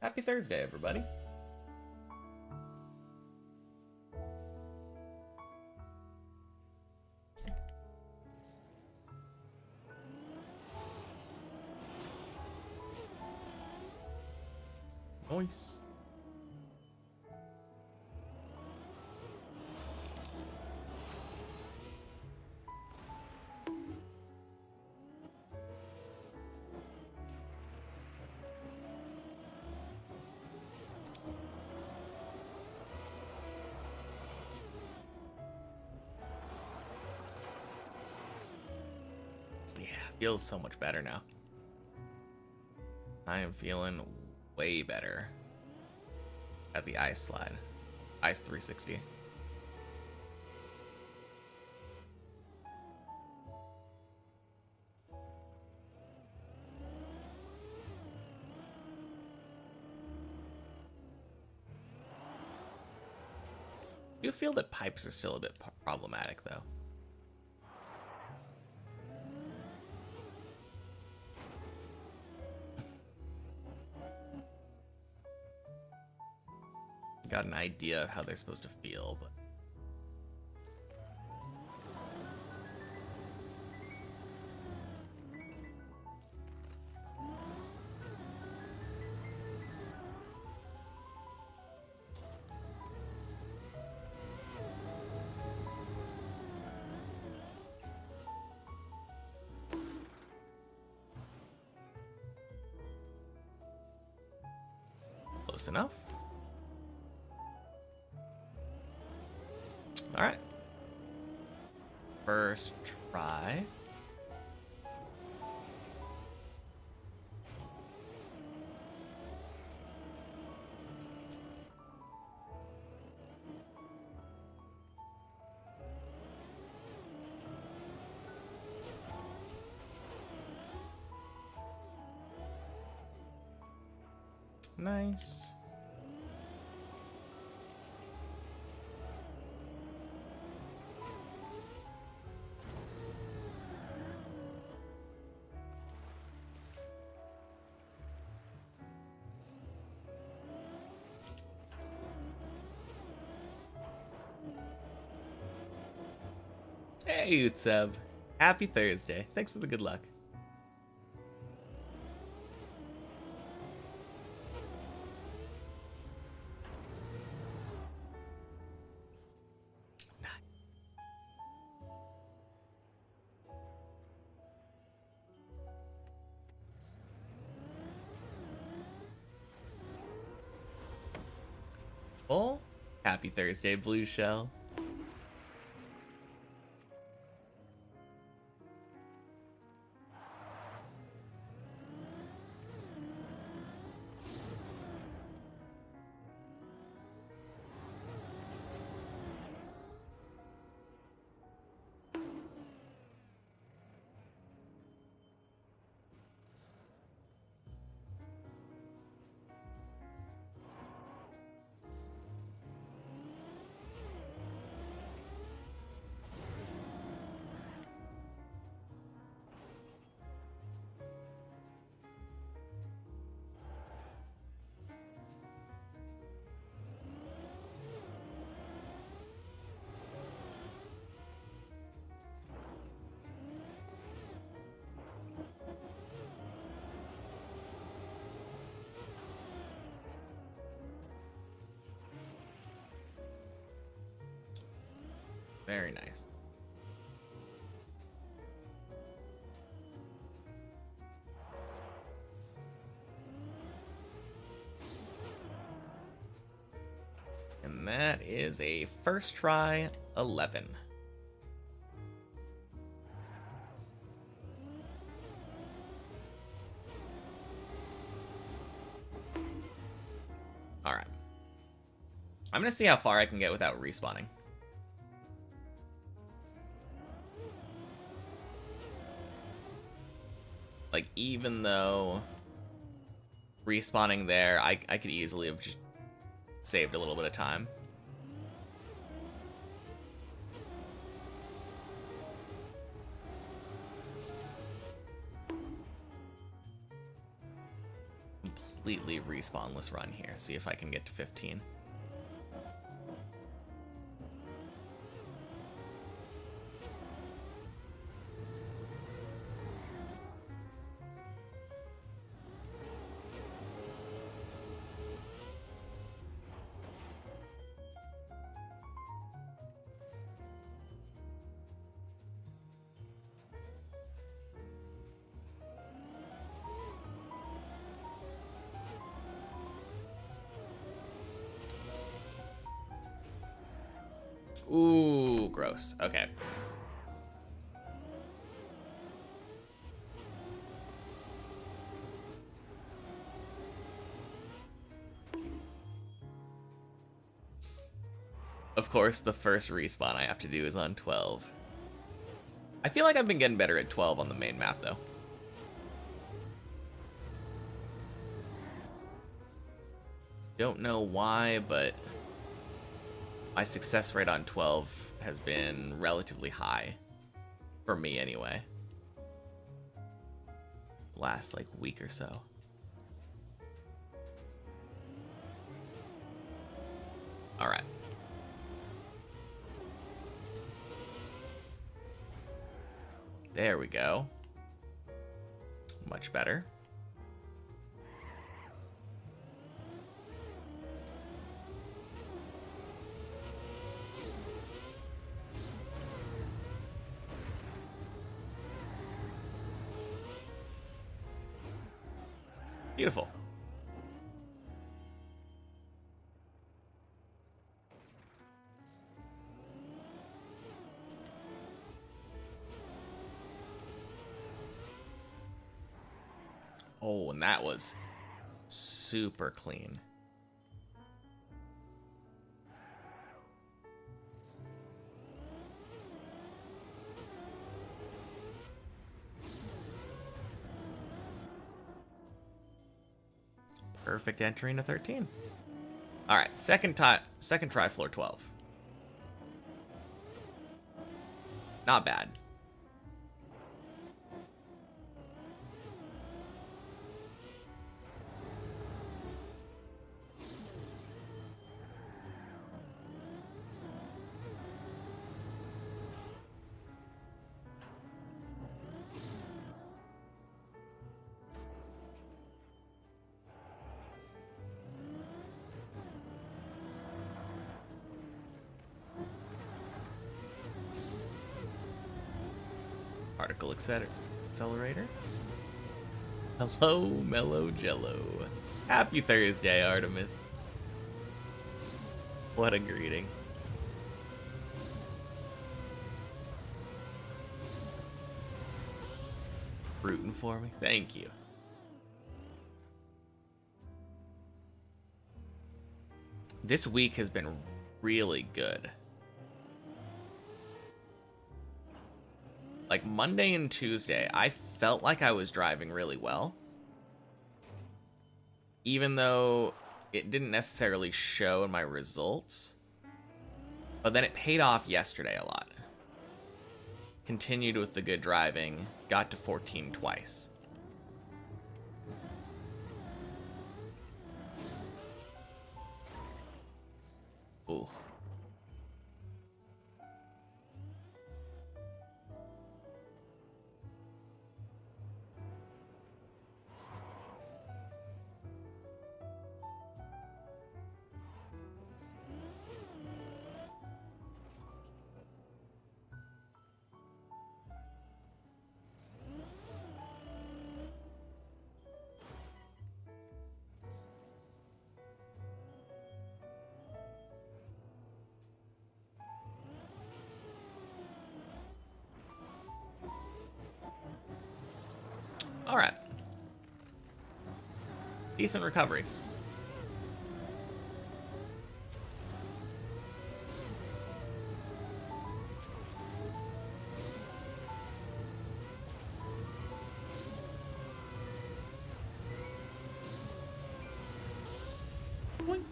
Happy Thursday, everybody. Nice. Yeah, feels so much better now. I am feeling way better at the ice slide. Ice 360. I do feel that pipes are still a bit problematic, though. Got an idea of how they're supposed to feel, but close enough. All right. First try. Nice. Hey, Utseb. Happy Thursday. Thanks for the good luck. Oh, happy Thursday, Blue Shell. Very nice. And that is a first try 11. All right. I'm going to see how far I can get without respawning. Like, even though respawning there, I could easily have just saved a little bit of time. completely respawnless run here. See if I can get to 15. Ooh, gross. Okay. Of course, the first respawn I have to do is on 12. I feel like I've been getting better at 12 on the main map, though. Don't know why, but my success rate on 12 has been relatively high. For me, anyway. Last, like, week or so. Alright. There we go. Much better. Beautiful. Oh, and that was super clean. Perfect entry into 13. All right, second try floor 12. Not bad. Particle accelerator. Hello, Mellow Jello. Happy Thursday, Artemis. What a greeting. Rooting for me? Thank you. This week has been really good. Like Monday and Tuesday, I felt like I was driving really well. Even though it didn't necessarily show in my results. But then it paid off yesterday a lot. Continued with the good driving, got to 14 twice. Ooh. All right. Decent recovery. Boink.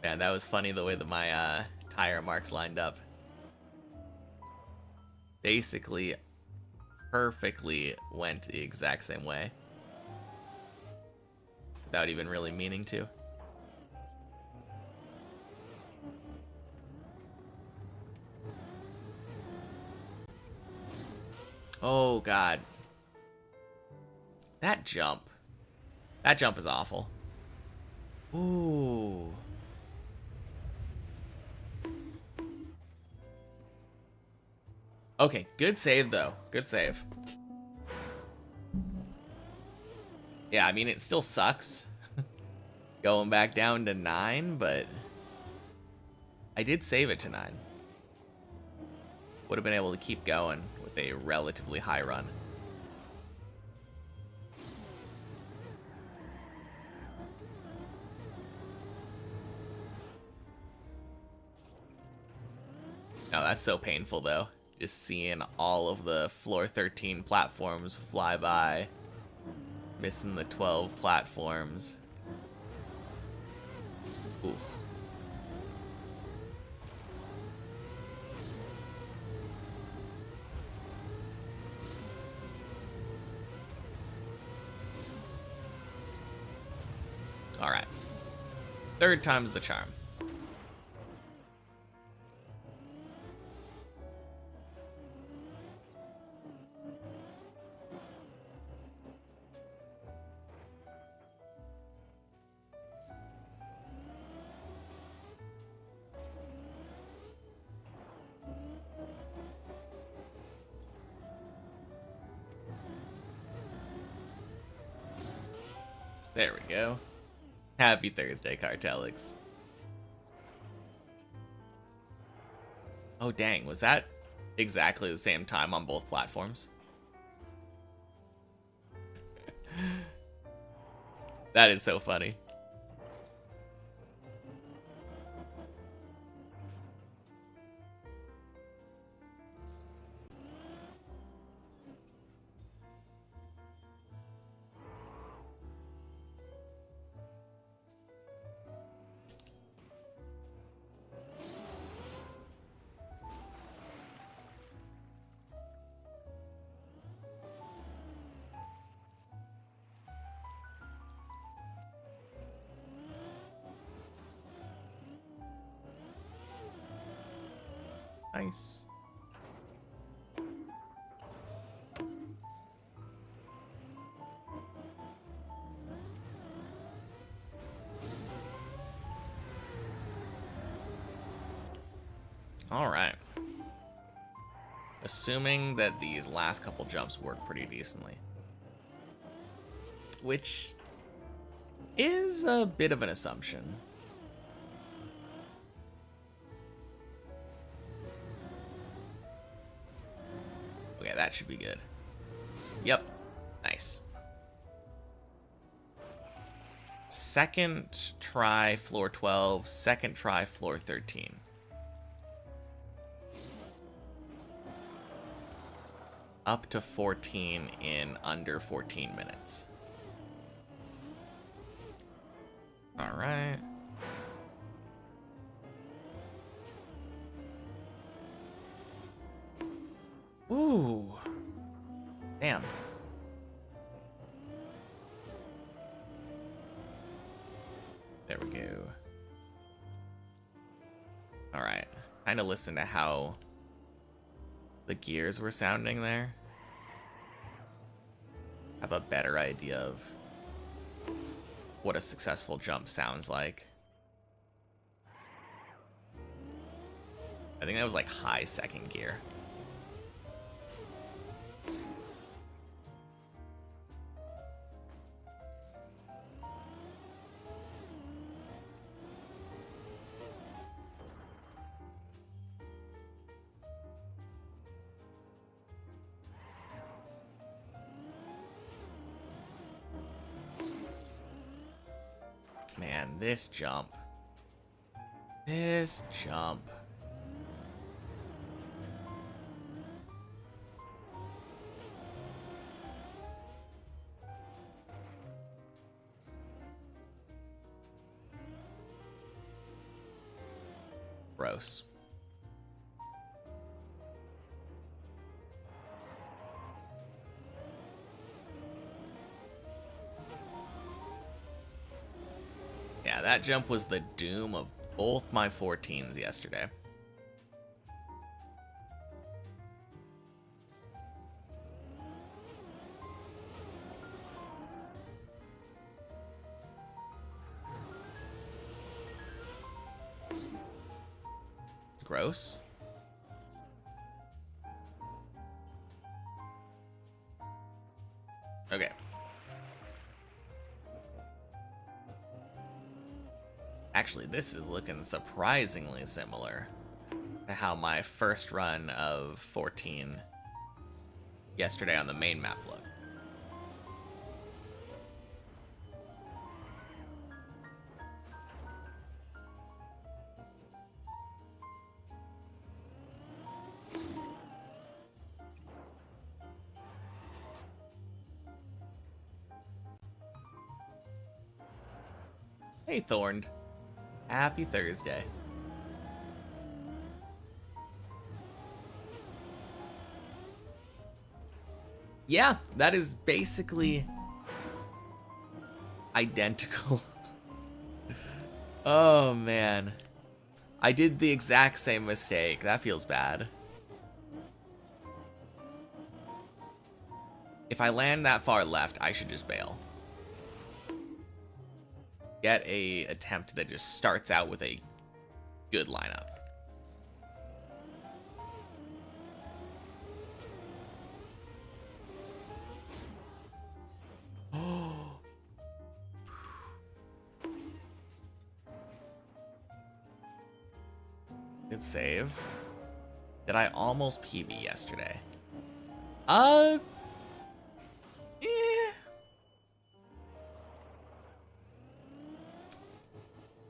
Man, that was funny the way that my tire marks lined up. Basically, perfectly went the exact same way without even really meaning to. Oh, God. That jump. That jump is awful. Ooh. Okay, good save, though. Good save. Yeah, I mean, it still sucks going back down to 9, but I did save it to 9. Would have been able to keep going with a relatively high run. Oh, that's so painful, though. Just seeing all of the floor 13 platforms fly by. Missing the 12 platforms. Ooh. Alright. Third time's the charm. There we go. Happy Thursday, Cartelix. Oh, dang. Was that exactly the same time on both platforms? That is so funny. Nice. All right. Assuming that these last couple jumps work pretty decently. Which is a bit of an assumption. Okay, that should be good. Yep. Nice. Second try floor 12, second try floor 13. Up to 14 in under 14 minutes. All right. Ooh. Damn. There we go. All right. Kind of listen to how the gears were sounding there. Have a better idea of what a successful jump sounds like. I think that was like high second gear. Man, this jump. This jump. Gross. Yeah, that jump was the doom of both my 14s yesterday. Gross. Okay. Actually, this is looking surprisingly similar to how my first run of 14 yesterday on the main map looked. Hey, Thorn. Happy Thursday. Yeah, that is basically identical. Oh, man. I did the exact same mistake. That feels bad. If I land that far left, I should just bail. Get a attempt that just starts out with a good lineup. Oh. Good save. Did I almost PB yesterday?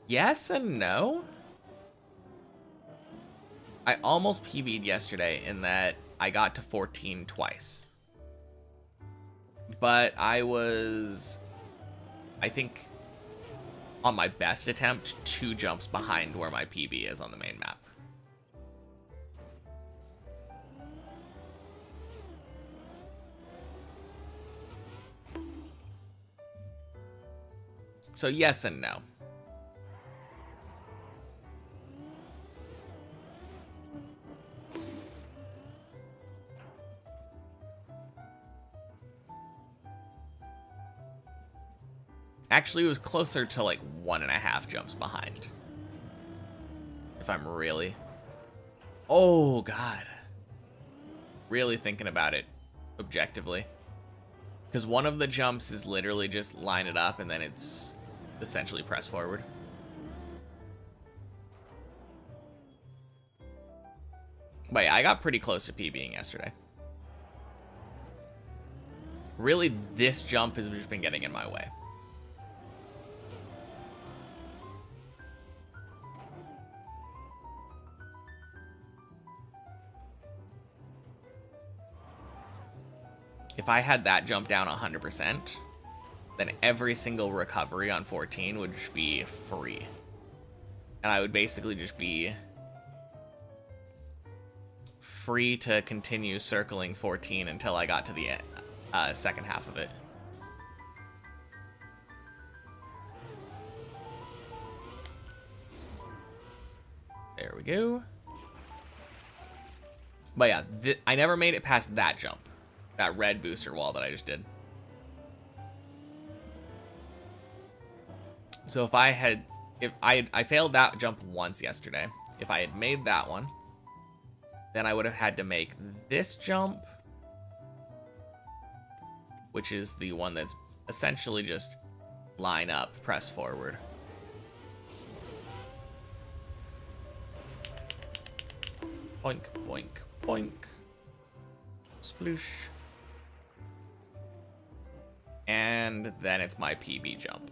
Yes and no. I almost PB'd yesterday in that I got to 14 twice. But I was, I think, on my best attempt, 2 jumps behind where my PB is on the main map. So yes and no. Actually, it was closer to like 1.5 jumps behind. If I'm really... Oh, God. Really thinking about it objectively. Because one of the jumps is literally just line it up and then it's essentially press forward. But yeah, I got pretty close to PBing yesterday. Really, this jump has just been getting in my way. If I had that jump down 100%, then every single recovery on 14 would just be free. And I would basically just be free to continue circling 14 until I got to the second half of it. There we go. But yeah, I never made it past that jump. That red booster wall that I just did. So if I failed that jump once yesterday. If I had made that one, then I would have had to make this jump, which is the one that's essentially just line up, press forward. Boink, boink, boink. Sploosh. And then it's my PB jump.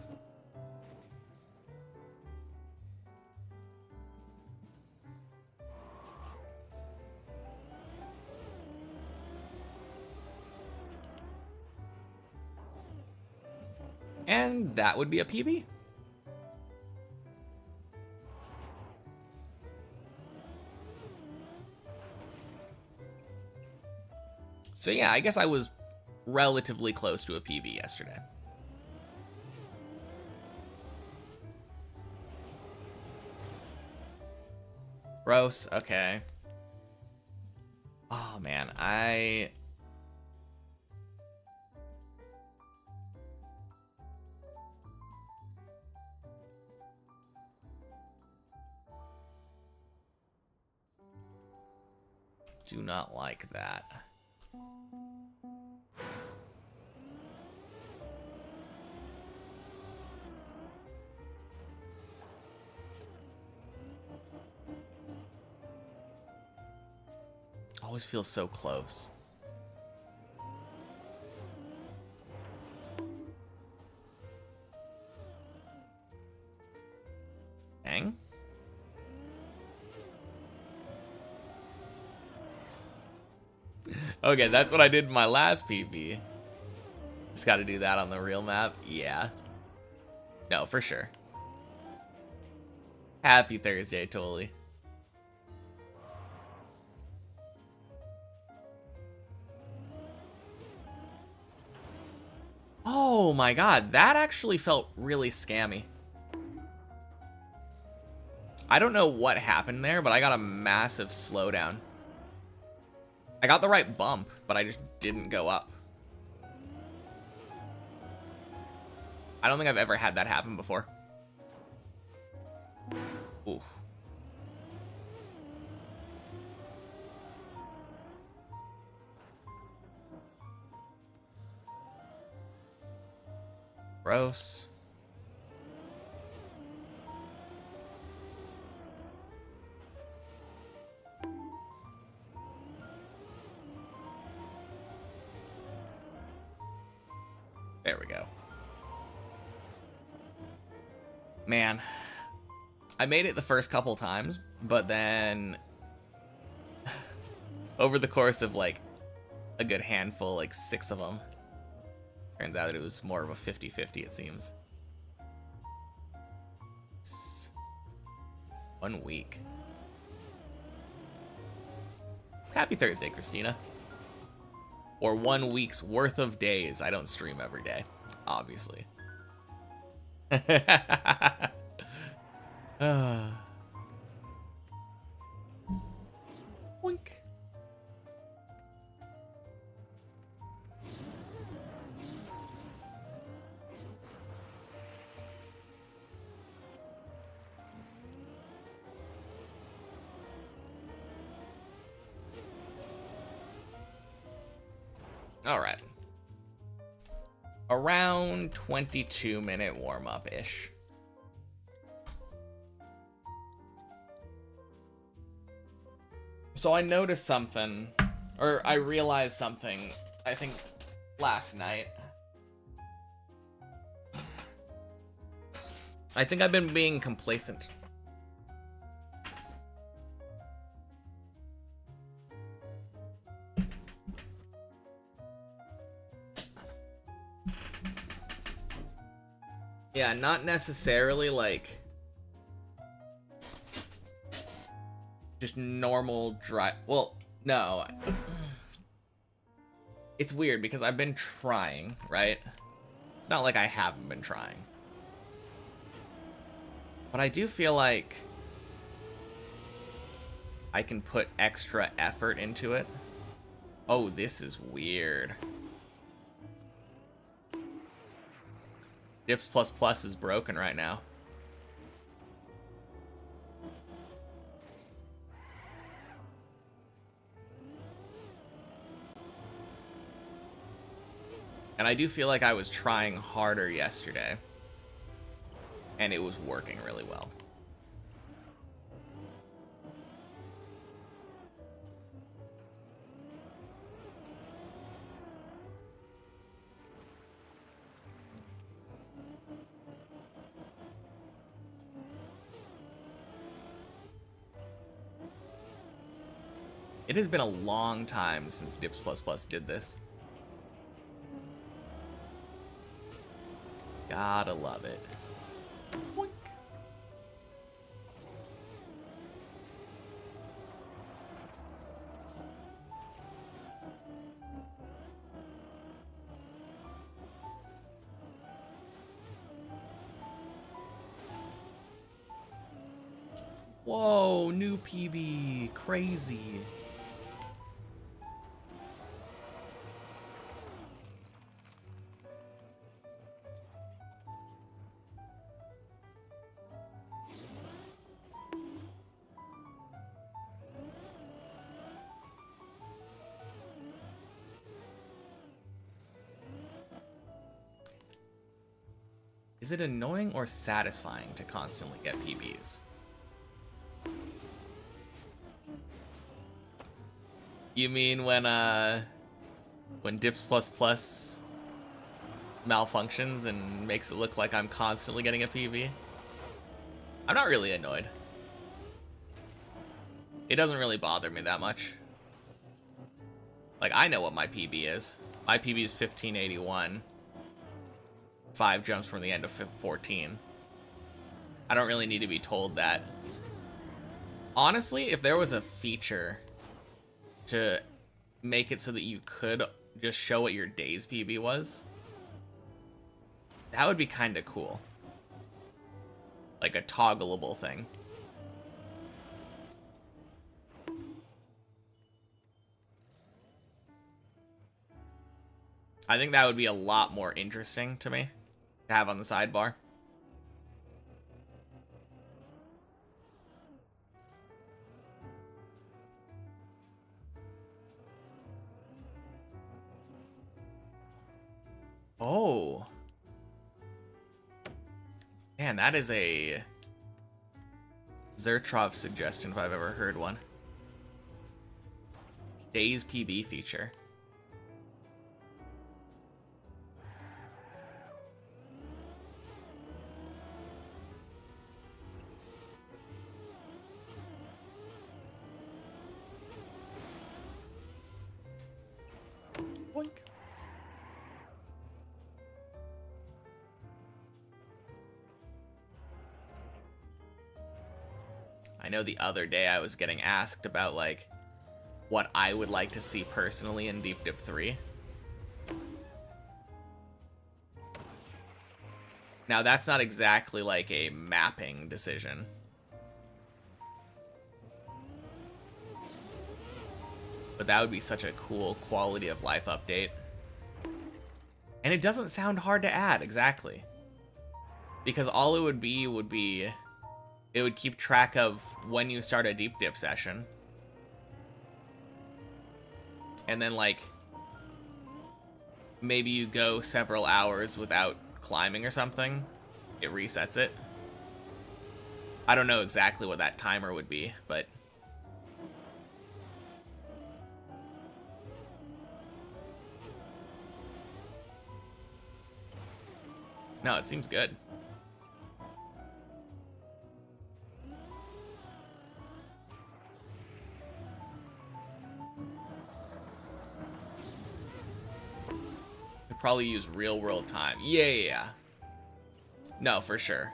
And that would be a PB. So yeah, I guess I was relatively close to a PB yesterday. Gross. Okay. Oh, man. I do not like that. Always feels so close. Dang. Okay, that's what I did in my last PB. Just got to do that on the real map. Yeah. No, for sure. Happy Thursday, totally. Oh my god, that actually felt really scammy. I don't know what happened there, but I got a massive slowdown. I got the right bump, but I just didn't go up. I don't think I've ever had that happen before. Ooh. Gross. There we go. Man, I made it the first couple times, but then over the course of like a good handful, like 6 of them, turns out that it was more of a 50-50, it seems. 1 week. Happy Thursday, Christina. Or 1 week's worth of days. I don't stream every day, obviously. Boink. All right. Around 22-minute warm-up-ish. So I noticed something, or I realized something, I think, last night. I think I've been being complacent. Yeah, not necessarily like just normal drive. Well, no. It's weird because I've been trying, right? It's not like I haven't been trying. But I do feel like I can put extra effort into it. Oh, this is weird. Dips ++ is broken right now. And I do feel like I was trying harder yesterday. And it was working really well. It has been a long time since Dips ++ did this. Gotta love it. Boink. Whoa, new PB. Crazy. Is it annoying or satisfying to constantly get PBs? You mean when Dips Plus Plus malfunctions and makes it look like I'm constantly getting a PB? I'm not really annoyed. It doesn't really bother me that much. Like, I know what my PB is. My PB is 1581. 5 jumps from the end of 14. I don't really need to be told that. Honestly, if there was a feature to make it so that you could just show what your day's PB was, that would be kind of cool. Like a toggleable thing. I think that would be a lot more interesting to me to have on the sidebar. Oh. Man, that is a Zertrov suggestion if I've ever heard one. Day's PB feature. Boink. I know the other day I was getting asked about, like, what I would like to see personally in Deep Dip 3. Now, that's not exactly like a mapping decision. But that would be such a cool quality of life update. And it doesn't sound hard to add, exactly. Because all it would be, it would keep track of when you start a deep dip session. And then, like, maybe you go several hours without climbing or something. It resets it. I don't know exactly what that timer would be, but... no, it seems good. Could probably use real world time. Yeah. No, for sure.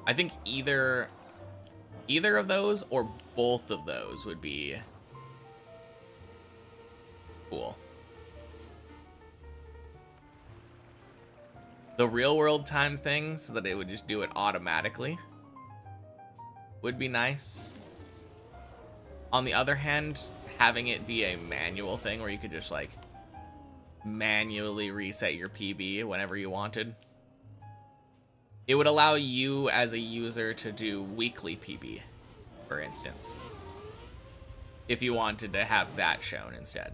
I think either of those or both of those would be cool. The real world time thing, so that it would just do it automatically, would be nice. On the other hand, having it be a manual thing where you could just, like, manually reset your PB whenever you wanted. It would allow you as a user to do weekly PB, for instance, if you wanted to have that shown instead.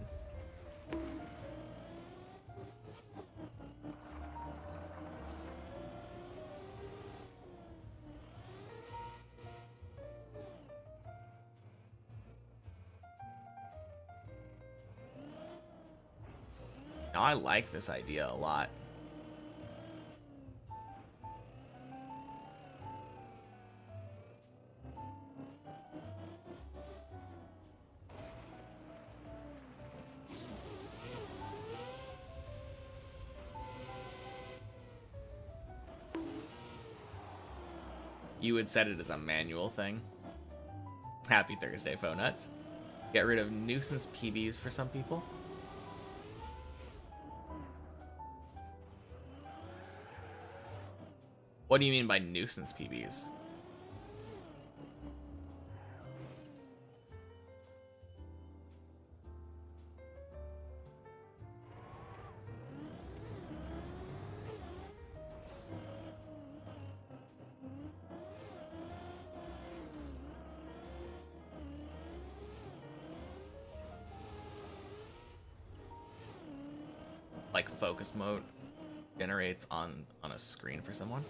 Now, I like this idea a lot. You would set it as a manual thing. Happy Thursday, Phone Nuts. Get rid of nuisance PBs for some people. What do you mean by nuisance PBs? like focus mode generates on a screen for someone.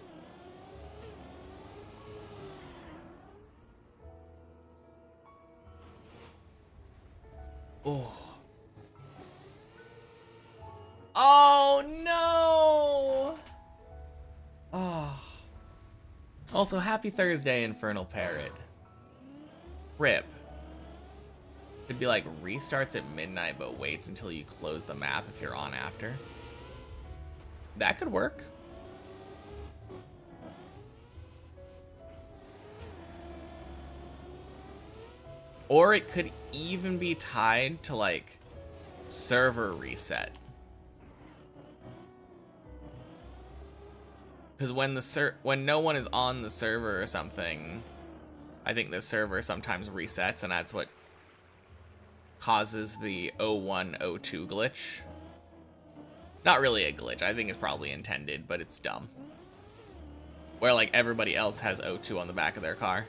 Oh. Oh no. Oh. Also, happy Thursday, Infernal Parrot. Rip. Could be like restarts at midnight but waits until you close the map if you're on after. That could work. Or it could even be tied to like server reset. Because when no one is on the server or something, I think the server sometimes resets, and that's what causes the 0102 glitch. Not really a glitch. I think it's probably intended, but it's dumb. Where like everybody else has 02 on the back of their car.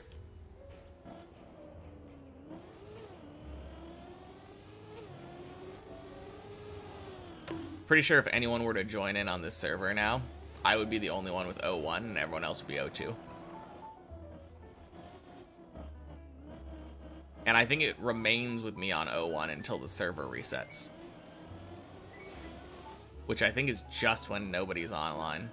Pretty sure if anyone were to join in on this server now, I would be the only one with 01 and everyone else would be 02. And I think it remains with me on 01 until the server resets. Which I think is just when nobody's online.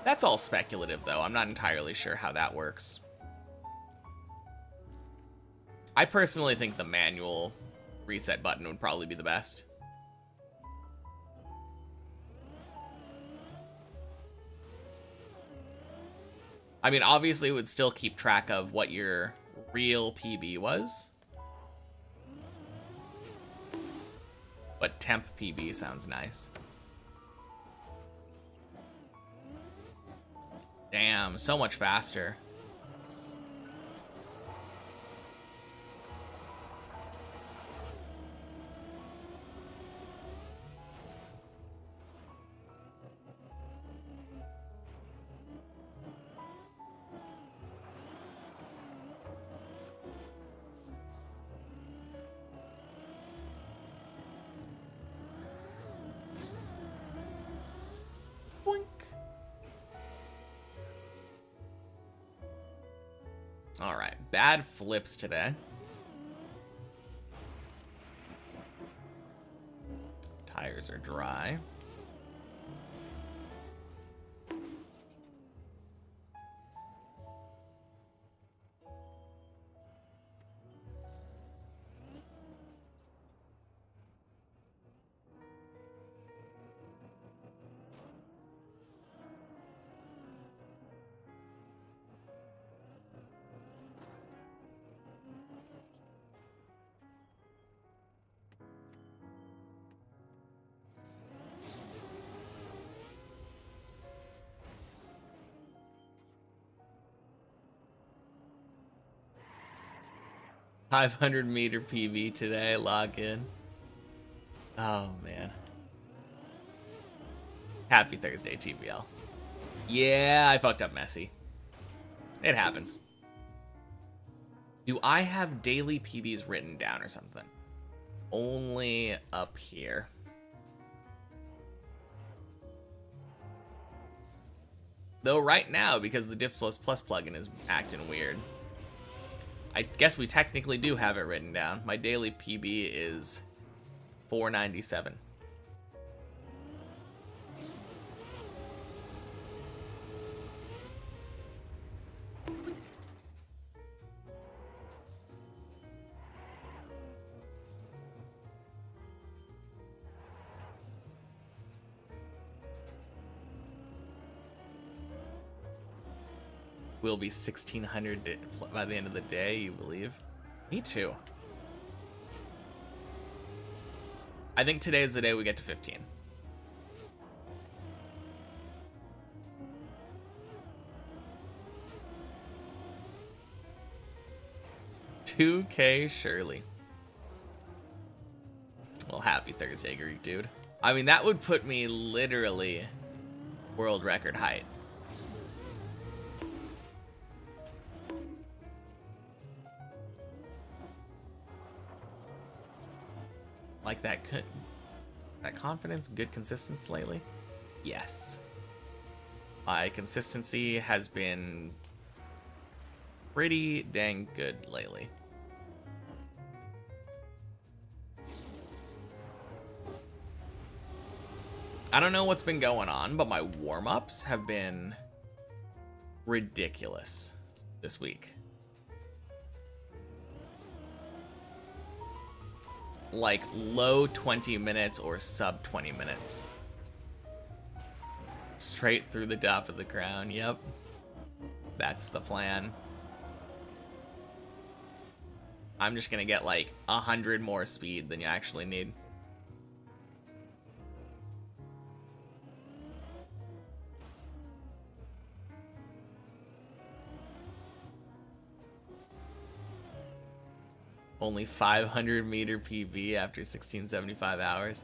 That's all speculative though. I'm not entirely sure how that works. I personally think the manual reset button would probably be the best. I mean, obviously it would still keep track of what your real PB was. But temp PB sounds nice. Damn, so much faster. Alright, bad flips today. Tires are dry. .500-meter PB today, log in. Oh, man. Happy Thursday, TBL. Yeah, I fucked up messy. It happens. Do I have daily PBs written down or something? Only up here. Though right now, because the Dips Plus plugin is acting weird, I guess we technically do have it written down. My daily PB is 497. Will be 1,600 by the end of the day, you believe? Me too. I think today is the day we get to 15. $2K Shirley. Well, happy Thursday, Greek dude. I mean, that would put me literally world record height. like that confidence, good consistency lately? Yes. My consistency has been pretty dang good lately. I don't know what's been going on, but my warm-ups have been ridiculous this week. Like low 20 minutes or sub 20 minutes. Straight through the top of the crown, yep. That's the plan. I'm just gonna get like 100 more speed than you actually need. Only 500 meter PB after 1675 hours.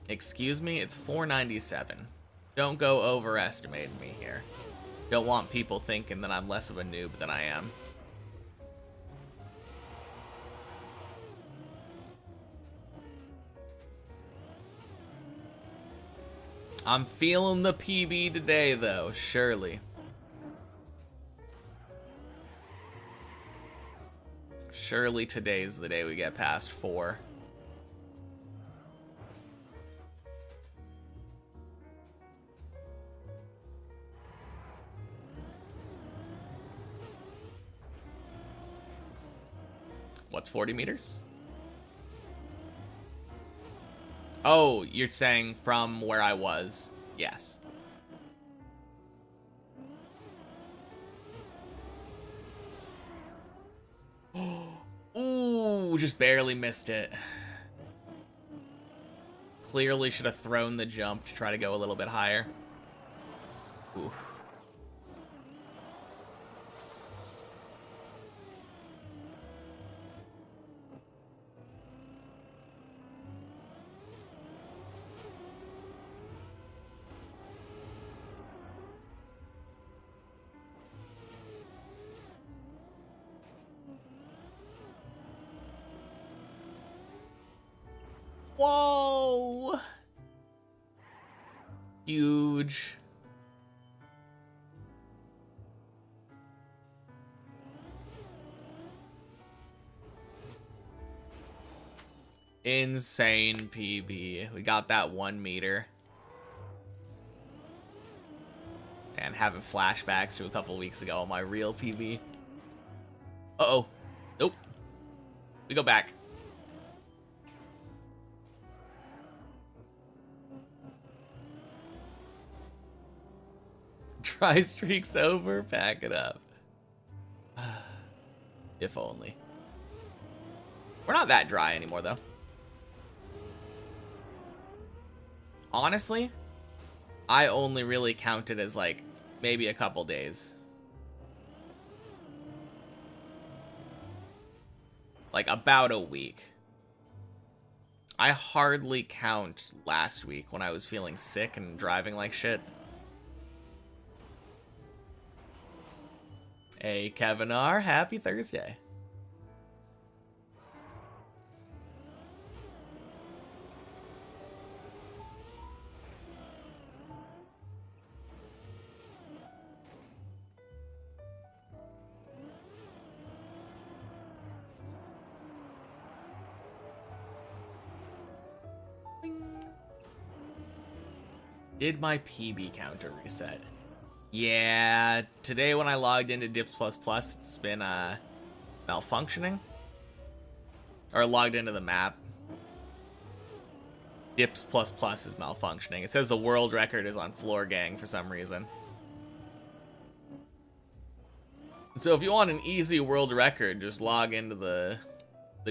Excuse me, it's 497. Don't go overestimating me here. Don't want people thinking that I'm less of a noob than I am. I'm feeling the PB today, though, surely. Surely today's the day we get past 4. What's 40 meters? Oh, you're saying from where I was? Yes. Ooh, just barely missed it. Clearly should have thrown the jump to try to go a little bit higher. Ooh. Whoa! Huge. Insane PB. We got that 1 meter. And having flashbacks to a couple weeks ago on my real PB. Uh-oh. Nope. We go back. Dry streak's over. Pack it up. If only. We're not that dry anymore, though. Honestly, I only really counted as like maybe a couple days. Like about a week. I hardly count last week when I was feeling sick and driving like shit. Hey, Kevin R. Happy Thursday. Did my PB counter reset? Yeah, today when I logged into Dips++, it's been malfunctioning. Or logged into the map. Dips++ is malfunctioning. It says the world record is on Floor Gang for some reason. So if you want an easy world record, just log into the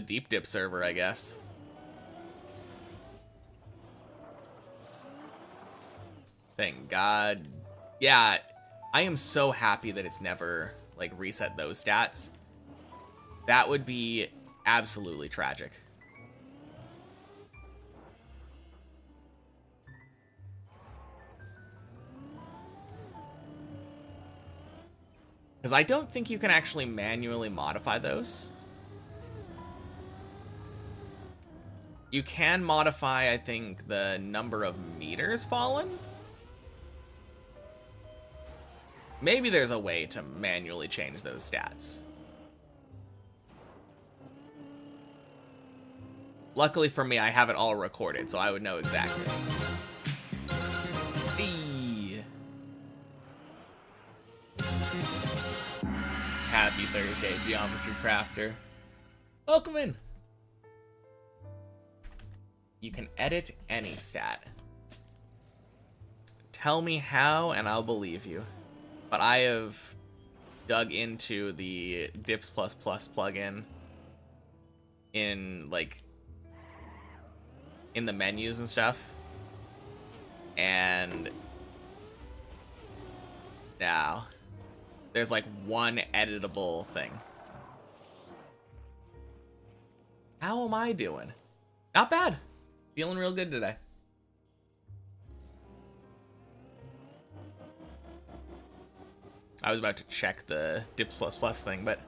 Deep Dip server, I guess. Thank God. Yeah, I am so happy that it's never, like, reset those stats. That would be absolutely tragic. Because I don't think you can actually manually modify those. You can modify, I think, the number of meters fallen. Maybe there's a way to manually change those stats. Luckily for me, I have it all recorded, so I would know exactly. Eee. Happy Thursday, Geometry Crafter. Welcome in. You can edit any stat. Tell me how, and I'll believe you. But I have dug into the Dips++ plugin in, like, in the menus and stuff. And now there's like one editable thing. How am I doing? Not bad. Feeling real good today. I was about to check the Dips++ thing, but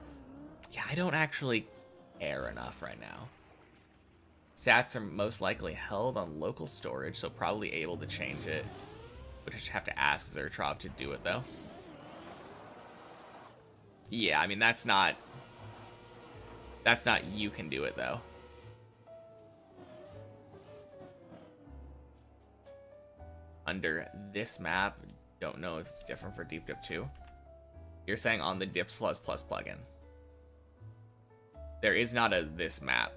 yeah, I don't actually care enough right now. Stats are most likely held on local storage, so probably able to change it. Would just have to ask Zertrov to do it, though. Yeah, I mean, that's not you can do it, though. Under this map, don't know if it's different for Deep Dip 2. You're saying on the Dips++ plugin. There is not a this map.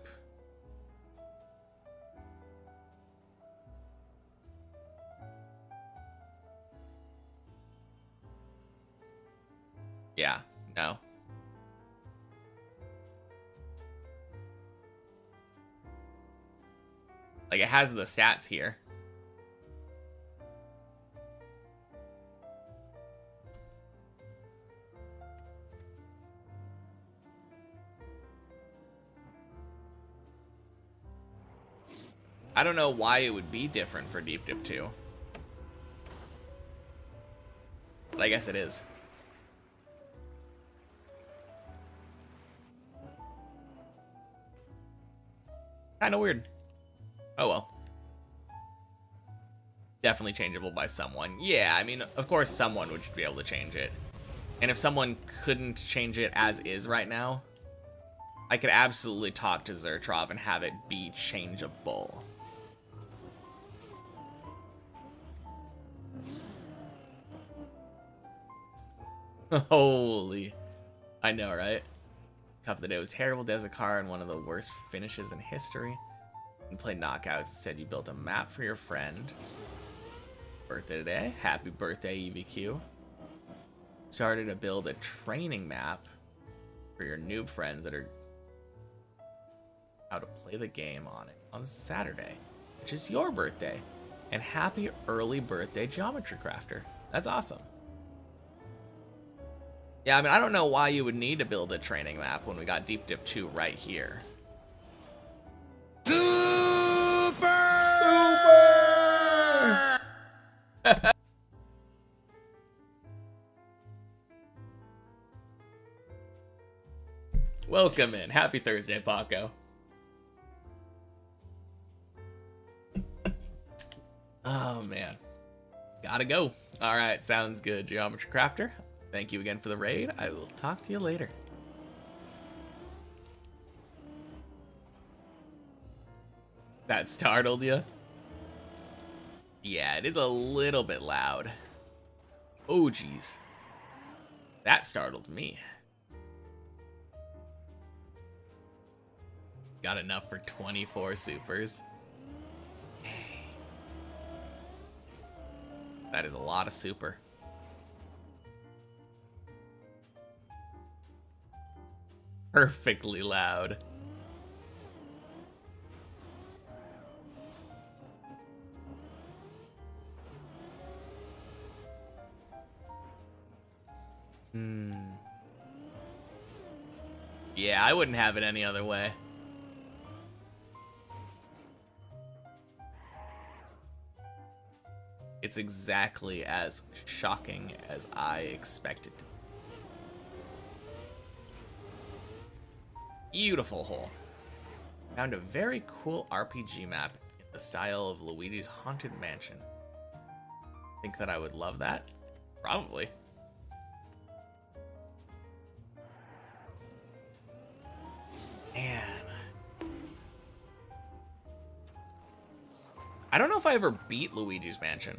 Yeah, no. Like, it has the stats here. I don't know why it would be different for Deep Dip 2. But I guess it is. Kinda weird. Oh well. Definitely changeable by someone. Yeah, I mean, of course someone would be able to change it. And if someone couldn't change it as is right now, I could absolutely talk to Zertrov and have it be changeable. Holy. I know, right? Cup of the day was terrible. Desakar and one of the worst finishes in history. You played knockouts. Instead, you built a map for your friend. Birthday today. Happy birthday, EVQ. Started to build a training map for your noob friends that are how to play the game on it on Saturday, which is your birthday. And happy early birthday, Geometry Crafter. That's awesome. Yeah, I mean, I don't know why you would need to build a training map when we got Deep Dip 2 right here. Super! Super! Welcome in. Happy Thursday, Paco. Oh, man. Gotta go. All right, sounds good, Geometry Crafter. Thank you again for the raid. I will talk to you later. That startled you? Yeah, it is a little bit loud. Oh, geez. That startled me. Got enough for 24 supers. Hey. That is a lot of super. Perfectly loud. Yeah, I wouldn't have it any other way. It's exactly as shocking as I expected. Beautiful hole. Found a very cool RPG map in the style of Luigi's Haunted Mansion. Think that I would love that? Probably. Man. I don't know if I ever beat Luigi's Mansion.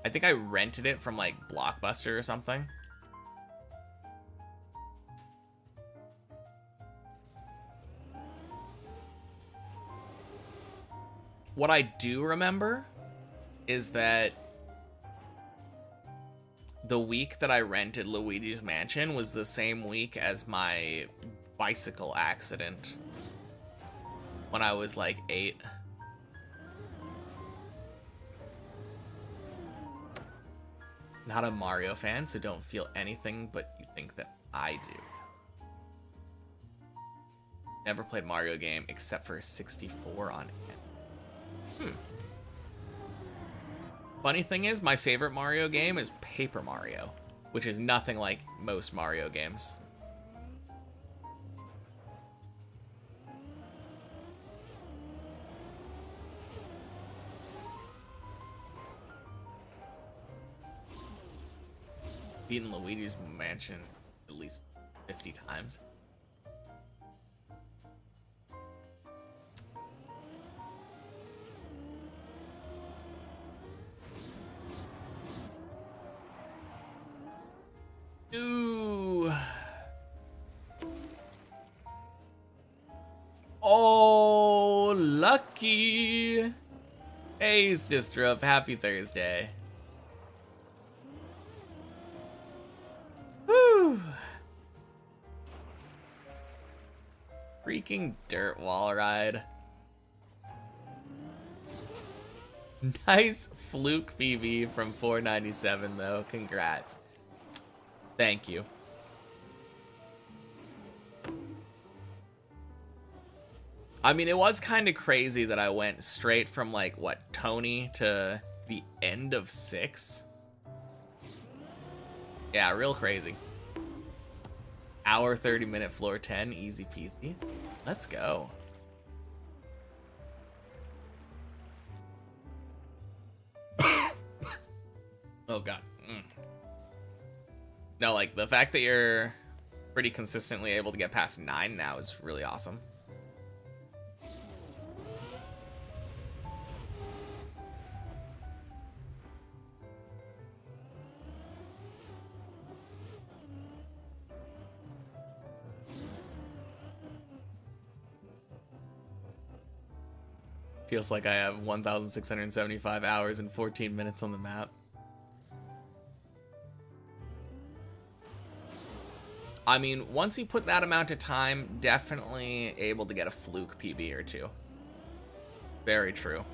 I think I rented it from like Blockbuster or something. What I do remember is that the week that I rented Luigi's Mansion was the same week as my bicycle accident when I was like 8. Not a Mario fan, so don't feel anything but you think that I do. Never played Mario game except for 64 on it. Funny thing is, my favorite Mario game is Paper Mario, which is nothing like most Mario games. Beaten Luigi's Mansion at least 50 times. Ooh. Oh, lucky. Hey, Sistruf, happy Thursday. Whew. Freaking dirt wall ride. Nice fluke PB from 497 though. Congrats. Thank you. I mean, it was kind of crazy that I went straight from like what, Tony to the end of 6. Yeah, real crazy. Hour 30-minute floor 10, easy peasy. Let's go. Oh god. No, like the fact that you're pretty consistently able to get past 9 now is really awesome. Feels like I have 1,675 hours and 14 minutes on the map. I mean, once you put that amount of time, definitely able to get a fluke PB or two. Very true.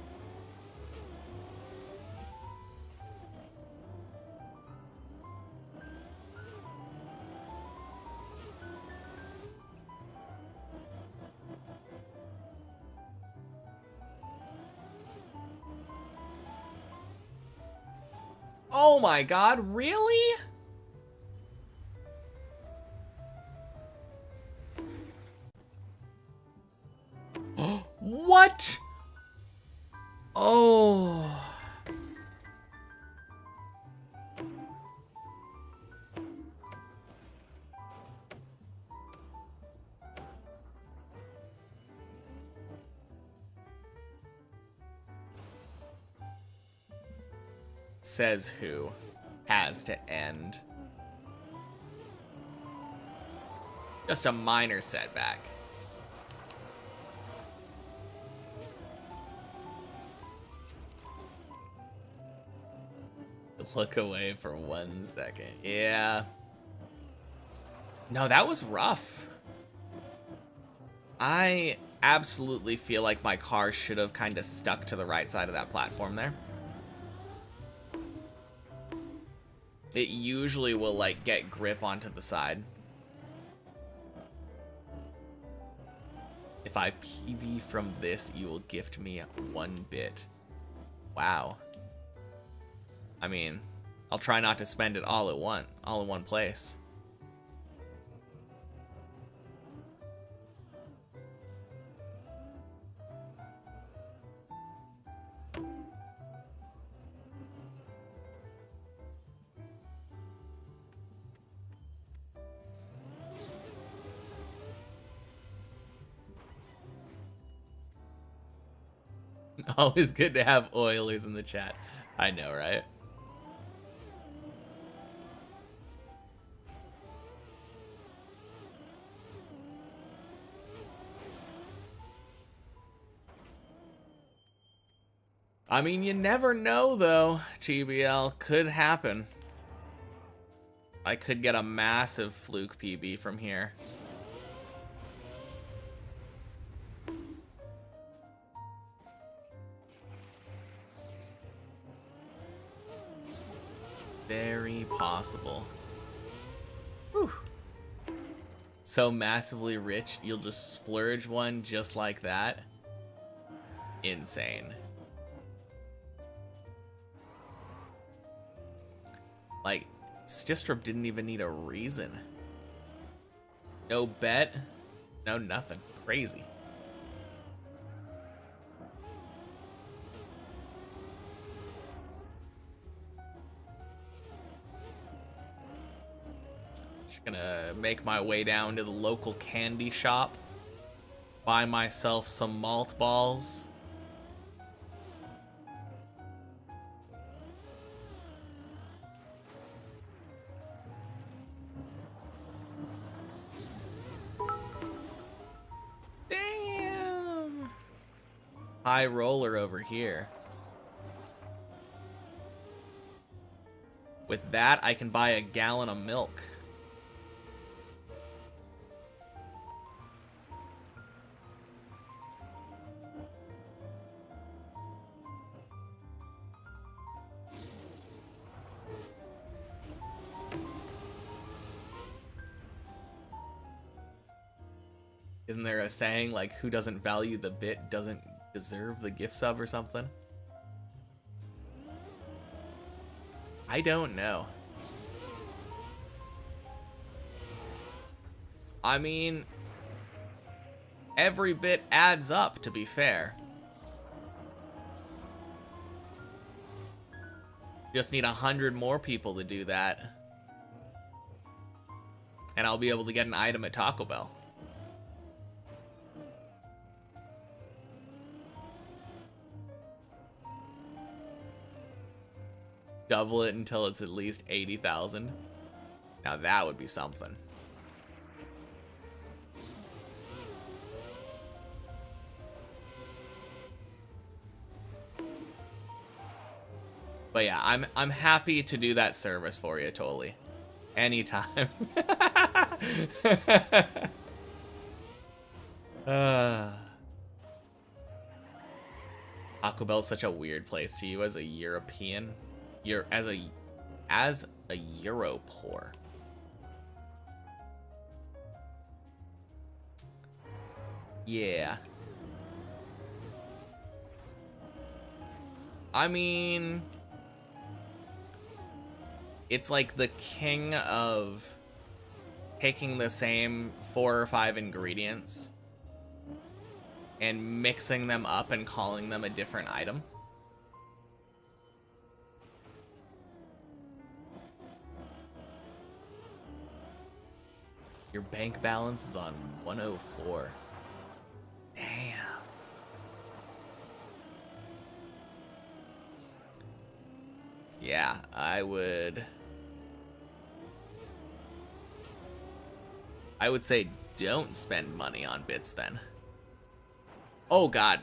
Oh my god, really? What? Oh. Says who has to end. Just a minor setback. Look away for 1 second. Yeah. No, that was rough. I absolutely feel like my car should have kind of stuck to the right side of that platform there. It usually will like get grip onto the side. If I PB from this, you will gift me 1 bit. Wow. I mean, I'll try not to spend it all in one place. Always good to have Oilers in the chat. I know, right? I mean, you never know, though, GBL. Could happen. I could get a massive fluke PB from here. Very possible. Whew. So massively rich, you'll just splurge one just like that. Insane. Like, Stistrip didn't even need a reason. No bet, no nothing. Crazy. Just gonna make my way down to the local candy shop. Buy myself some malt balls. High roller over here. With that, I can buy a gallon of milk. Isn't there a saying like, who doesn't value the bit doesn't deserve the gift sub or something? I don't know. I mean, every bit adds up, to be fair. Just need 100 more people to do that. And I'll be able to get an item at Taco Bell. Double it until it's at least 80,000. Now that would be something. But yeah, I'm happy to do that service for you, totally. Anytime. Taco Bell's such a weird place to you as a European. As a Euro poor. Yeah. I mean, it's like the king of taking the same 4 or 5 ingredients and mixing them up and calling them a different item. Your bank balance is on 104. Damn. Yeah, I would say don't spend money on bits then. Oh god.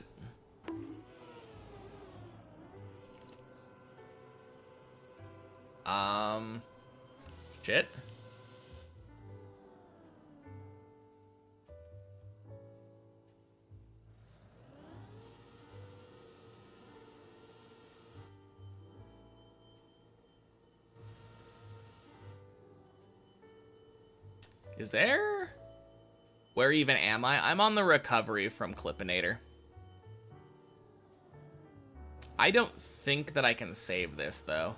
Shit. Is there? Where even am I? I'm on the recovery from Clippinator. I don't think that I can save this, though.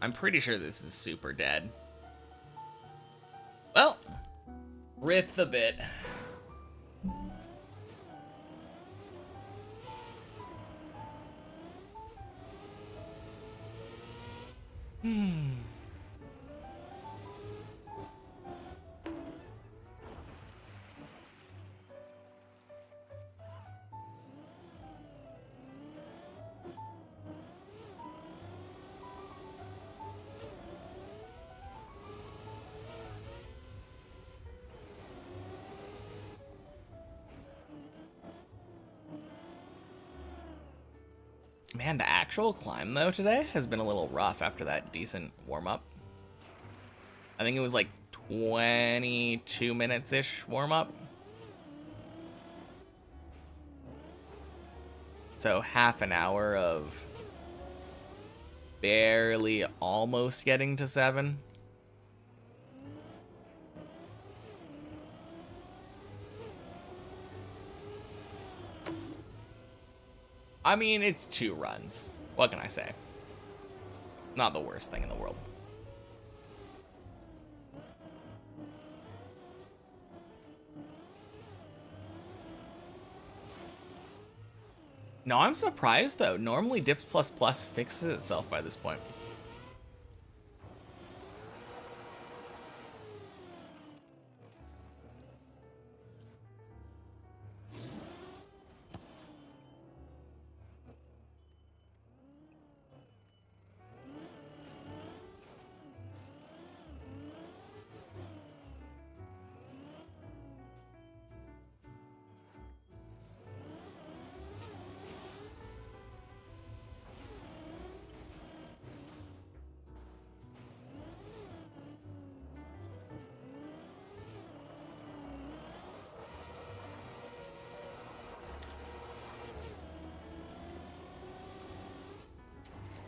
I'm pretty sure this is super dead. Well, rip the bit. Man, the actual climb, though, today has been a little rough after that decent warm-up. I think it was like 22 minutes-ish warm-up. So half an hour of barely almost getting to 7. I mean, it's 2 runs. What can I say? Not the worst thing in the world. No, I'm surprised though. Normally Dips++ fixes itself by this point.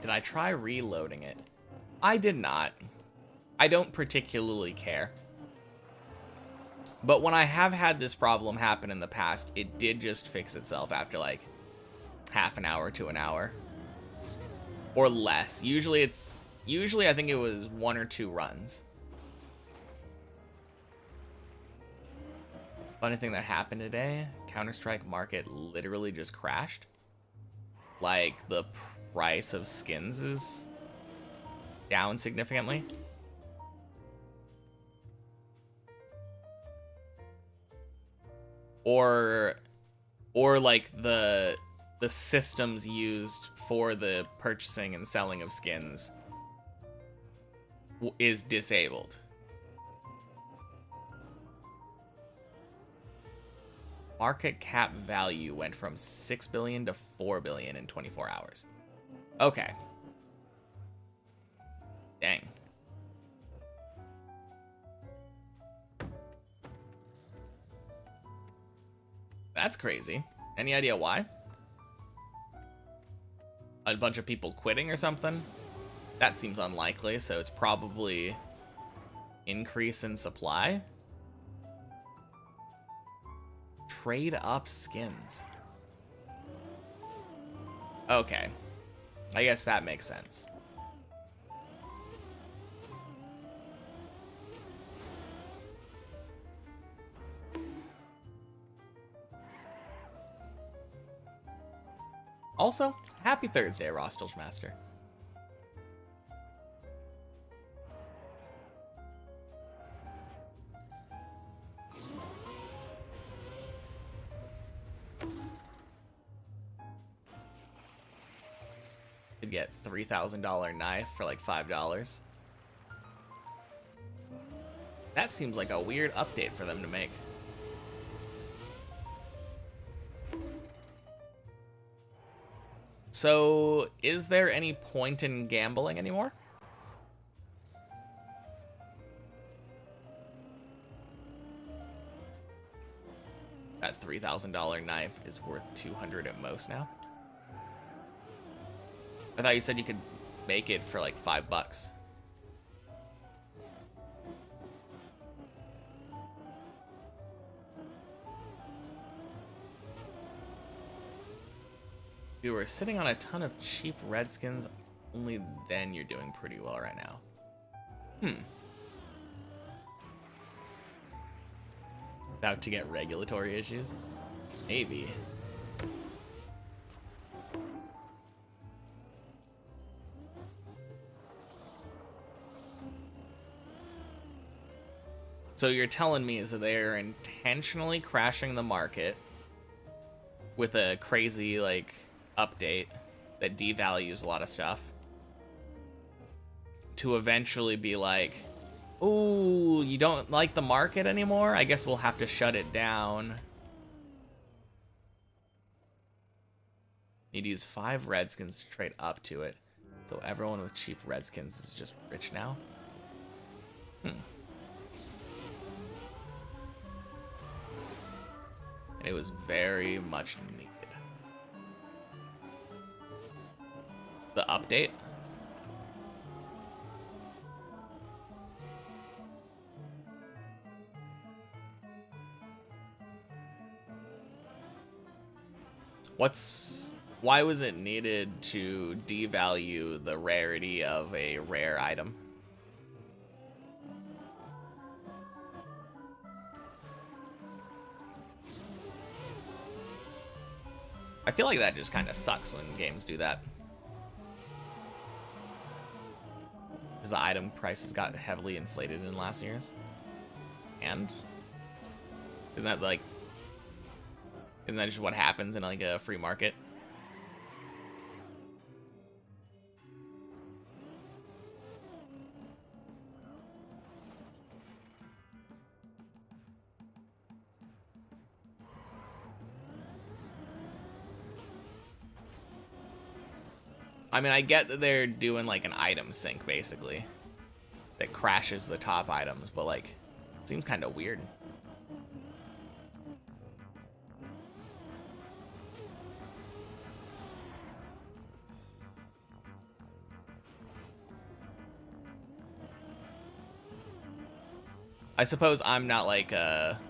Did I try reloading it? I did not. I don't particularly care. But when I have had this problem happen in the past, it did just fix itself after like half an hour to an hour. Or less. Usually I think it was 1 or 2 runs. Funny thing that happened today, Counter-Strike market literally just crashed. Like, the price of skins is down significantly. Or like the systems used for the purchasing and selling of skins is disabled. Market cap value went from 6 billion to 4 billion in 24 hours. Okay. Dang. That's crazy. Any idea why? A bunch of people quitting or something? That seems unlikely, so it's probably increase in supply. Trade up skins. Okay. I guess that makes sense. Also, happy Thursday, Rostilge Master. Could get $3,000 knife for like $5. That seems like a weird update for them to make. So, is there any point in gambling anymore? That $3,000 knife is worth $200 at most now. I thought you said you could make it for like $5. If you were sitting on a ton of cheap redskins, only then you're doing pretty well right now. About to get regulatory issues? Maybe. So you're telling me is that they're intentionally crashing the market with a crazy, like, update that devalues a lot of stuff to eventually be like, ooh, you don't like the market anymore? I guess we'll have to shut it down. Need to use 5 redskins to trade up to it. So everyone with cheap redskins is just rich now? And it was very much needed. The update? Why was it needed to devalue the rarity of a rare item? I feel like that just kind of sucks when games do that. Because the item prices got heavily inflated in last year's. And? Isn't that just what happens in like a free market? I mean, I get that they're doing like an item sync basically that crashes the top items, but like it seems kind of weird. I suppose I'm not like a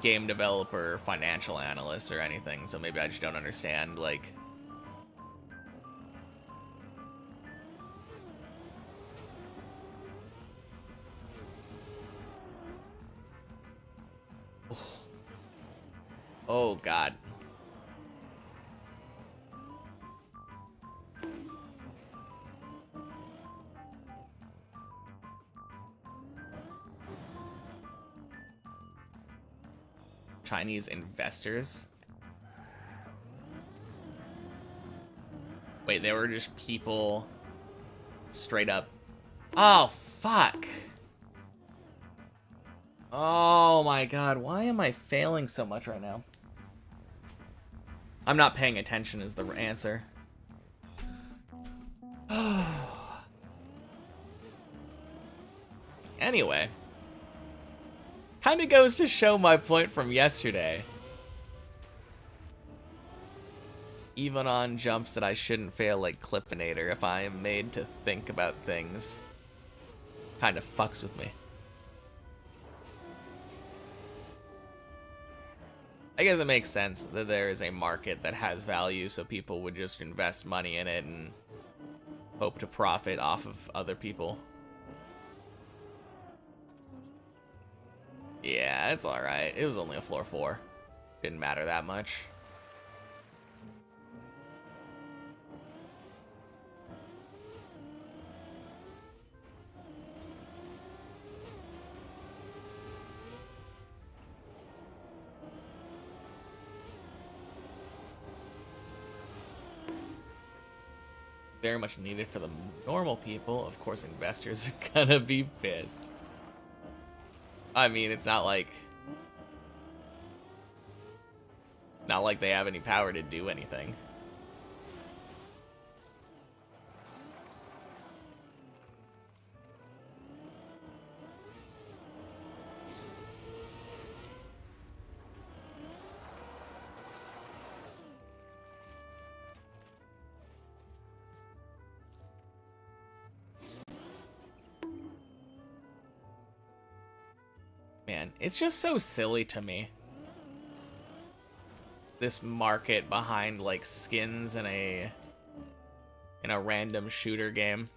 game developer, financial analyst or anything, so maybe I just don't understand like oh god. Chinese investors? Wait, they were just people straight up. Oh, fuck. Oh my god, why am I failing so much right now? I'm not paying attention is the answer. Anyway. Kind of goes to show my point from yesterday. Even on jumps that I shouldn't fail like Clippinator, if I am made to think about things, kind of fucks with me. I guess it makes sense that there is a market that has value, so people would just invest money in it and hope to profit off of other people. Yeah, it's alright. It was only a floor 4. Didn't matter that much. Very much needed for the normal people. Of course, investors are gonna be pissed. I mean, it's not like they have any power to do anything. Man, it's just so silly to me. This market behind like skins in a random shooter game.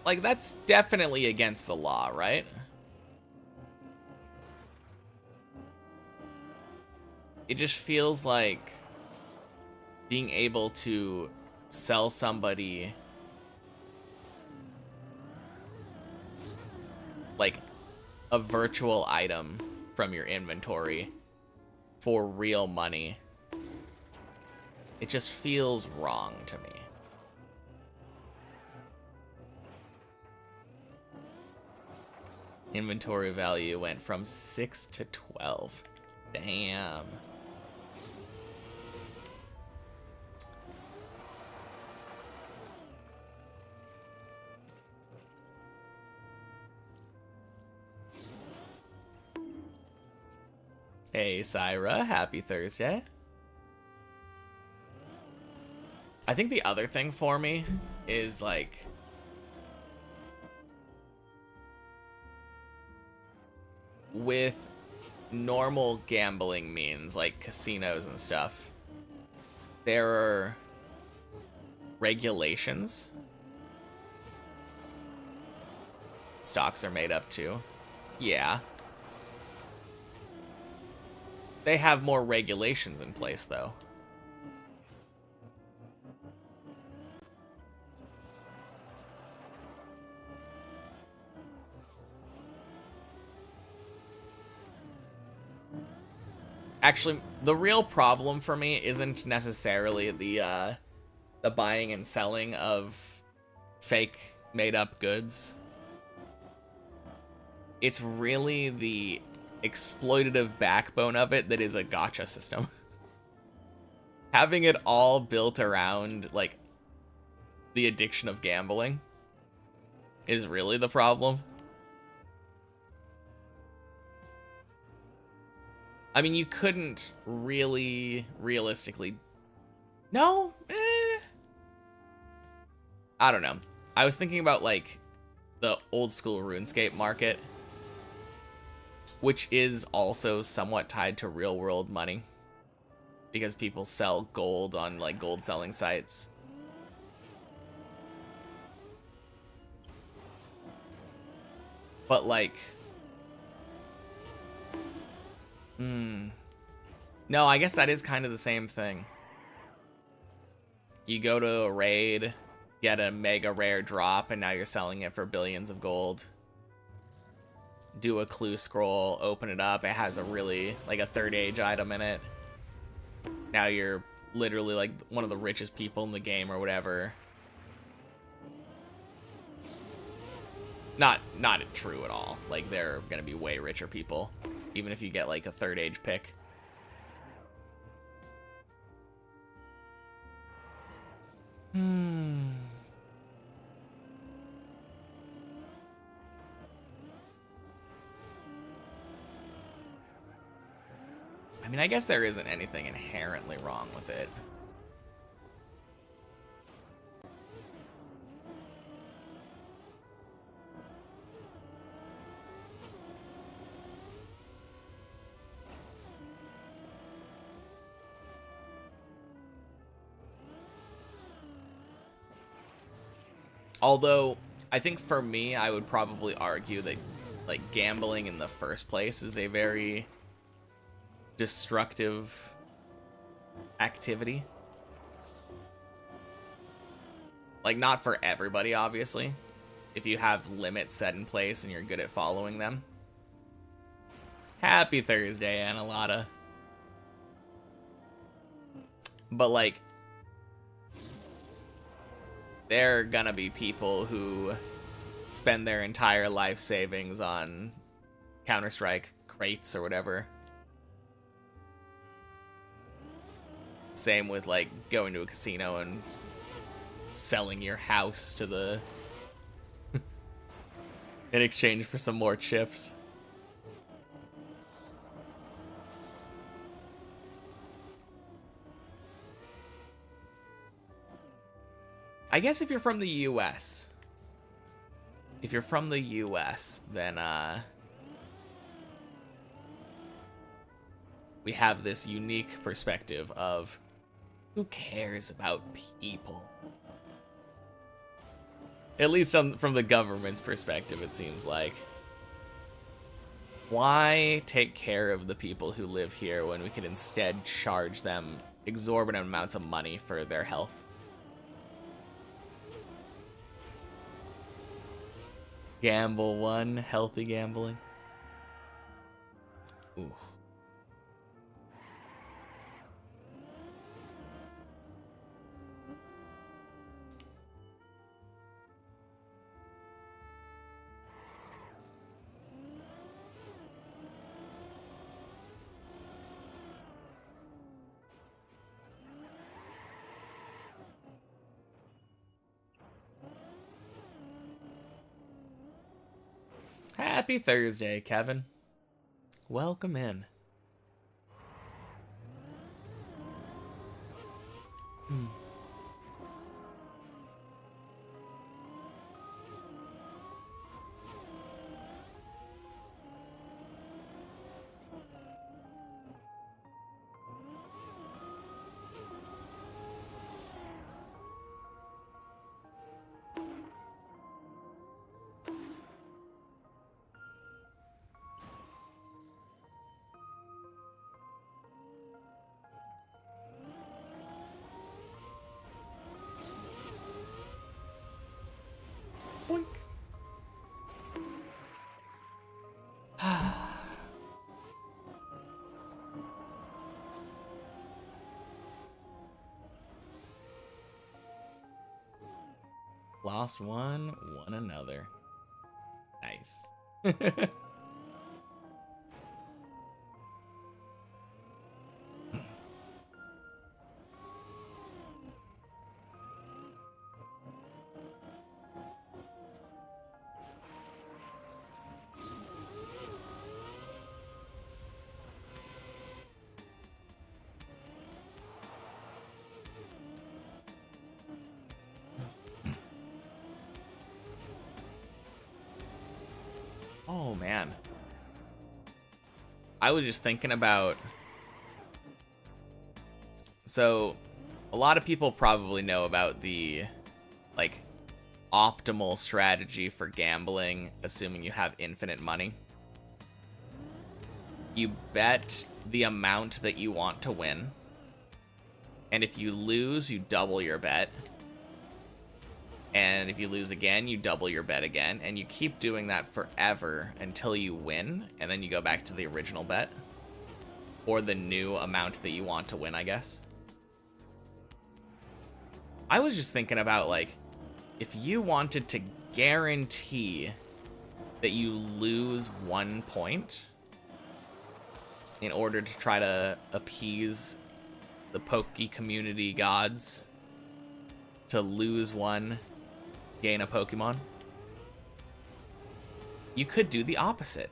Like, that's definitely against the law, right? It just feels like being able to sell somebody like a virtual item from your inventory for real money. It just feels wrong to me. Inventory value went from 6 to 12. Damn. Hey, Syra. Happy Thursday. I think the other thing for me is, like, with normal gambling means, like casinos and stuff, there are regulations. Stocks are made up too. Yeah. They have more regulations in place, though. Actually, the real problem for me isn't necessarily the buying and selling of fake made-up goods. It's really the exploitative backbone of it that is a gacha system. Having it all built around, like, the addiction of gambling is really the problem. I mean, you couldn't really realistically... No? I don't know. I was thinking about, like, the old school RuneScape market, which is also somewhat tied to real world money, because people sell gold on, like, gold selling sites. But, like... No, I guess that is kind of the same thing. You go to a raid, get a mega rare drop, and now you're selling it for billions of gold. Do a clue scroll, open it up, it has a really, like, a third age item in it. Now you're literally, like, one of the richest people in the game or whatever. Not true at all. Like, there are gonna be way richer people, even if you get, like, a third age pick. I mean, I guess there isn't anything inherently wrong with it. Although, I think for me, I would probably argue that, like, gambling in the first place is a very destructive activity. Like, not for everybody, obviously. If you have limits set in place and you're good at following them. Happy Thursday, Annalata. But, like, there are gonna be people who spend their entire life savings on Counter-Strike crates or whatever. Same with, like, going to a casino and selling your house to the... in exchange for some more chips. I guess if you're from the US, then we have this unique perspective of who cares about people? At least from the government's perspective, it seems like. Why take care of the people who live here when we could instead charge them exorbitant amounts of money for their health? Gamble one, healthy gambling. Happy Thursday, Kevin. Welcome in. Boink. Lost one, won another. Nice. Oh, man. I was just thinking about... So, a lot of people probably know about the, like, optimal strategy for gambling, assuming you have infinite money. You bet the amount that you want to win. And if you lose, you double your bet. And if you lose again, you double your bet again. And you keep doing that forever until you win. And then you go back to the original bet. Or the new amount that you want to win, I guess. I was just thinking about, like, if you wanted to guarantee that you lose 1 point in order to try to appease the Poke community gods, to lose one, gain a Pokemon, you could do the opposite,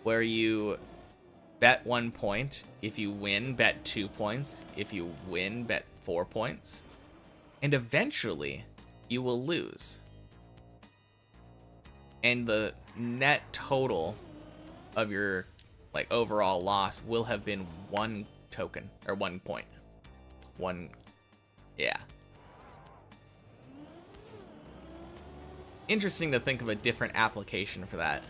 where you bet 1 point. If you win, bet 2 points. If you win, bet 4 points. And eventually, you will lose. And the net total of your, like, overall loss will have been 1 token, or 1 point. Yeah. Interesting to think of a different application for that.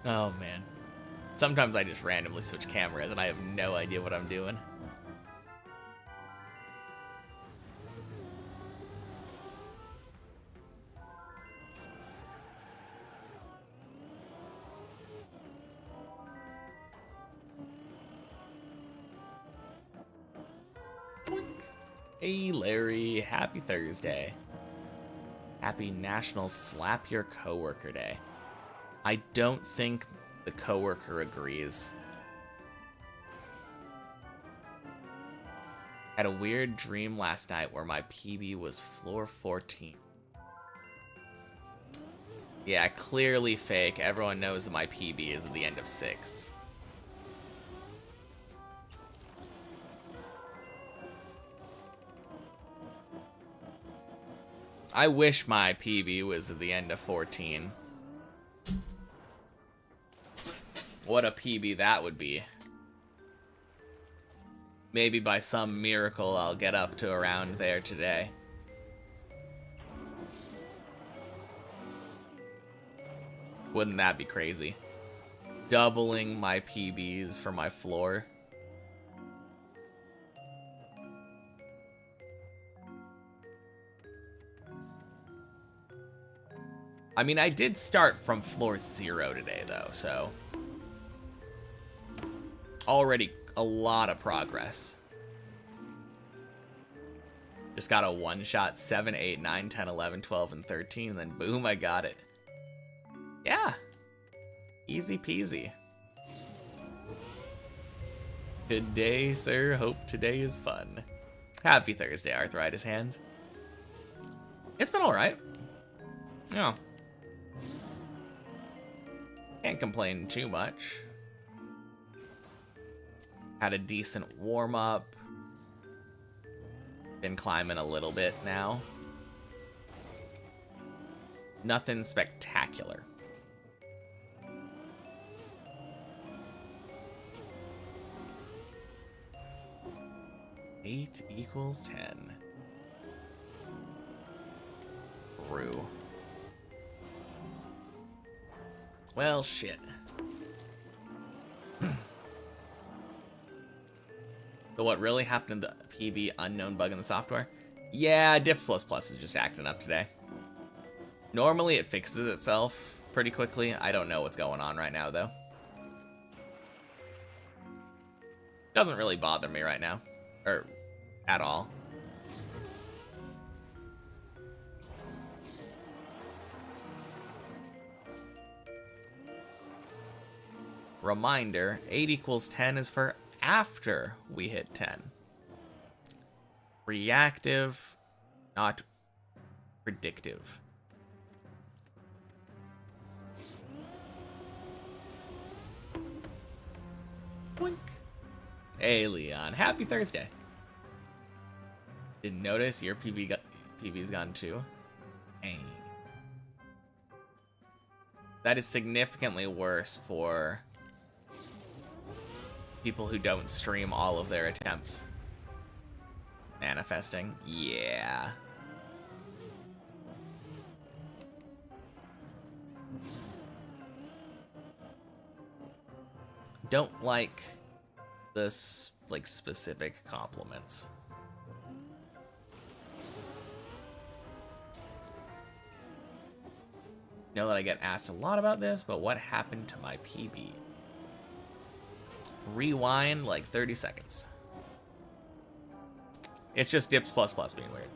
Oh, man. Sometimes I just randomly switch cameras and I have no idea what I'm doing. Hey, Larry. Happy Thursday. Happy National Slap Your Coworker Day. I don't think the coworker agrees. Had a weird dream last night where my PB was floor 14. Yeah, clearly fake. Everyone knows that my PB is at the end of 6. I wish my PB was at the end of 14. What a PB that would be. Maybe by some miracle I'll get up to around there today. Wouldn't that be crazy? Doubling my PBs for my floor. I mean, I did start from floor 0 today, though, so... already a lot of progress. Just got a one-shot 7, 8, 9, 10, 11, 12, and 13, and then boom, I got it. Yeah. Easy peasy. Good day, sir. Hope today is fun. Happy Thursday, arthritis hands. It's been alright. Yeah. Can't complain too much. Had a decent warm-up. Been climbing a little bit now. Nothing spectacular. Eight equals 10. Rue. Well, shit. So what really happened to the PV unknown bug in the software? Yeah, Diff++ is just acting up today. Normally it fixes itself pretty quickly. I don't know what's going on right now, though. Doesn't really bother me right now. Or, at all. Reminder, 8 equals 10 is for after we hit 10. Reactive, not predictive. Boink. Hey, Leon. Happy Thursday. Didn't notice your PB's gone too. Dang. That is significantly worse for people who don't stream all of their attempts. Manifesting. Yeah. Don't like this, like, specific compliments. Know that I get asked a lot about this, but what happened to my PB? Rewind like 30 seconds. It's just Dips++ being weird.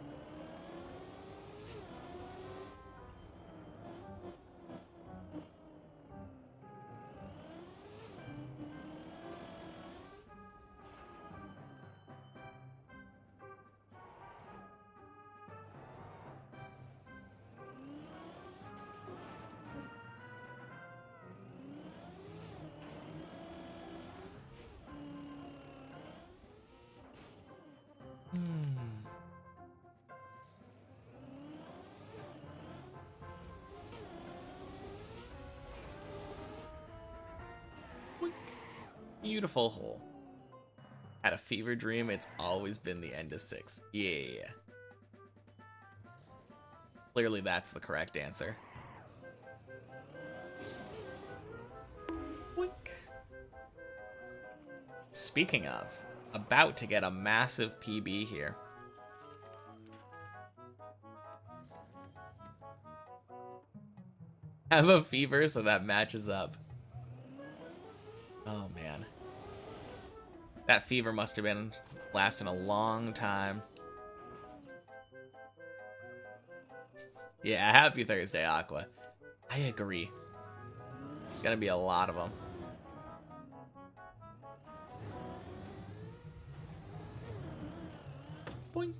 Beautiful hole. Had a fever dream. It's always been the end of 6. Yeah. Clearly that's the correct answer. Boink. Speaking of, about to get a massive PB here. Have a fever so that matches up. Oh man. That fever must have been lasting a long time. Yeah, happy Thursday, Aqua. I agree. Gonna be a lot of them. Boink.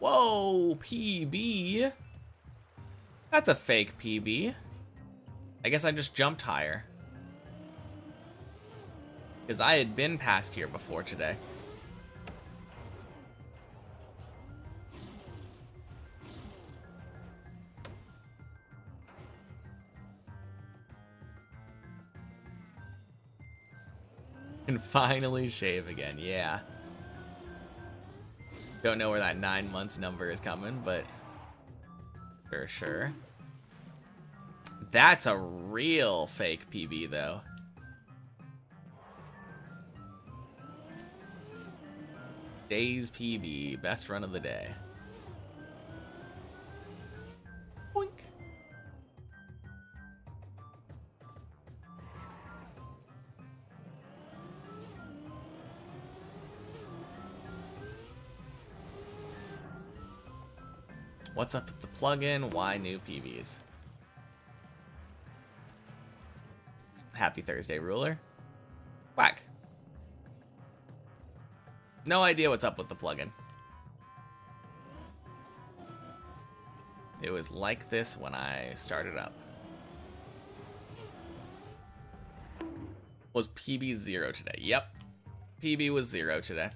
Whoa, PB. That's a fake PB. I guess I just jumped higher. Because I had been past here before today. Can finally shave again, yeah. Don't know where that 9 months number is coming, but for sure. That's a real fake PB, though. Day's PB, best run of the day. Boink. What's up with the plugin? Why new PVs? Happy Thursday, ruler. Whack. No idea what's up with the plugin. It was like this when I started up. Was PB 0 today? Yep. PB was 0 today.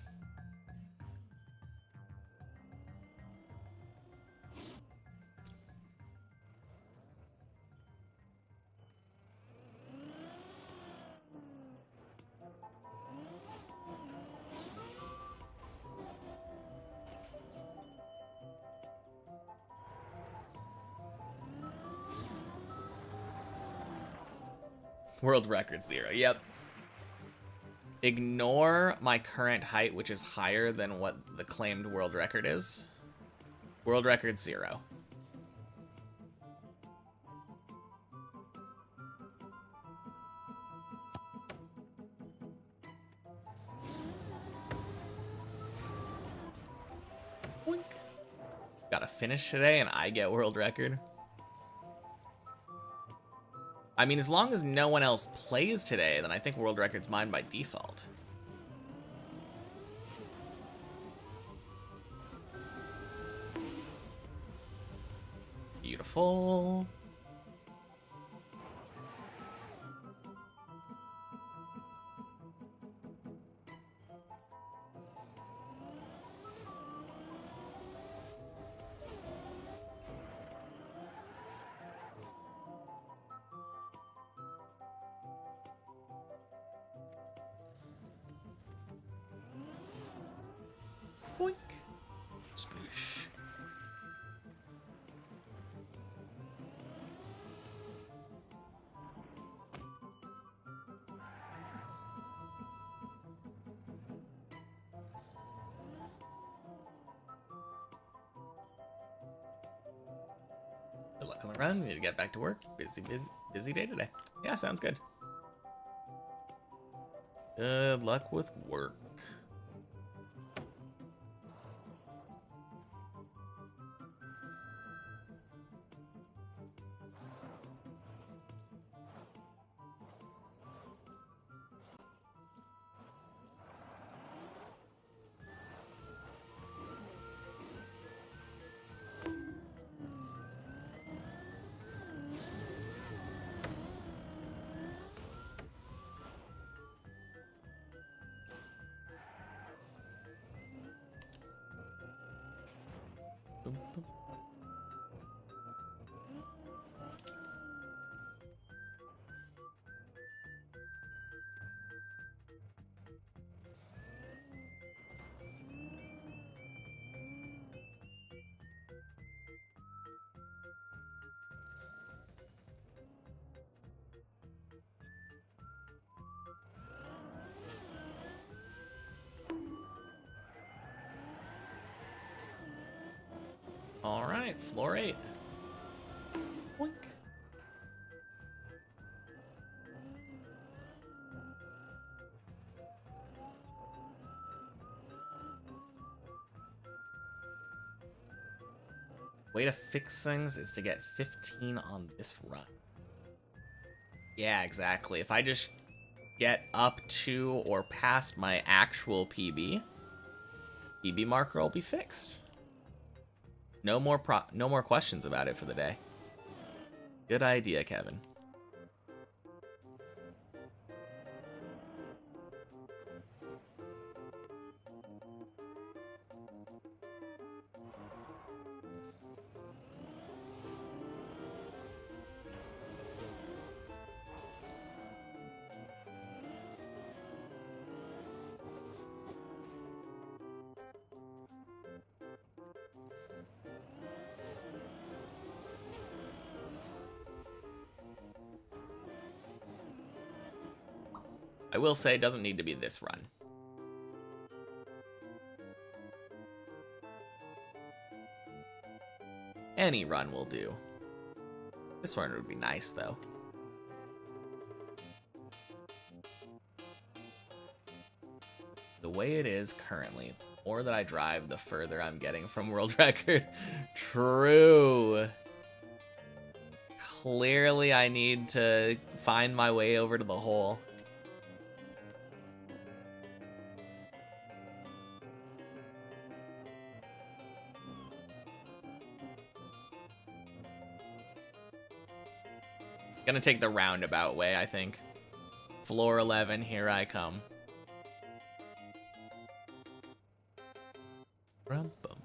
World record 0. Yep. Ignore my current height, which is higher than what the claimed world record is. World record 0. Boink. Gotta finish today and I get world record. I mean, as long as no one else plays today, then I think world record's mine by default. Beautiful. Boink. Sploosh. Good luck on the run. Need to get back to work. Busy day today. Yeah, sounds good. Good luck with work. Boom, boom. All right, floor 8. Boink. Way to fix things is to get 15 on this run. Yeah, exactly. If I just get up to or past my actual PB marker will be fixed. No more questions about it for the day. Good idea, Kevin. I will say it doesn't need to be this run. Any run will do. This one would be nice, though. The way it is currently, the more that I drive, the further I'm getting from world record. True. Clearly, I need to find my way over to the hole. Gonna take the roundabout way, I think. Floor 11, here I come. Rum-bum.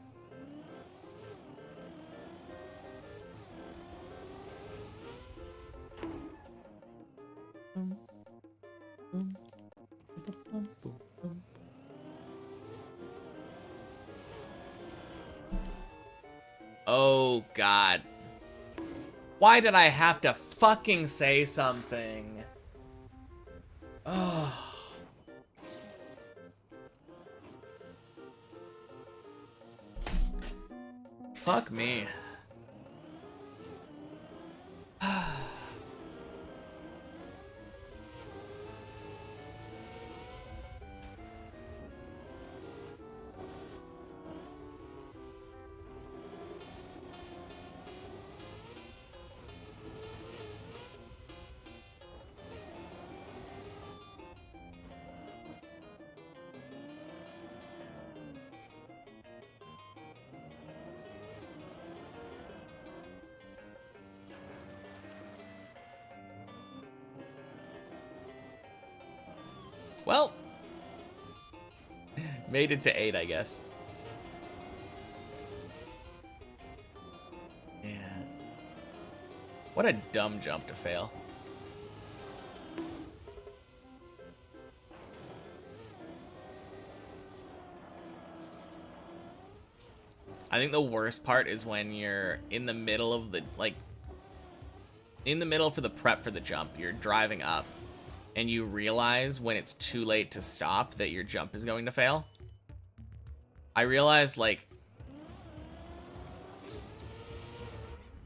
Oh, God. Why did I have to fucking say something? Oh. Fuck me. Well, made it to 8, I guess. Yeah. What a dumb jump to fail. I think the worst part is when you're in the middle of the, like, in the middle for the prep for the jump. You're driving up, and you realize when it's too late to stop that your jump is going to fail. I realized, like,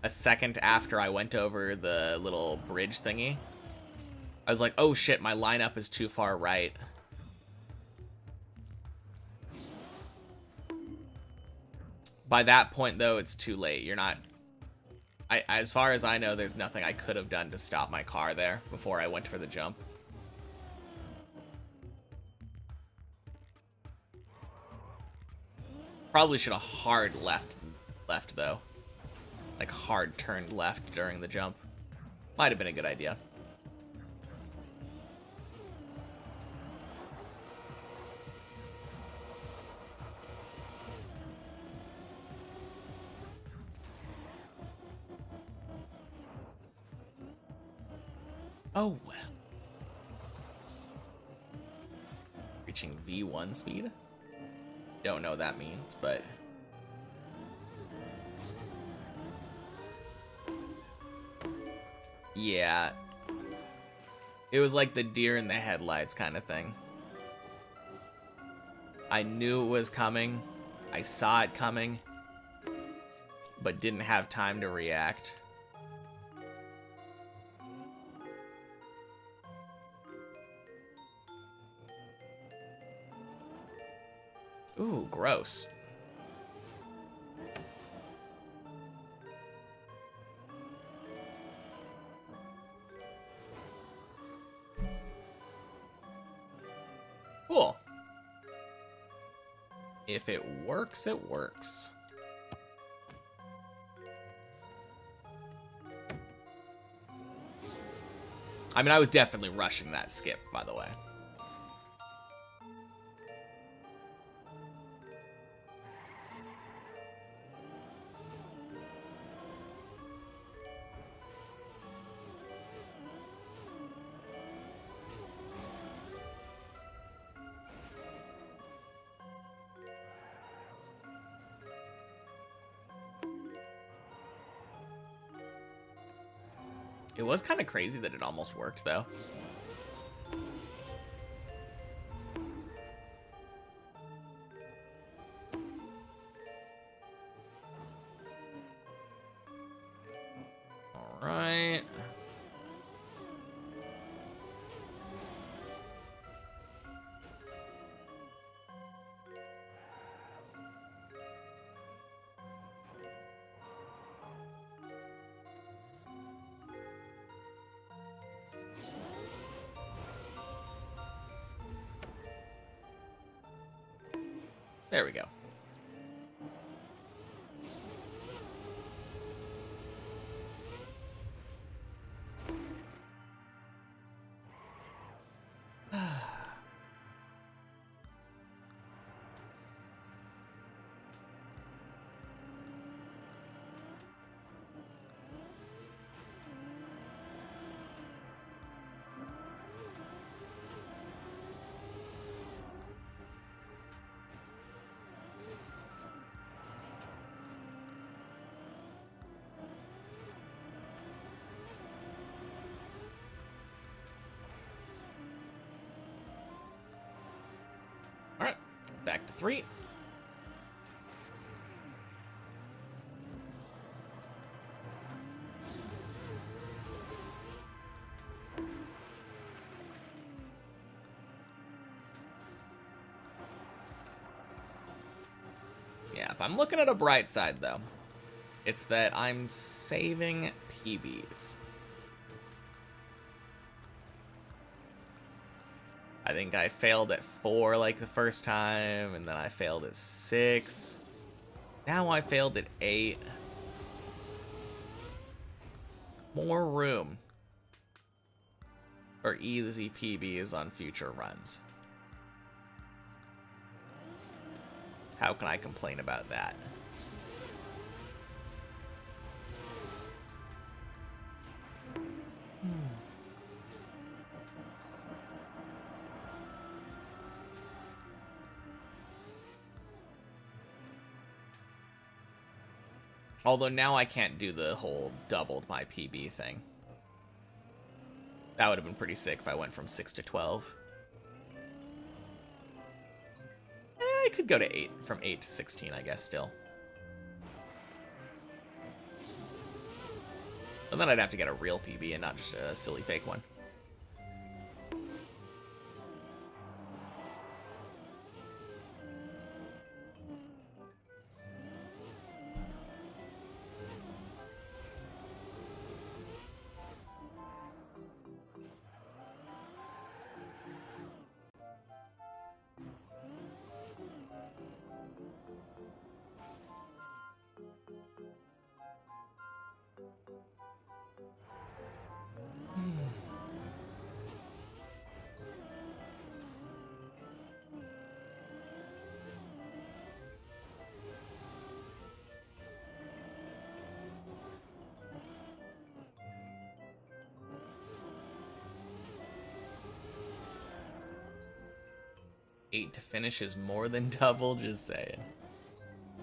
a second after I went over the little bridge thingy. I was like, oh shit, my lineup is too far right. By that point, though, it's too late. You're not... as far as I know, there's nothing I could have done to stop my car there before I went for the jump. Probably should have hard left though. Like hard turned left during the jump. Might have been a good idea. Oh well. Reaching V1 speed? Don't know what that means, but... yeah. It was like the deer in the headlights kind of thing. I knew it was coming. I saw it coming. But didn't have time to react. Ooh, gross. Cool. If it works, it works. I mean, I was definitely rushing that skip, by the way. It was kind of crazy that it almost worked, though. All right. There we go. All right, back to 3. Yeah, if I'm looking at a bright side, though, it's that I'm saving PBs. I think I failed at 4 like the first time, and then I failed at 6. Now I failed at 8. More room for easy PBs on future runs. How can I complain about that? Although now I can't do the whole doubled my PB thing. That would have been pretty sick if I went from 6 to 12. I could go to 8, from 8 to 16, I guess, still. But then I'd have to get a real PB and not just a silly fake one. Eight to finish is more than double, just saying.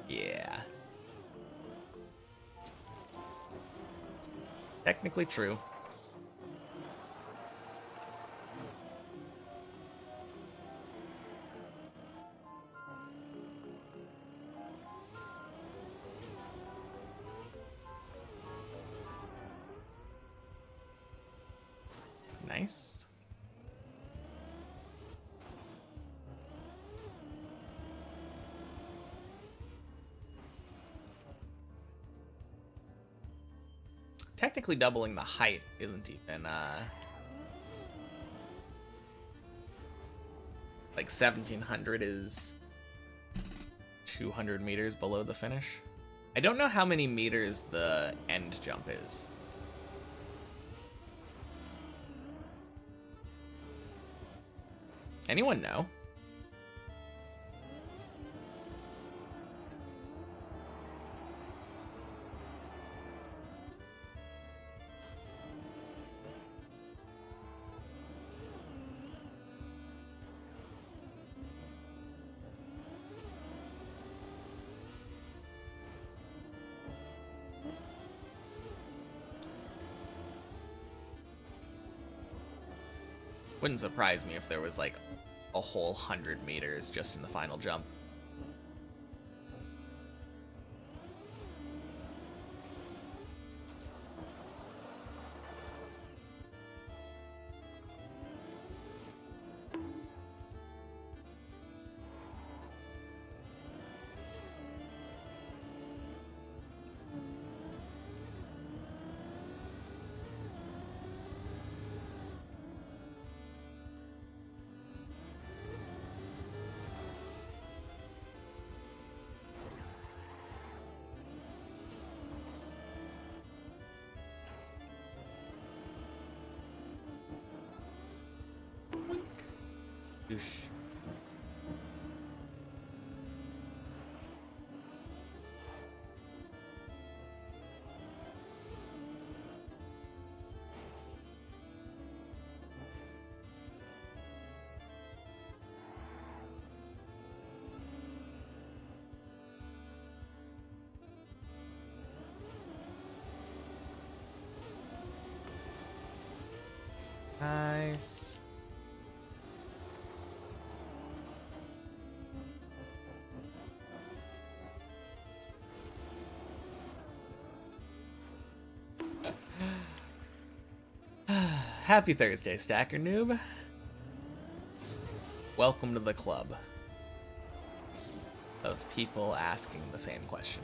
Yeah. Technically true. Nice. Technically doubling the height isn't even, like 1700 is 200 meters below the finish. I don't know how many meters the end jump is. Anyone know? Wouldn't surprise me if there was like a whole 100 meters just in the final jump. Oosh. Nice. Happy Thursday, Stacker Noob. Welcome to the club of people asking the same question.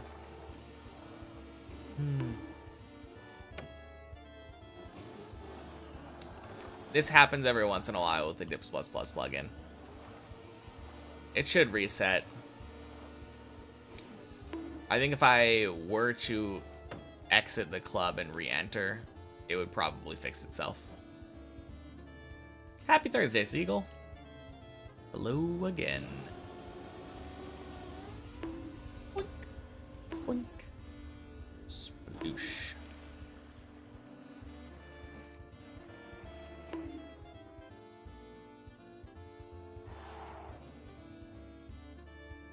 This happens every once in a while with the Dips++ plugin. It should reset. I think if I were to exit the club and re-enter, it would probably fix itself. Happy Thursday, Seagull. Hello again. Boink. Boink. Sploosh.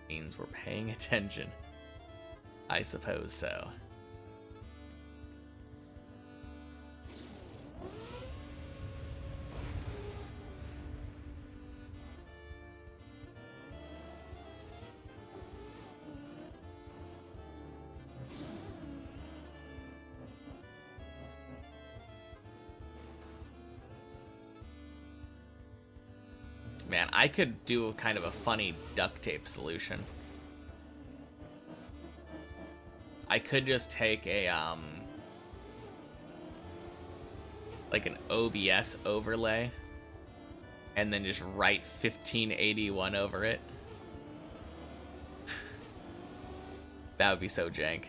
Means we're paying attention. I suppose so. Man, I could do kind of a funny duct tape solution. I could just take a, like an OBS overlay and then just write 1581 over it. That would be so jank.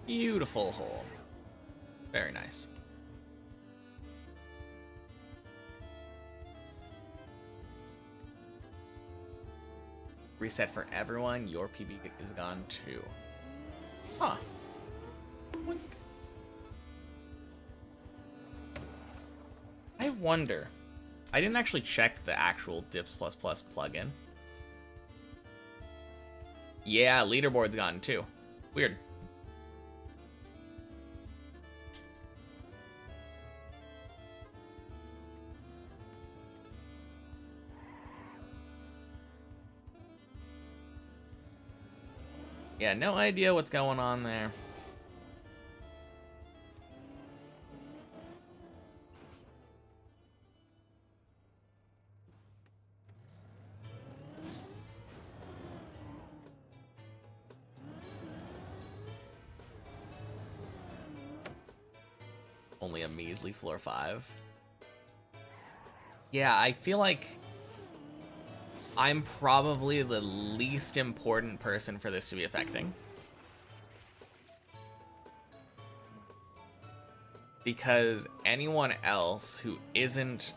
Beautiful hole. Very nice. Reset for everyone. Your PB is gone too. Huh. Wink. I wonder I didn't actually check the actual Dips++ plugin. Yeah, leaderboard's gone too. Weird. Yeah, no idea what's going on there. Only a measly floor 5. Yeah, I feel like I'm probably the least important person for this to be affecting. Because anyone else who isn't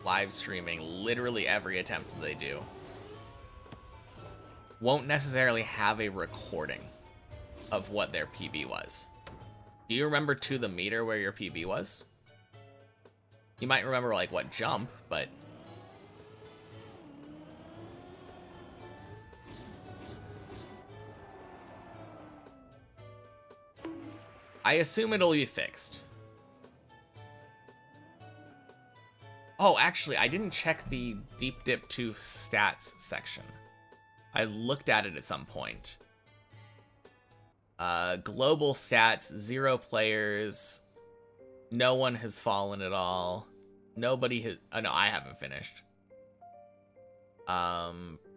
live streaming literally every attempt that they do won't necessarily have a recording of what their PB was. Do you remember to the meter where your PB was? You might remember like what jump, but I assume it'll be fixed. Oh, actually, I didn't check the Deep Dip 2 stats section. I looked at it at some point. Global stats, 0 players. No one has fallen at all. Nobody has... Oh, no, I haven't finished.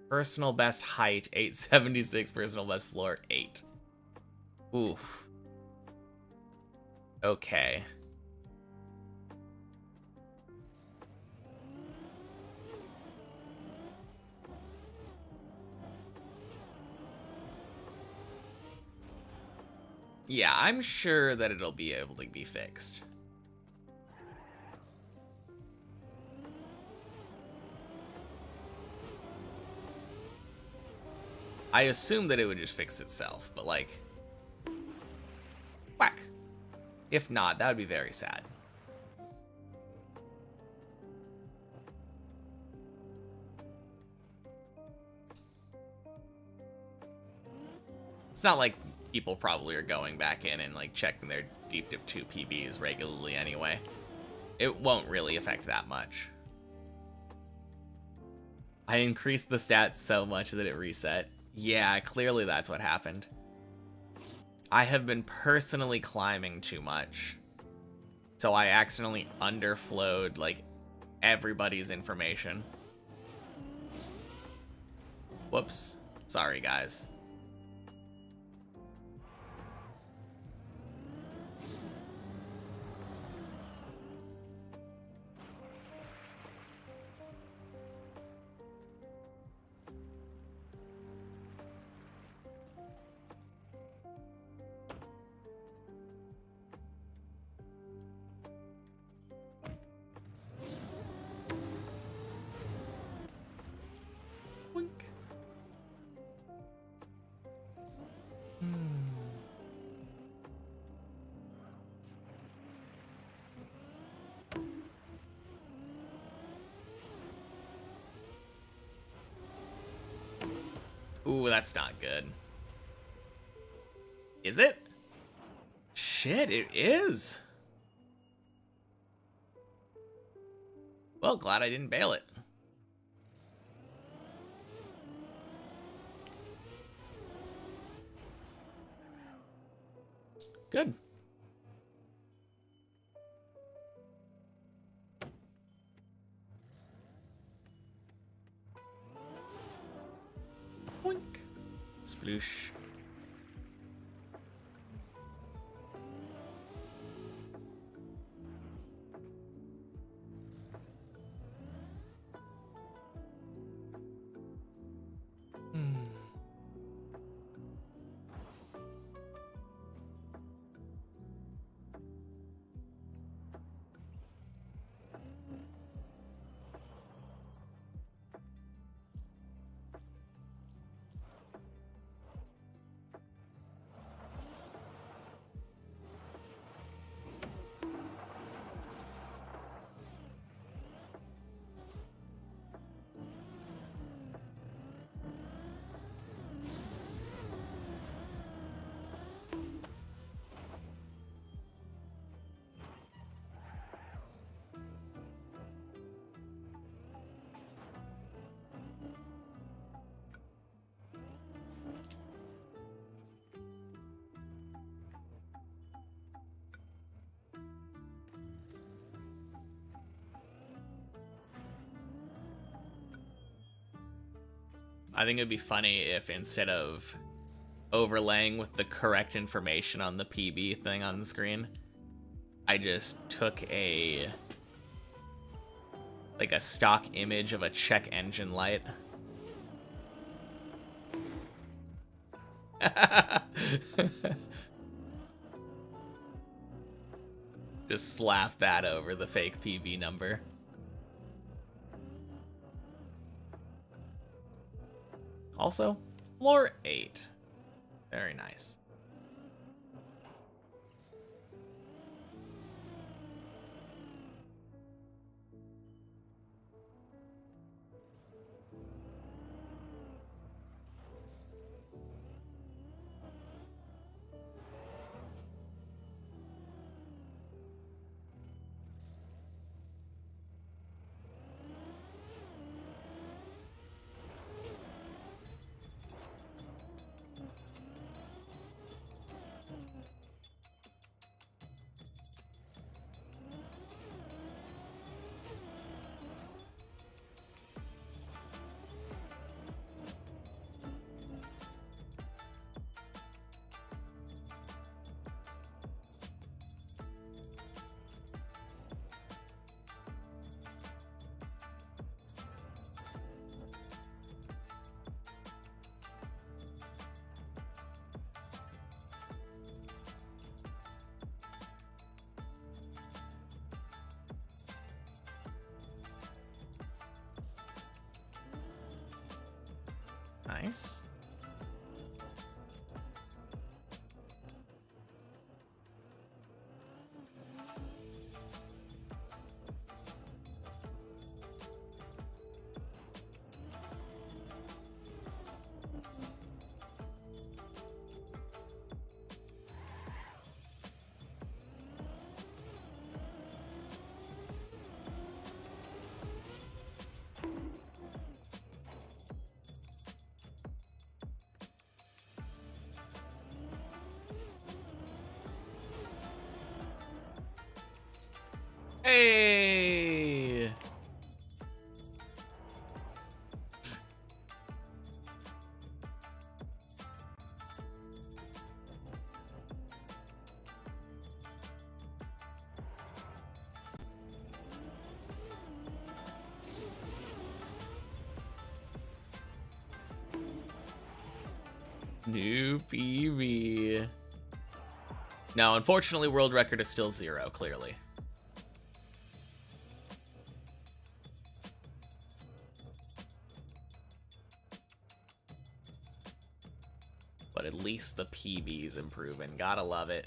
Personal best height, 876. Personal best floor, 8. Oof. Okay. Yeah, I'm sure that it'll be able to be fixed. I assume that it would just fix itself, but like... Whack. If not, that would be very sad. It's not like people probably are going back in and like checking their Deep Dip 2 PBs regularly anyway. It won't really affect that much. I increased the stats so much that it reset. Yeah, clearly that's what happened. I have been personally climbing too much. So I accidentally underflowed like everybody's information. Whoops. Sorry, guys. Ooh, that's not good. Is it? Shit, it is. Well, glad I didn't bail it. Good. Boink. Sploosh. I think it'd be funny if instead of overlaying with the correct information on the PB thing on the screen, I just took a stock image of a check engine light. Just slap that over the fake PB number. Also, floor 8. Very nice. Nice. Hey! New PB. No, unfortunately, world record is still 0, clearly. But at least the PB's improving. Gotta love it.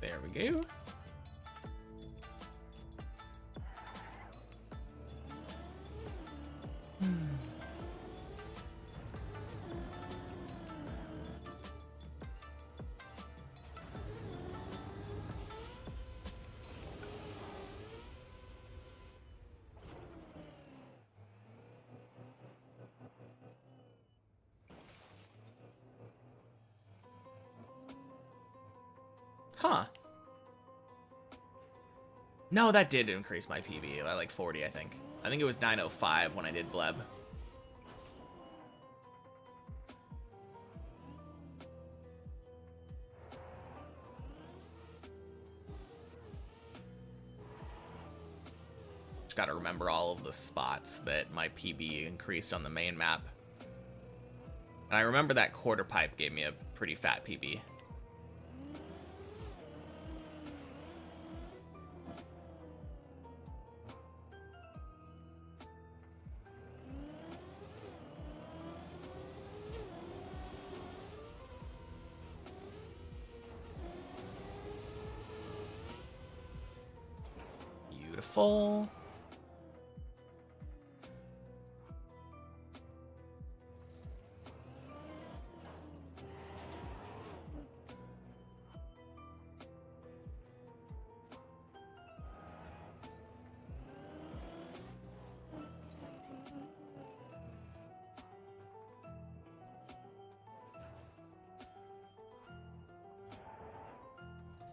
There we go. Huh. No, that did increase my PB by like 40, I think. I think it was 905 when I did Bleb. Just gotta remember all of the spots that my PB increased on the main map. And I remember that quarter pipe gave me a pretty fat PB. Beautiful.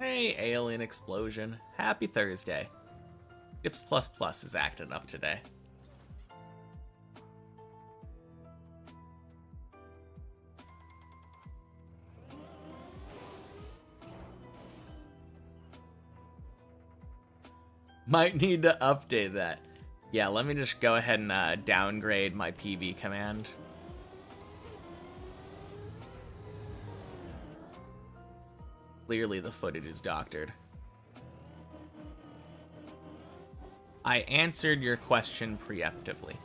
Hey, alien explosion. Happy Thursday. Dips Plus Plus is acting up today. Might need to update that. Yeah, let me just go ahead and downgrade my PB command. Clearly the footage is doctored. I answered your question preemptively.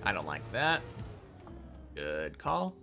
I don't like that. Good call.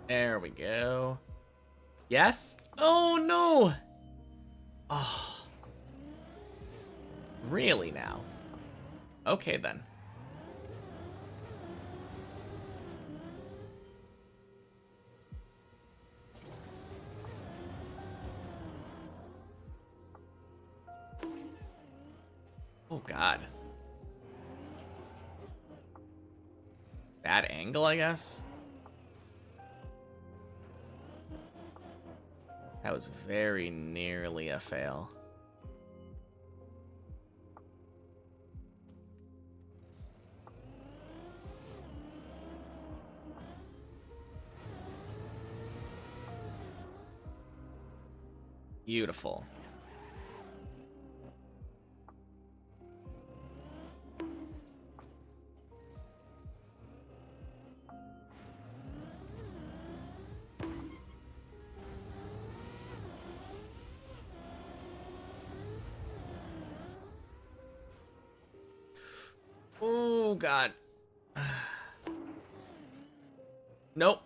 There we go. Yes? Oh no! Oh. Really now? Okay then. Oh god. Bad angle, I guess? That was very nearly a fail. Beautiful. Oh god. Nope.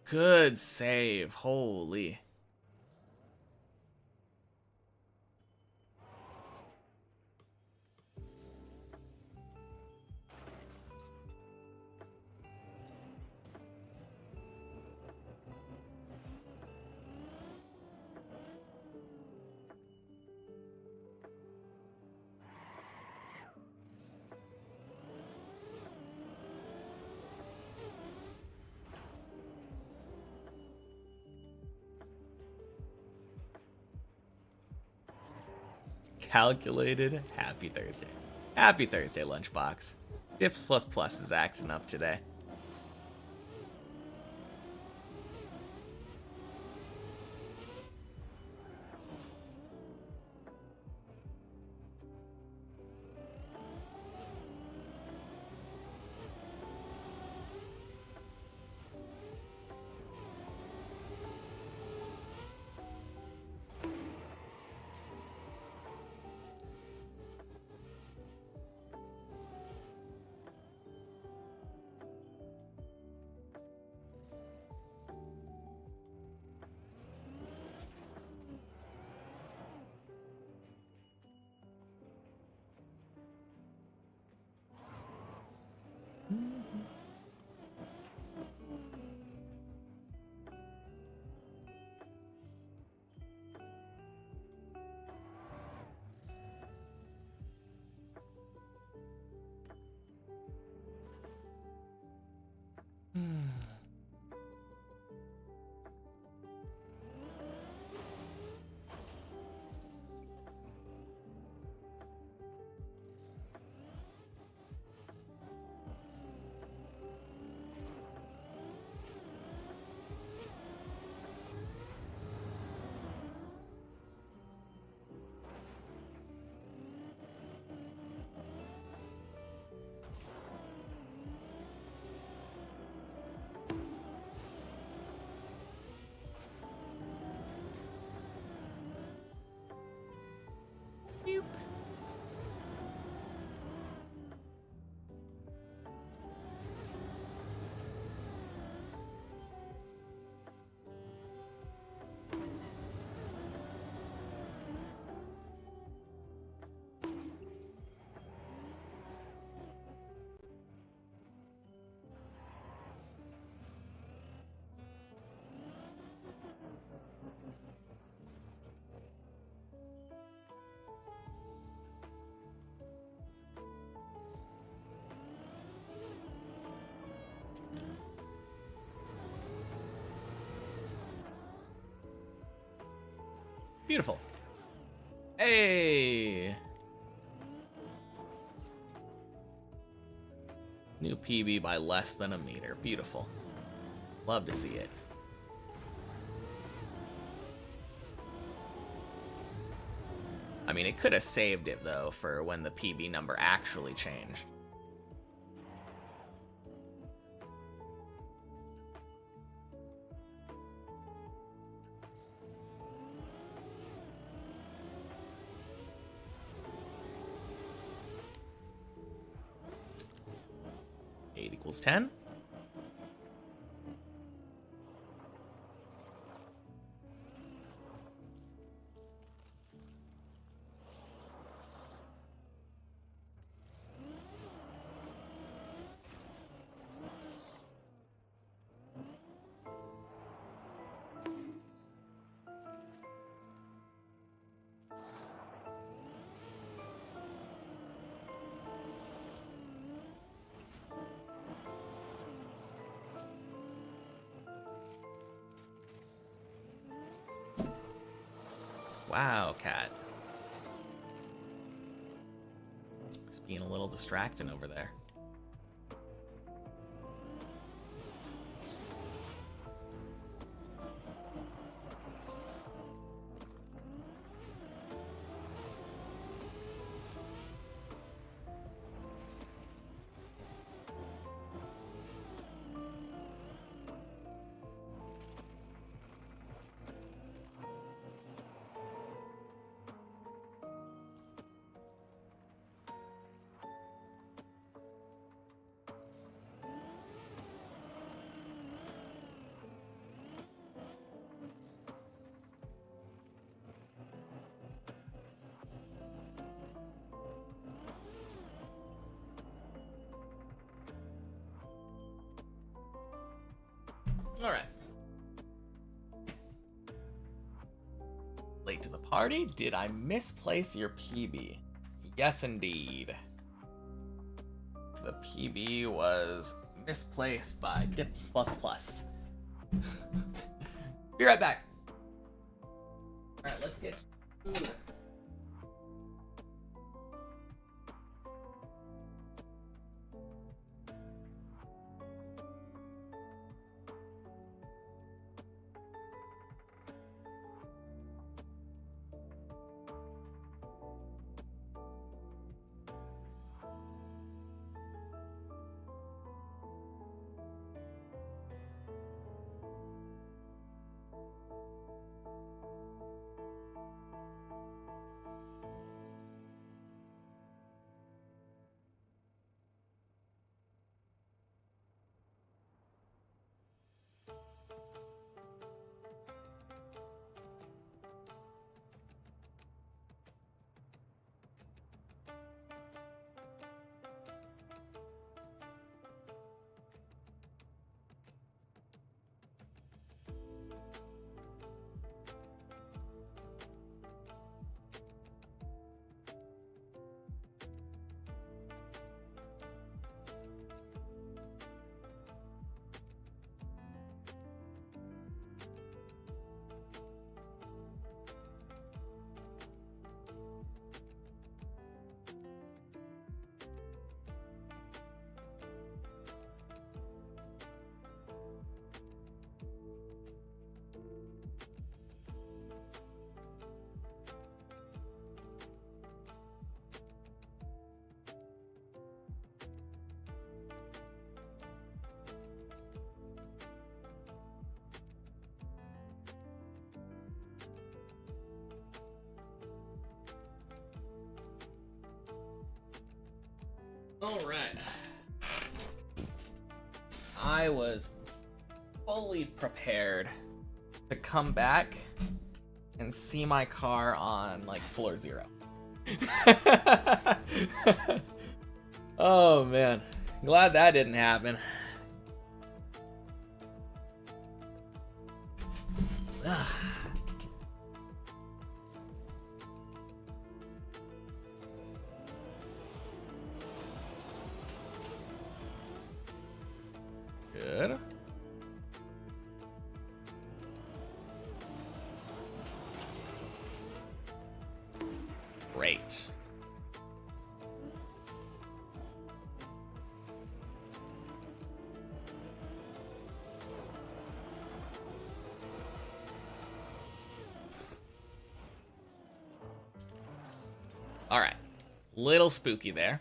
Good save. Holy. Calculated. Happy Thursday. Happy Thursday, Lunchbox. Dips Plus Plus is acting up today. Beautiful. Hey! New PB by less than a meter. Beautiful. Love to see it. I mean, it could have saved it, though, for when the PB number actually changed. Equals 10. Wow, cat. It's being a little distracting over there. All right. Late to the party? Did I misplace your PB? Yes, indeed. The PB was misplaced by Dip++. Be right back. All right, let's get food. All right. I was fully prepared to come back and see my car on like floor 0. Oh man, glad that didn't happen. Good. All right. Little spooky there.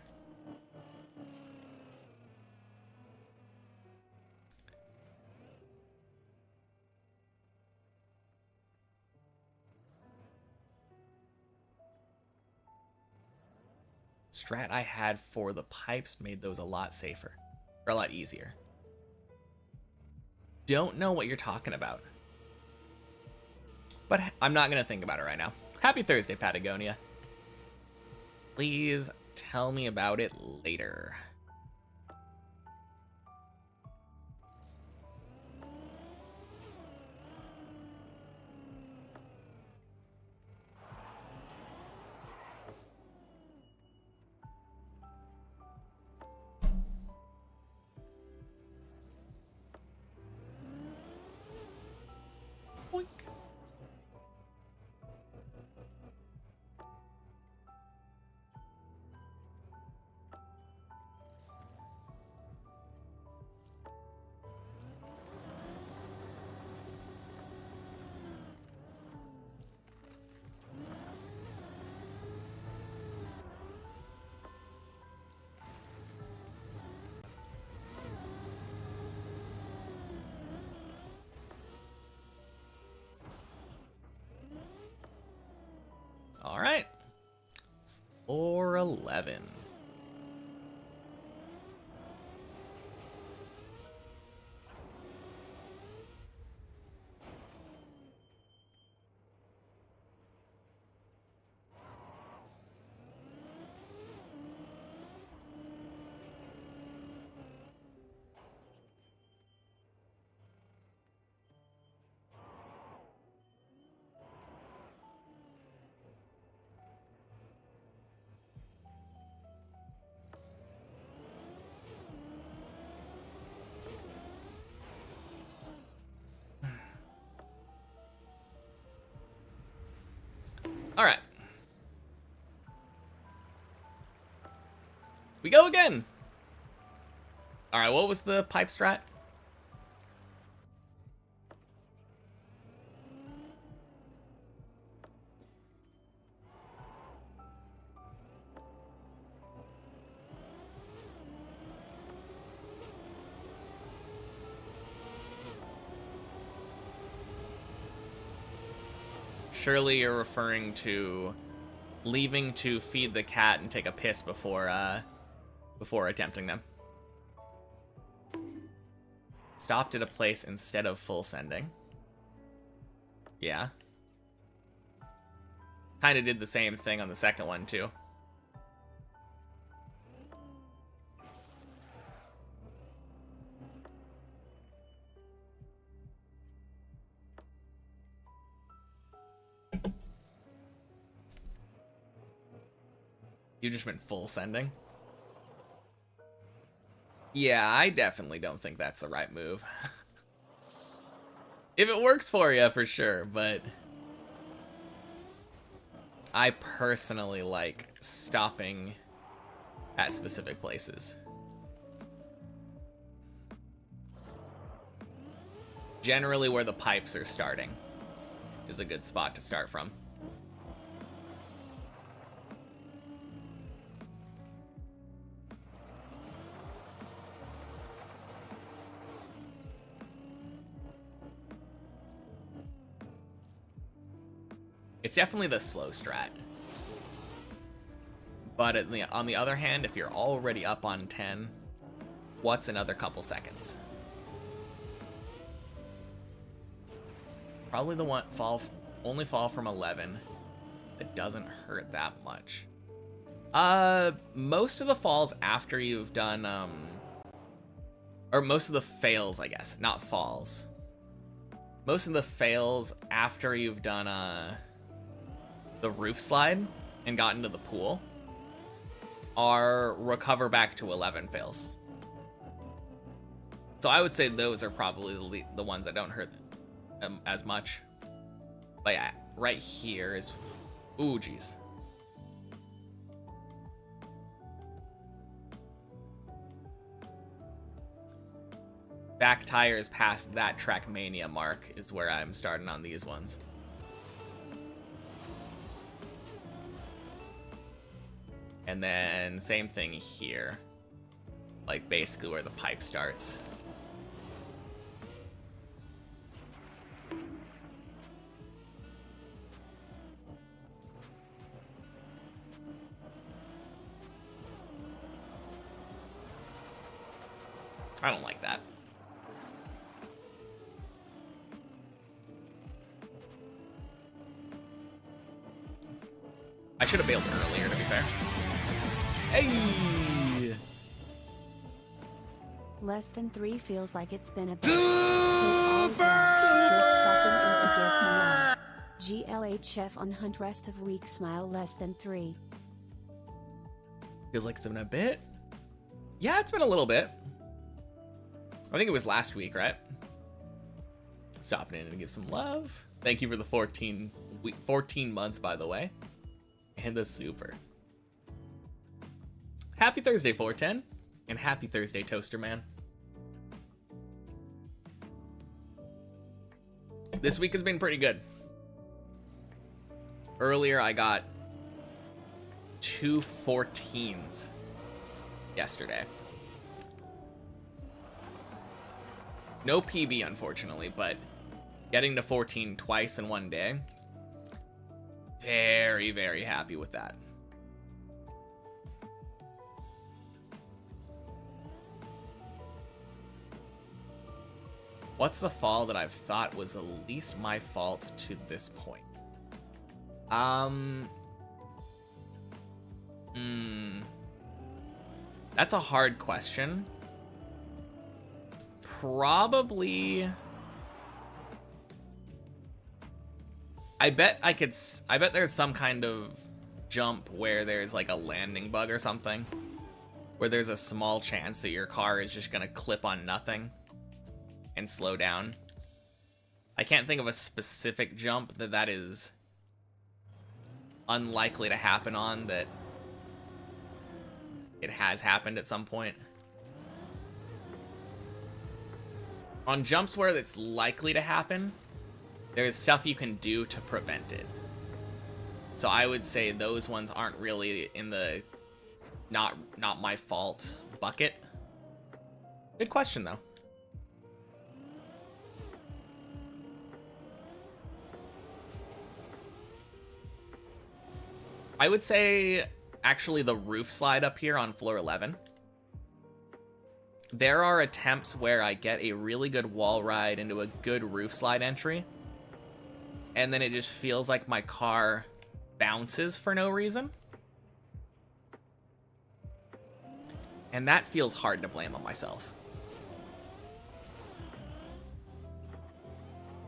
Strat I had for the pipes made those a lot safer. Or a lot easier. Don't know what you're talking about. But I'm not going to think about it right now. Happy Thursday, Patagonia. Please tell me about it later. Boink. All right. 411. All right. We go again. All right, what was the pipe strat? Surely you're referring to leaving to feed the cat and take a piss before attempting them. Stopped at a place instead of full sending. Yeah. Kind of did the same thing on the second one too. You just meant full sending? Yeah, I definitely don't think that's the right move. If it works for you, for sure, but I personally like stopping at specific places. Generally where the pipes are starting is a good spot to start from. It's definitely the slow strat. But on the other hand, if you're already up on 10, what's another couple seconds? Probably the one only fall from 11. It doesn't hurt that much. Most of the falls after you've done or most of the fails, I guess, not falls. Most of the fails after you've done the roof slide and got into the pool are recover back to 11 fails. So I would say those are probably the ones that don't hurt as much. But yeah, right here is, ooh, geez. Back tires past that Trackmania mark is where I'm starting on these ones. And then same thing here. Like basically where the pipe starts. I don't like that. I should have bailed earlier, to be fair. Hey! Less than 3 feels like it's been a bit. Just stopping in to give some love. GLH chef on hunt rest of week smile less than 3. Feels like it's been a bit? Yeah, it's been a little bit. I think it was last week, right? Stopping in and give some love. Thank you for the 14 months, by the way. And the super. Happy Thursday, 410. And happy Thursday, Toaster Man. This week has been pretty good. Earlier, I got 2 14s yesterday. No PB, unfortunately, but getting to 14 twice in one day. Very, very happy with that. What's the fall that I've thought was the least my fault to this point? That's a hard question. Probably. I bet there's some kind of jump where there's like a landing bug or something, where there's a small chance that your car is just gonna clip on nothing and slow down. I can't think of a specific jump that is unlikely to happen on, that it has happened at some point. On jumps where it's likely to happen, there's stuff you can do to prevent it. So I would say those ones aren't really in the not my fault bucket. Good question, though. I would say, actually, the roof slide up here on floor 11. There are attempts where I get a really good wall ride into a good roof slide entry, and then it just feels like my car bounces for no reason. And that feels hard to blame on myself.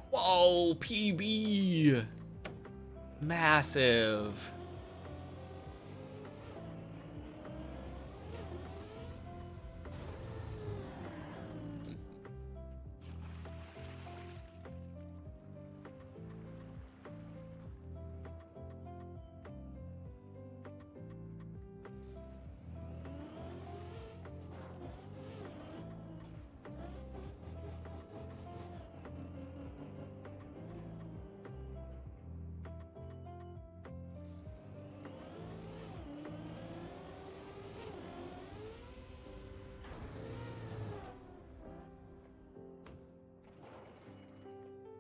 Whoa, PB! Massive.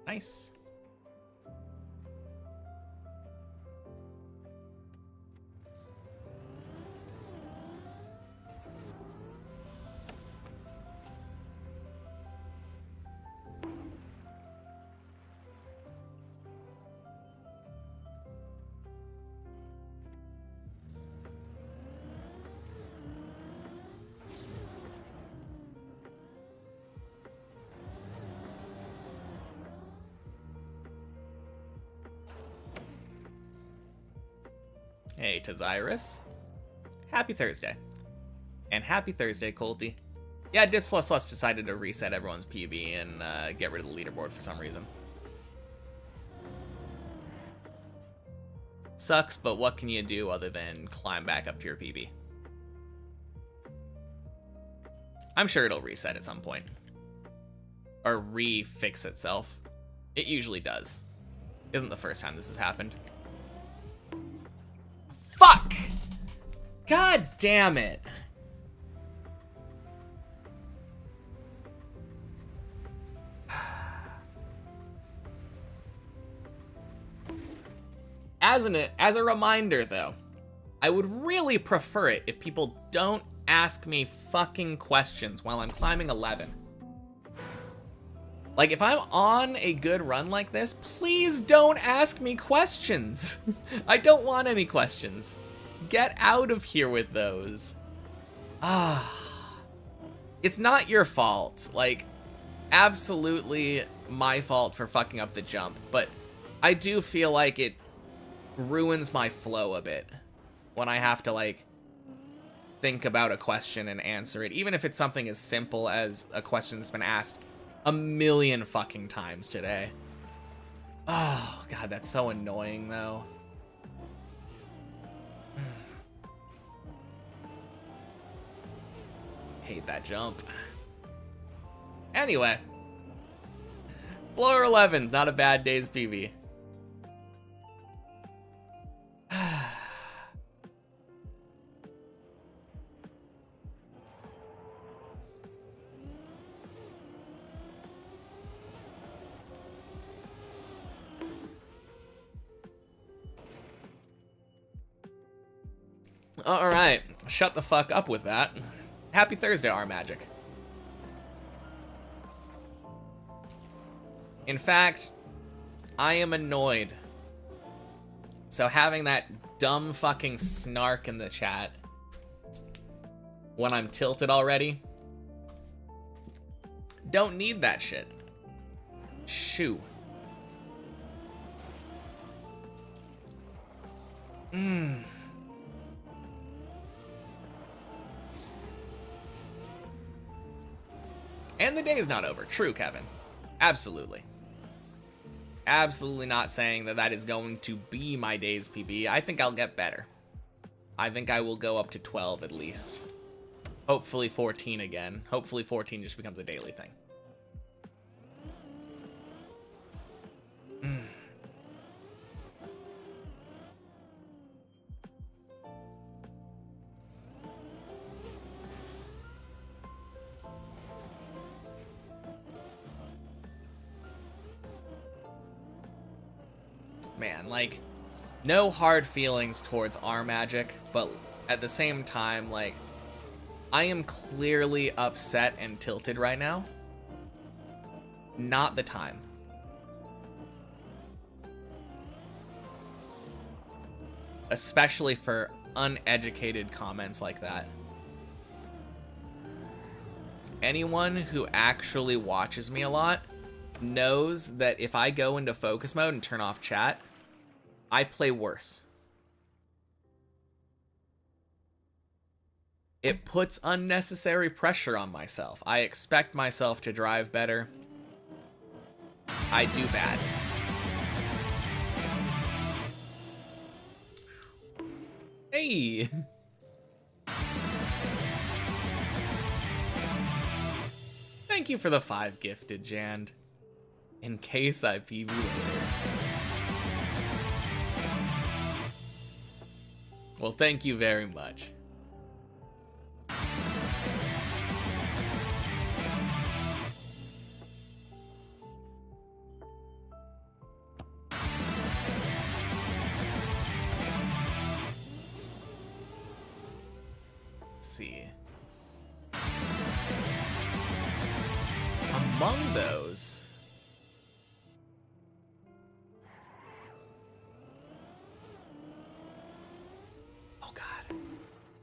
Nice. Hey, Tazirus. Happy Thursday. And happy Thursday, Colty. Yeah, Dips Plus Plus decided to reset everyone's PB and get rid of the leaderboard for some reason. Sucks, but what can you do other than climb back up to your PB? I'm sure it'll reset at some point. Or re-fix itself. It usually does. Isn't the first time this has happened. Fuck! God damn it. As a reminder, though, I would really prefer it if people don't ask me fucking questions while I'm climbing 11. Like, if I'm on a good run like this, please don't ask me questions. I don't want any questions. Get out of here with those. It's not your fault. Like, absolutely my fault for fucking up the jump, but I do feel like it ruins my flow a bit when I have to, like, think about a question and answer it, even if it's something as simple as a question that's been asked a million fucking times today. Oh, God, that's so annoying, though. Hate that jump. Anyway. Floor 11's not a bad day's PB. Alright, shut the fuck up with that. Happy Thursday, R-Magic. In fact, I am annoyed. So having that dumb fucking snark in the chat when I'm tilted already, don't need that shit. Shoo. And the day is not over. True, Kevin. Absolutely. Absolutely not saying that that is going to be my day's PB. I think I'll get better. I think I will go up to 12 at least. Hopefully 14 again. Hopefully 14 just becomes a daily thing. Man, like, no hard feelings towards R-Magic, but at the same time, like, I am clearly upset and tilted right now. Not the time. Especially for uneducated comments like that. Anyone who actually watches me a lot knows that if I go into focus mode and turn off chat, I play worse. It puts unnecessary pressure on myself. I expect myself to drive better. I do bad. Hey! Thank you for the 5 gifted, Jand. In case I PB later. Well, thank you very much. Let's see. Among those, oh god,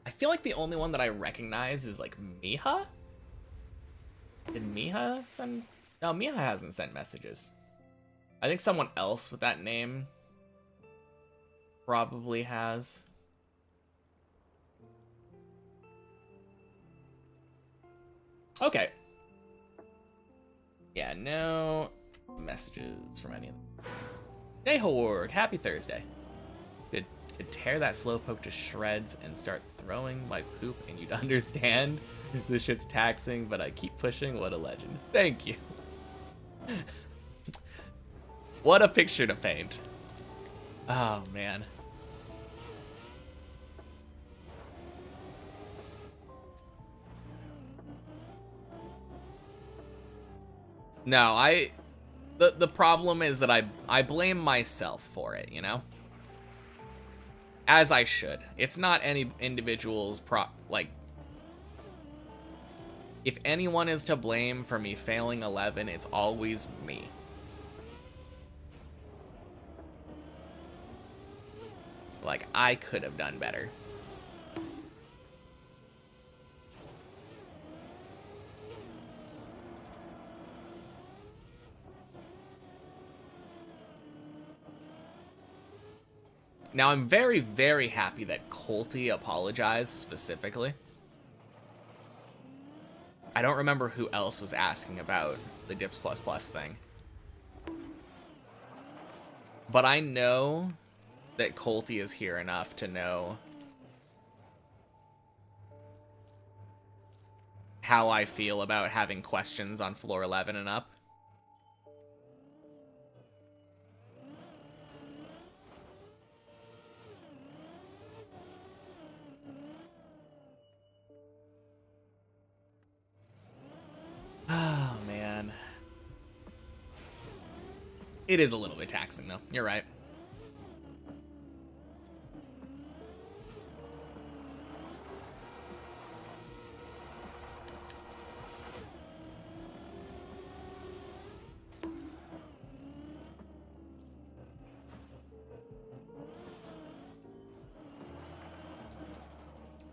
I feel like the only one that I recognize is like Miha. Did Miha send? No, Miha hasn't sent messages. I think someone else with that name probably has. Okay. Yeah, no messages from any of them. Day Horde, happy Thursday. Could tear that slowpoke to shreds and start throwing my poop and you'd understand. This shit's taxing, but I keep pushing. What a legend. Thank you. What a picture to paint. Oh, man. No, the problem is that I blame myself for it, you know? As I should. It's not any individual's like, if anyone is to blame for me failing 11, it's always me. Like, I could have done better. Now, I'm very, very happy that Colty apologized specifically. I don't remember who else was asking about the Dips Plus Plus thing. But I know that Colty is here enough to know how I feel about having questions on floor 11 and up. Oh, man. It is a little bit taxing, though. You're right.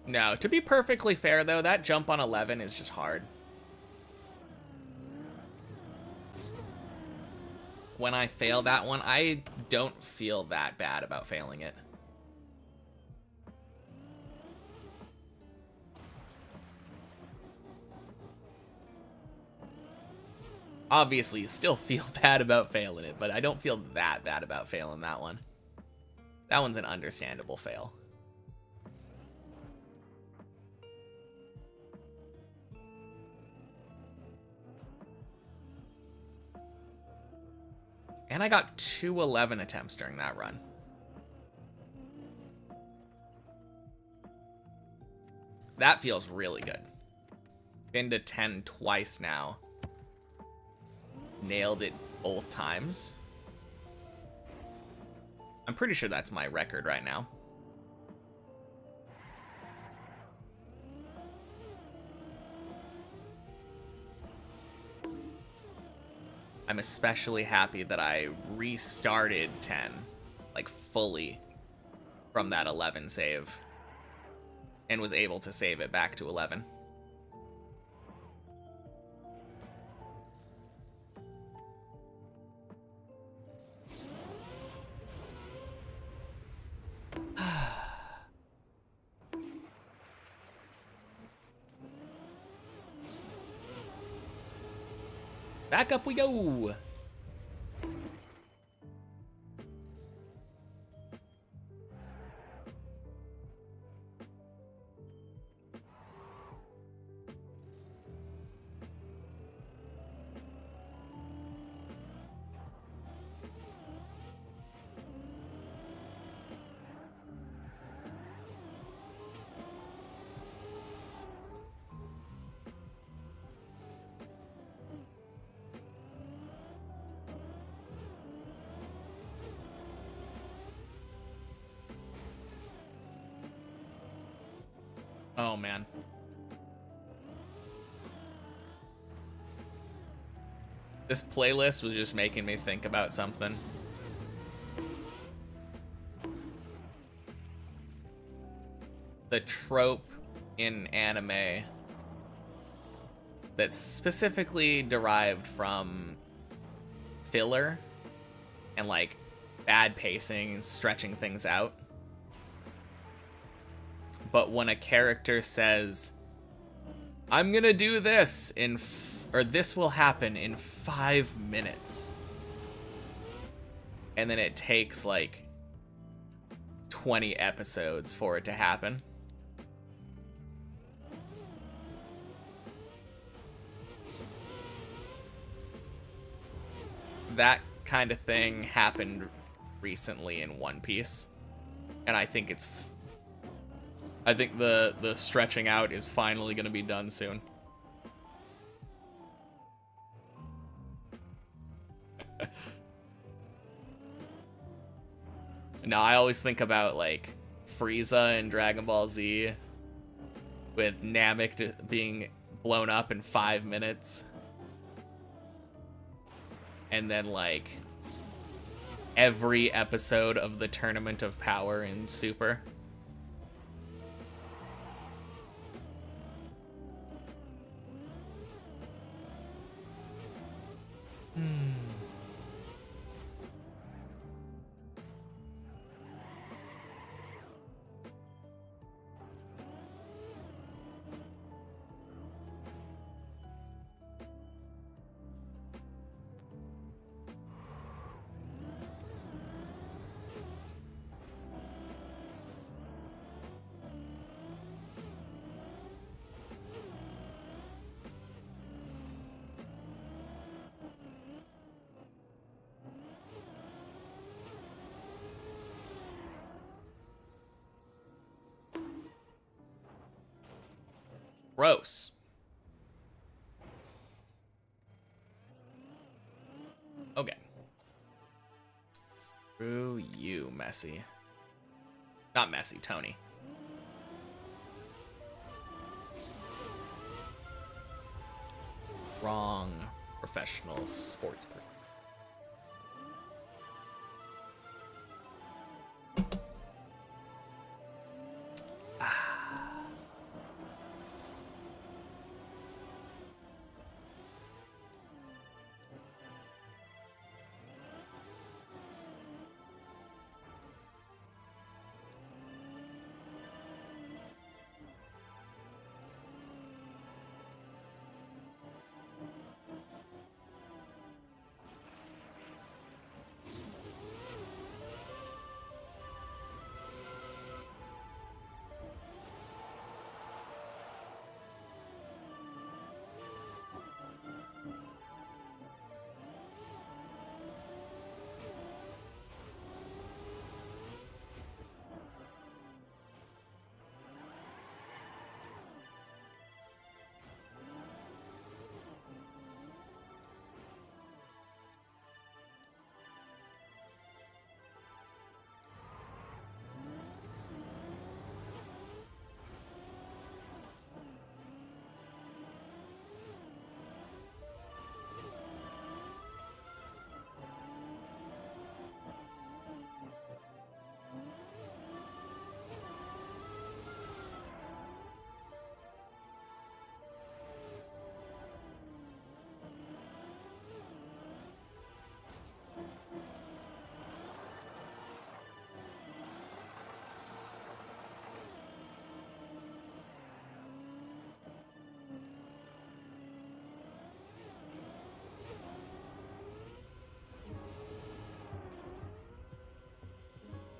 No, to be perfectly fair, though, that jump on 11 is just hard. When I fail that one, I don't feel that bad about failing it. Obviously, you still feel bad about failing it, but I don't feel that bad about failing that one. That one's an understandable fail. And I got 2 11 attempts during that run. That feels really good. Been to 10 twice now. Nailed it both times. I'm pretty sure that's my record right now. I'm especially happy that I restarted 10, like, fully from that 11 save and was able to save it back to 11. Back up we go. Oh, man. This playlist was just making me think about something. The trope in anime that's specifically derived from filler and, like, bad pacing, stretching things out. But when a character says, I'm gonna do this or this will happen in 5 minutes, and then it takes like 20 episodes for it to happen. That kind of thing happened recently in One Piece, and I think I think the stretching out is finally going to be done soon. No, I always think about like Frieza in Dragon Ball Z with Namek being blown up in 5 minutes. And then like every episode of the Tournament of Power in Super. Gross. Okay. Screw you, Messi. Not Messi, Tony. Wrong professional sports person.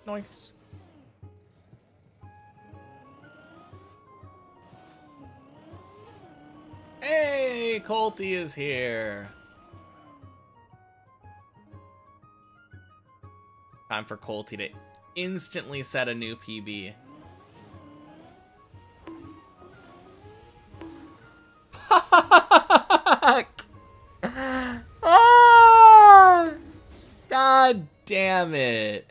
Nice. Hey, Colty is here. Time for Colty to instantly set a new PB. Fuck! Ah! God damn it.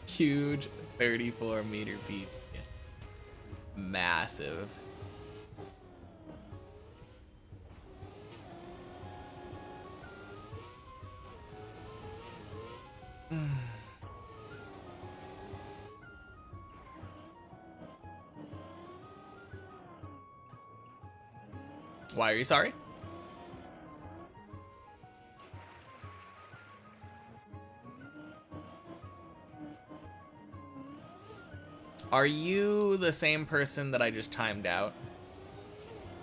Huge 34-meter PB. Massive. Why are you sorry? Are you the same person that I just timed out?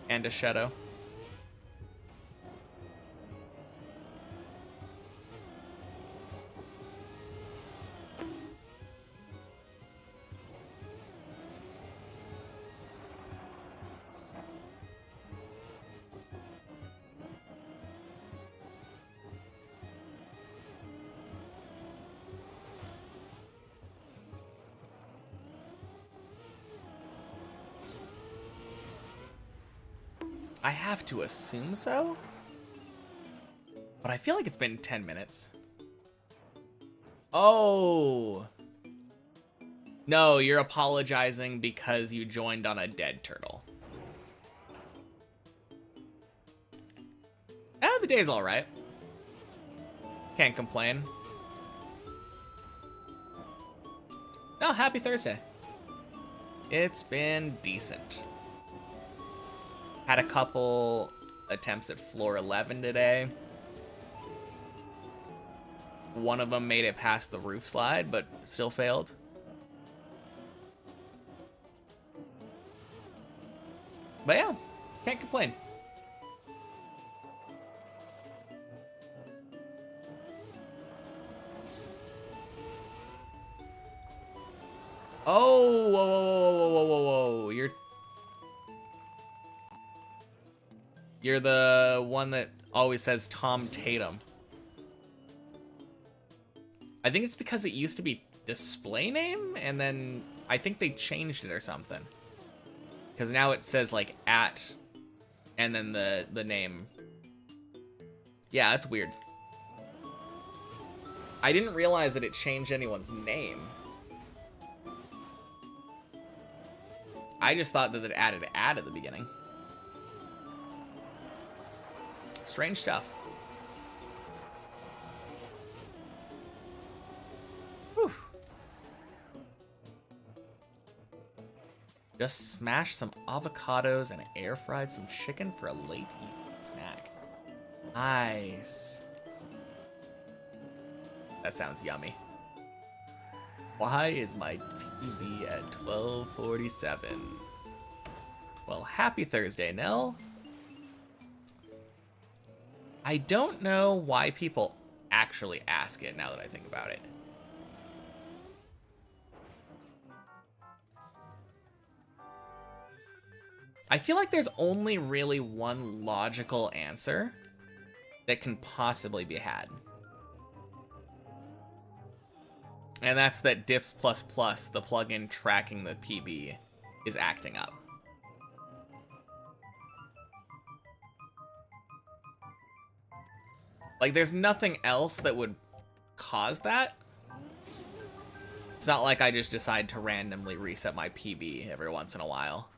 And a shadow? I have to assume so. But I feel like it's been 10 minutes. Oh. No, you're apologizing because you joined on a dead turtle. The day's alright. Can't complain. Oh, happy Thursday. It's been decent. Had a couple attempts at floor 11 today. One of them made it past the roof slide, but still failed. But yeah, can't complain. Oh, whoa, whoa, whoa, whoa, whoa, whoa. You're the one that always says Tom Tatum. I think it's because it used to be display name, and then I think they changed it or something. Because now it says like at, and then the name. Yeah, that's weird. I didn't realize that it changed anyone's name. I just thought that it added ad at the beginning. Strange stuff. Whew. Just smashed some avocados and air fried some chicken for a late evening snack. Nice. That sounds yummy. Why is my PB at 12:47? Well, happy Thursday, Nell. I don't know why people actually ask it now that I think about it. I feel like there's only really one logical answer that can possibly be had. And that's that Dips++, the plugin tracking the PB, is acting up. Like, there's nothing else that would cause that. It's not like I just decide to randomly reset my PB every once in a while.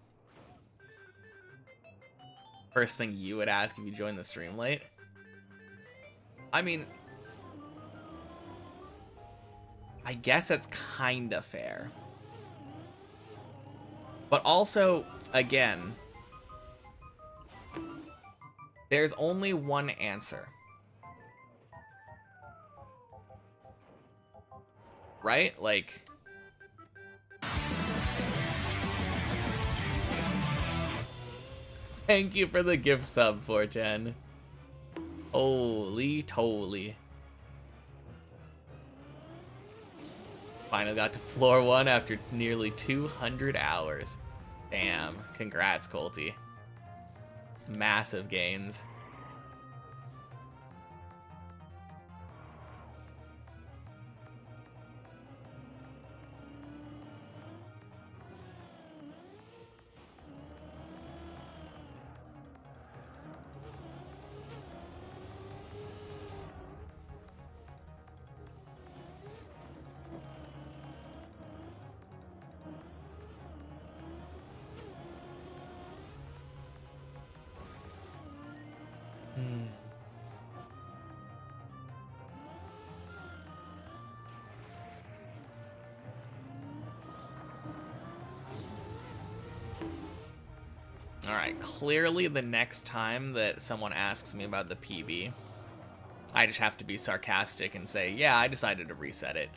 First thing you would ask if you joined the stream late. I mean, I guess that's kinda fair. But also, again, there's only one answer. Right? Like, thank you for the gift sub, 410. Holy toly. Finally got to floor 1 after nearly 200 hours. Damn. Congrats, Colty. Massive gains. Alright, clearly the next time that someone asks me about the PB, I just have to be sarcastic and say, yeah, I decided to reset it.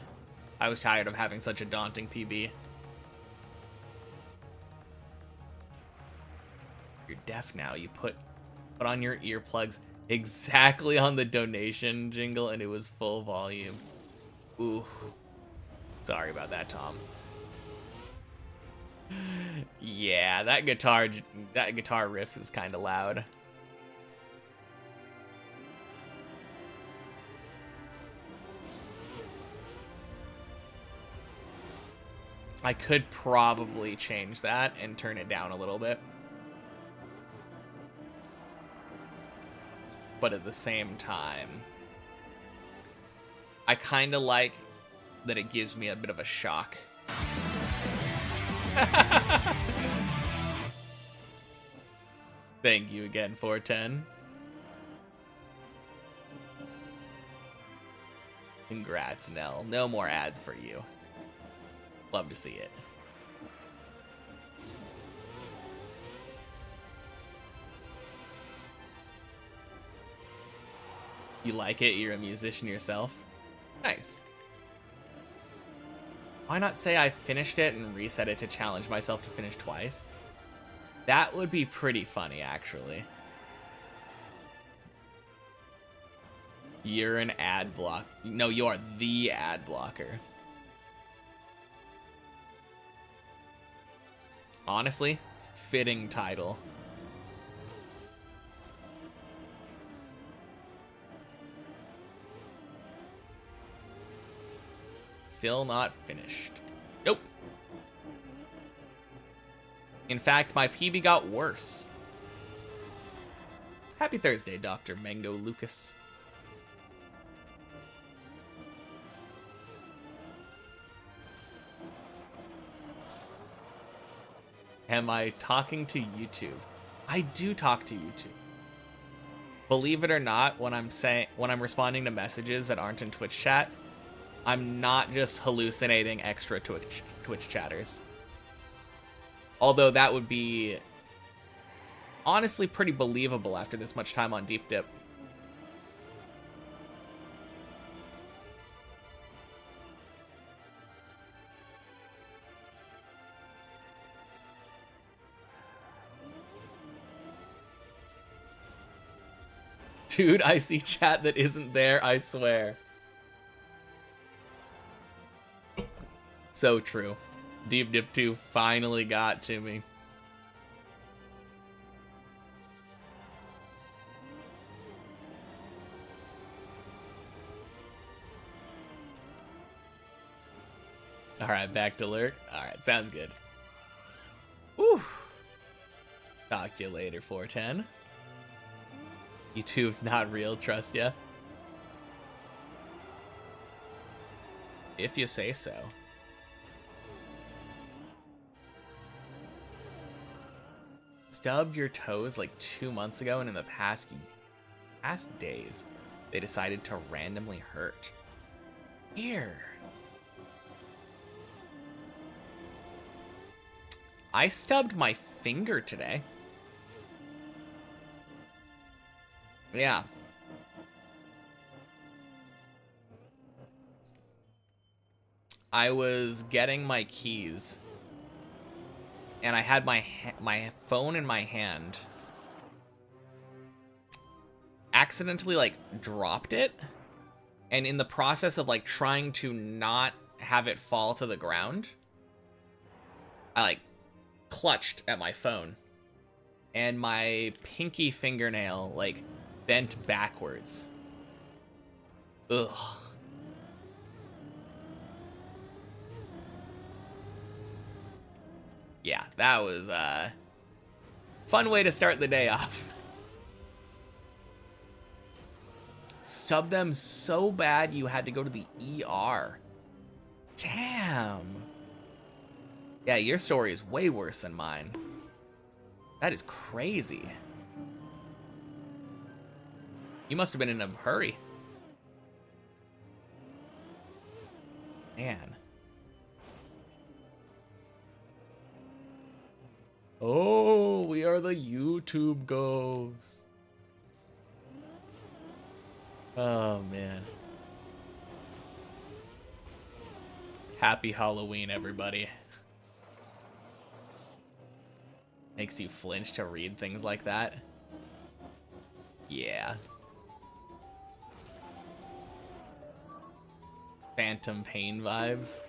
I was tired of having such a daunting PB. You're deaf now. You put on your earplugs exactly on the donation jingle and it was full volume. Ooh. Sorry about that, Tom. Yeah, that guitar riff is kind of loud. I could probably change that and turn it down a little bit. but at the same time, I kind of like that it gives me a bit of a shock. Thank you again, 410. Congrats, Nell. No more ads for you. Love to see it. You like it? You're a musician yourself? Nice. Why not say I finished it and reset it to challenge myself to finish twice? That would be pretty funny, actually. You're an ad block. No, you are the ad blocker. Honestly, fitting title. Still not finished. Nope. In fact, my PB got worse. Happy Thursday, Dr. Mango Lucas. Am I talking to YouTube? I do talk to YouTube. Believe it or not, when I'm responding to messages that aren't in Twitch chat, I'm not just hallucinating extra Twitch chatters. Although that would be honestly pretty believable after this much time on Deep Dip. Dude, I see chat that isn't there, I swear. So true. Deep Dip 2 finally got to me. Alright, back to lurk. Alright, sounds good. Woo! Talk to you later, 410. YouTube's not real, trust ya? If you say so. Stubbed your toes like 2 months ago, and in the past days, they decided to randomly hurt. Weird. I stubbed my finger today. Yeah. I was getting my keys, and I had my phone in my hand. Accidentally, like, dropped it, and in the process of, like, trying to not have it fall to the ground, I, like, clutched at my phone, and my pinky fingernail, like, bent backwards. Ugh. Yeah, that was a fun way to start the day off. Stubbed them so bad you had to go to the ER. Damn. Yeah, your story is way worse than mine. That is crazy. You must have been in a hurry. Man. Oh, we are the YouTube ghosts. Oh, man. Happy Halloween, everybody. Makes you flinch to read things like that. Yeah. Phantom Pain vibes.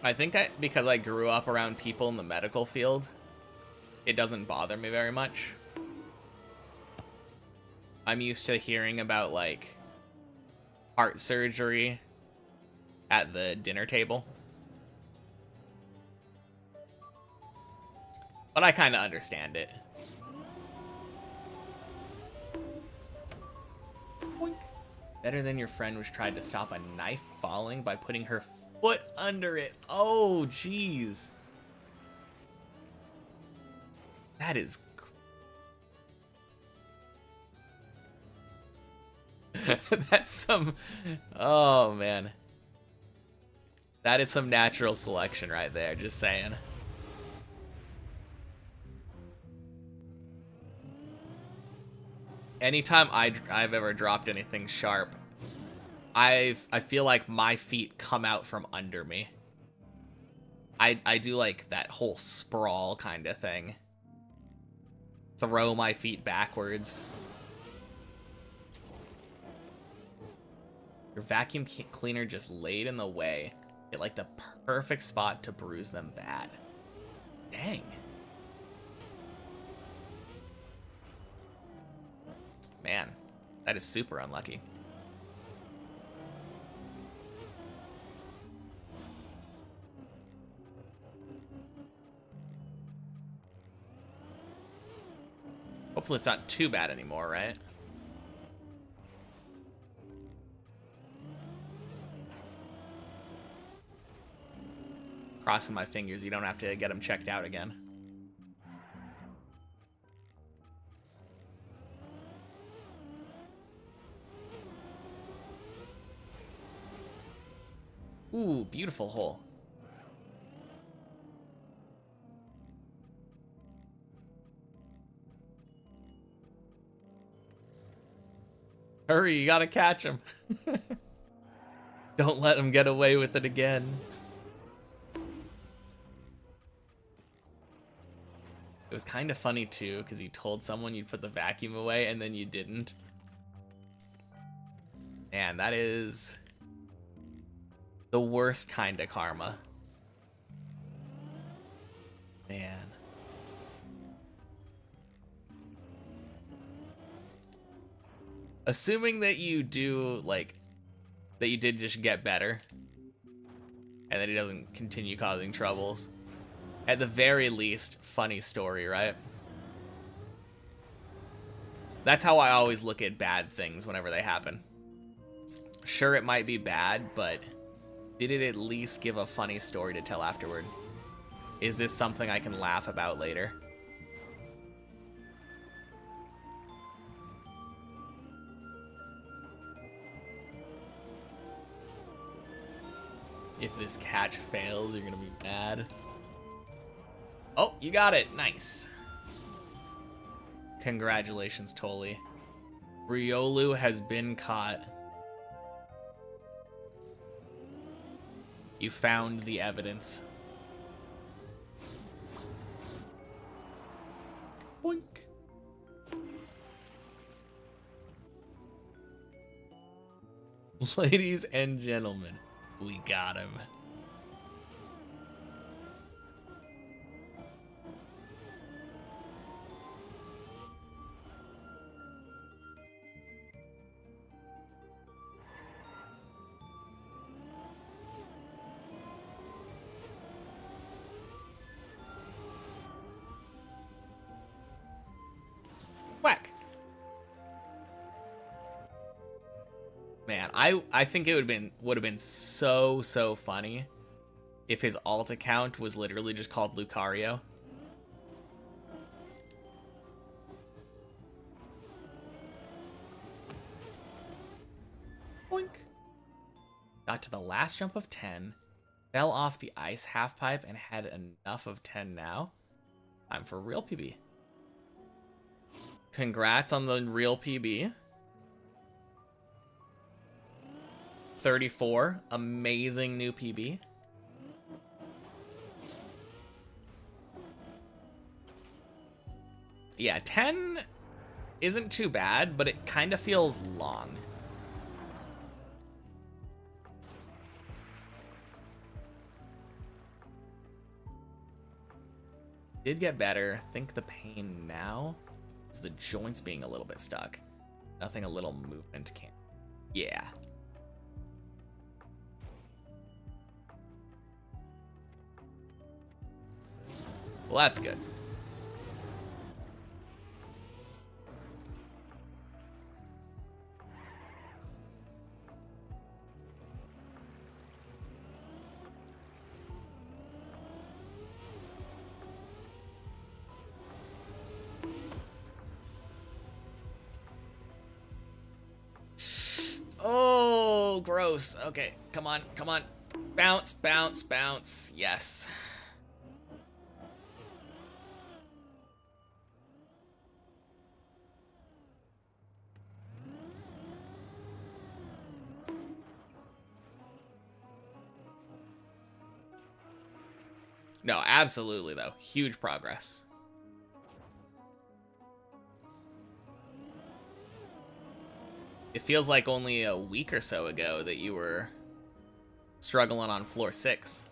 I think because I grew up around people in the medical field, it doesn't bother me very much. I'm used to hearing about, like, heart surgery at the dinner table. but I kind of understand it. Boink. Better than your friend which tried to stop a knife falling by putting her foot under it. Oh, jeez. That is... That's some... Oh, man. That is some natural selection right there, just saying. Anytime I've ever dropped anything sharp, I feel like my feet come out from under me. I do like that whole sprawl kind of thing. Throw my feet backwards. Your vacuum cleaner just laid in the way. At like the perfect spot to bruise them bad. Dang. Man, that is super unlucky. Hopefully it's not too bad anymore, right? Crossing my fingers, you don't have to get them checked out again. Ooh, beautiful hole. Hurry, you gotta catch him. Don't let him get away with it again. It was kind of funny too, because you told someone you'd put the vacuum away and then you didn't. Man, that is the worst kind of karma. Man. Assuming that you do, like, that you did just get better, and that he doesn't continue causing troubles. At the very least, funny story, right? That's how I always look at bad things whenever they happen. Sure, it might be bad, but did it at least give a funny story to tell afterward? Is this something I can laugh about later? If this catch fails, you're gonna be mad. Oh, you got it. Nice. Congratulations, Toli. Riolu has been caught. You found the evidence. Boink. Ladies and gentlemen, we got him. Whack. Man, I think it would have been so funny if his alt account was literally just called Lucario. Boink. Got to the last jump of 10, fell off the ice half pipe and had enough of 10 now. Time for real PB. Congrats on the real PB. 34, amazing new PB. Yeah, 10 isn't too bad, but it kind of feels long. Did get better. Think the pain now is the joints being a little bit stuck. Nothing a little movement can't. Yeah. Well, that's good. so gross. Okay, come on, come on. Bounce, bounce, bounce. Yes. No, absolutely, though. Huge progress. It feels like only a week or so ago that you were struggling on floor 6.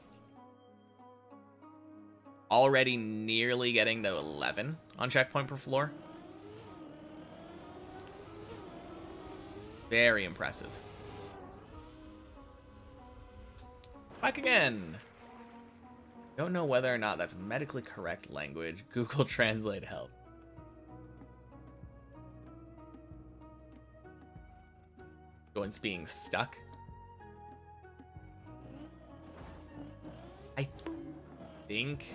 Already nearly getting to 11 on checkpoint per floor. Very impressive. Back again. Don't know whether or not that's medically correct language. Google Translate help. Joints being stuck. I think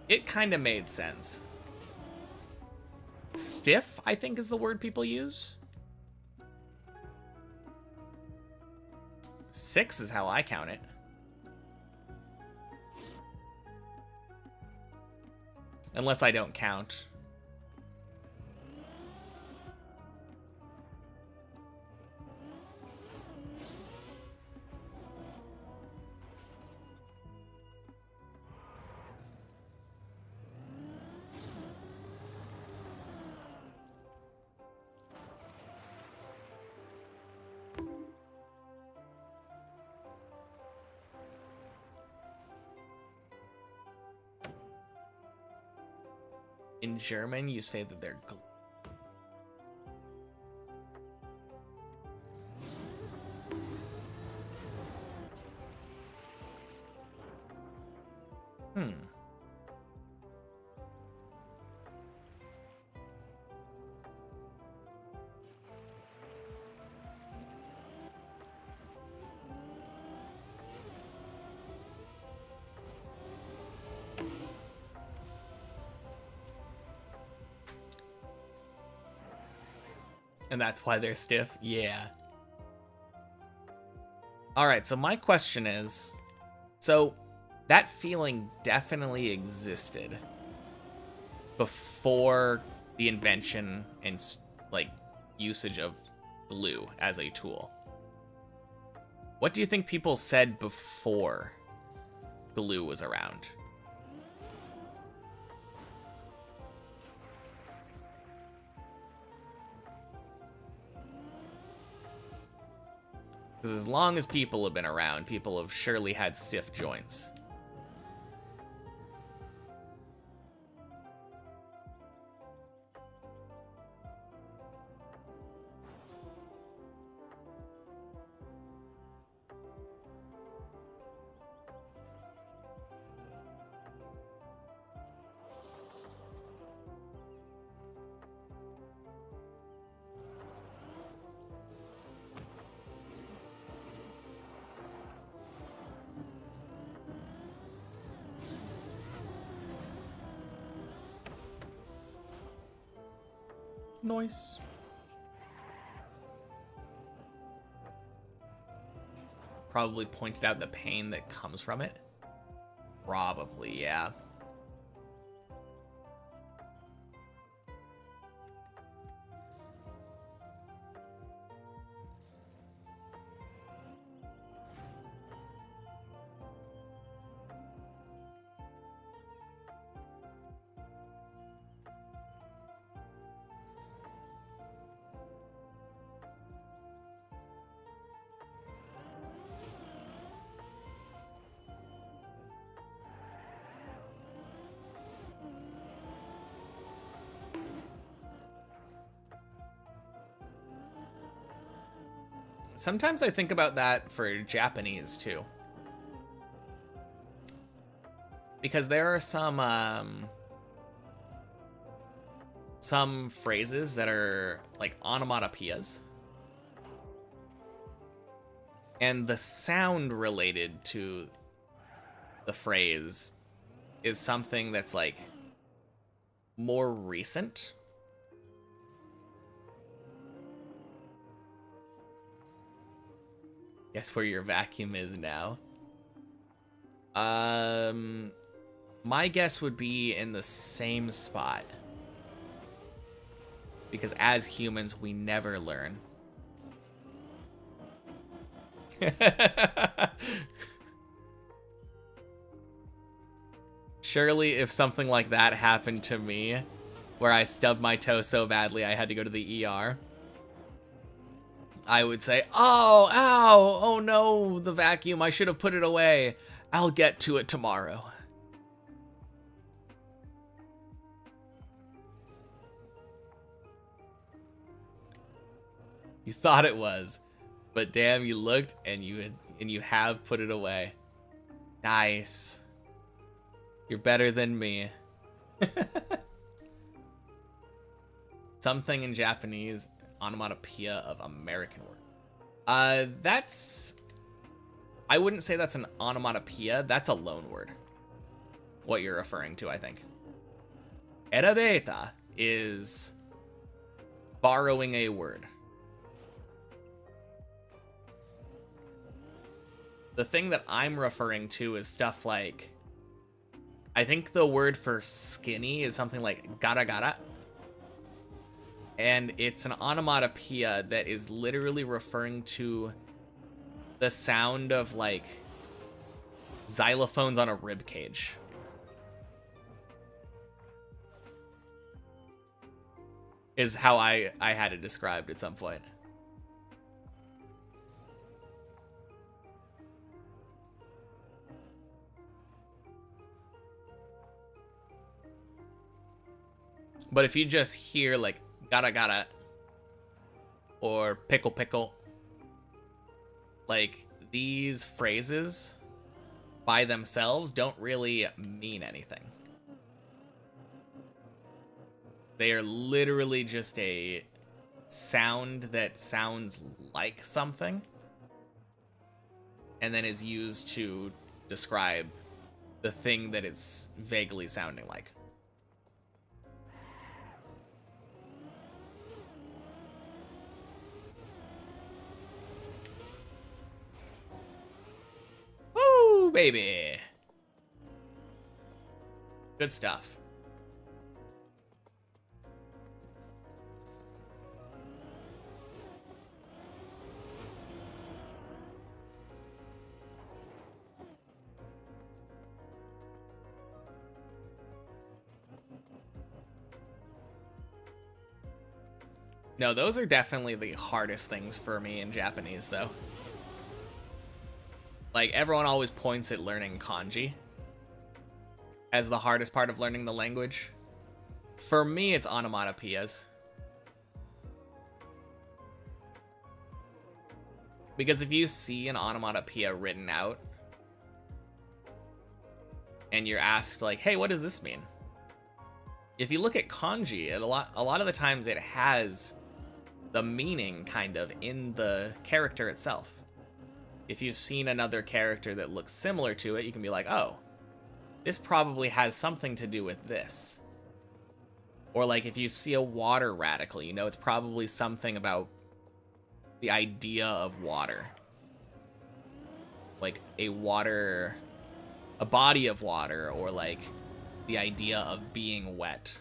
it kind of made sense. Stiff, I think, is the word people use. 6 is how I count it. Unless I don't count. In German, you say that they're And that's why they're stiff? Yeah. Alright, so my question is... So, that feeling definitely existed before the invention and, like, usage of glue as a tool. What do you think people said before glue was around? Because as long as people have been around, people have surely had stiff joints. Nice. Probably pointed out the pain that comes from it. Probably, yeah. Sometimes I think about that for Japanese too. Because there are some phrases that are like onomatopoeias. And the sound related to the phrase is something that's like more recent. Guess where your vacuum is now? My guess would be in the same spot. Because as humans, we never learn. Surely if something like that happened to me, where I stubbed my toe so badly I had to go to the ER, I would say, oh, ow, oh no, the vacuum, I should have put it away. I'll get to it tomorrow. You thought it was, but damn, you looked and you have put it away. Nice. You're better than me. Something in Japanese, onomatopoeia of American word. That's... I wouldn't say that's an onomatopoeia. That's a loan word. What you're referring to, I think. Erabeta is borrowing a word. The thing that I'm referring to is stuff like... I think the word for skinny is something like gara gara. And it's an onomatopoeia that is literally referring to the sound of, like, xylophones on a rib cage. Is how I had it described at some point. But if you just hear, like, gara gara or pickle pickle, like, these phrases by themselves don't really mean anything. They are literally just a sound that sounds like something and then is used to describe the thing that it's vaguely sounding like. Woo, baby. Good stuff. No, those are definitely the hardest things for me in Japanese, though. Like, everyone always points at learning kanji as the hardest part of learning the language. For me, it's onomatopoeias. Because if you see an onomatopoeia written out, and you're asked, like, hey, what does this mean? If you look at kanji, a lot of the times it has the meaning, kind of, in the character itself. If you've seen another character that looks similar to it, you can be like, oh, this probably has something to do with this. Or, like, if you see a water radical, you know it's probably something about the idea of water. Like, a body of water, or, like, the idea of being wet.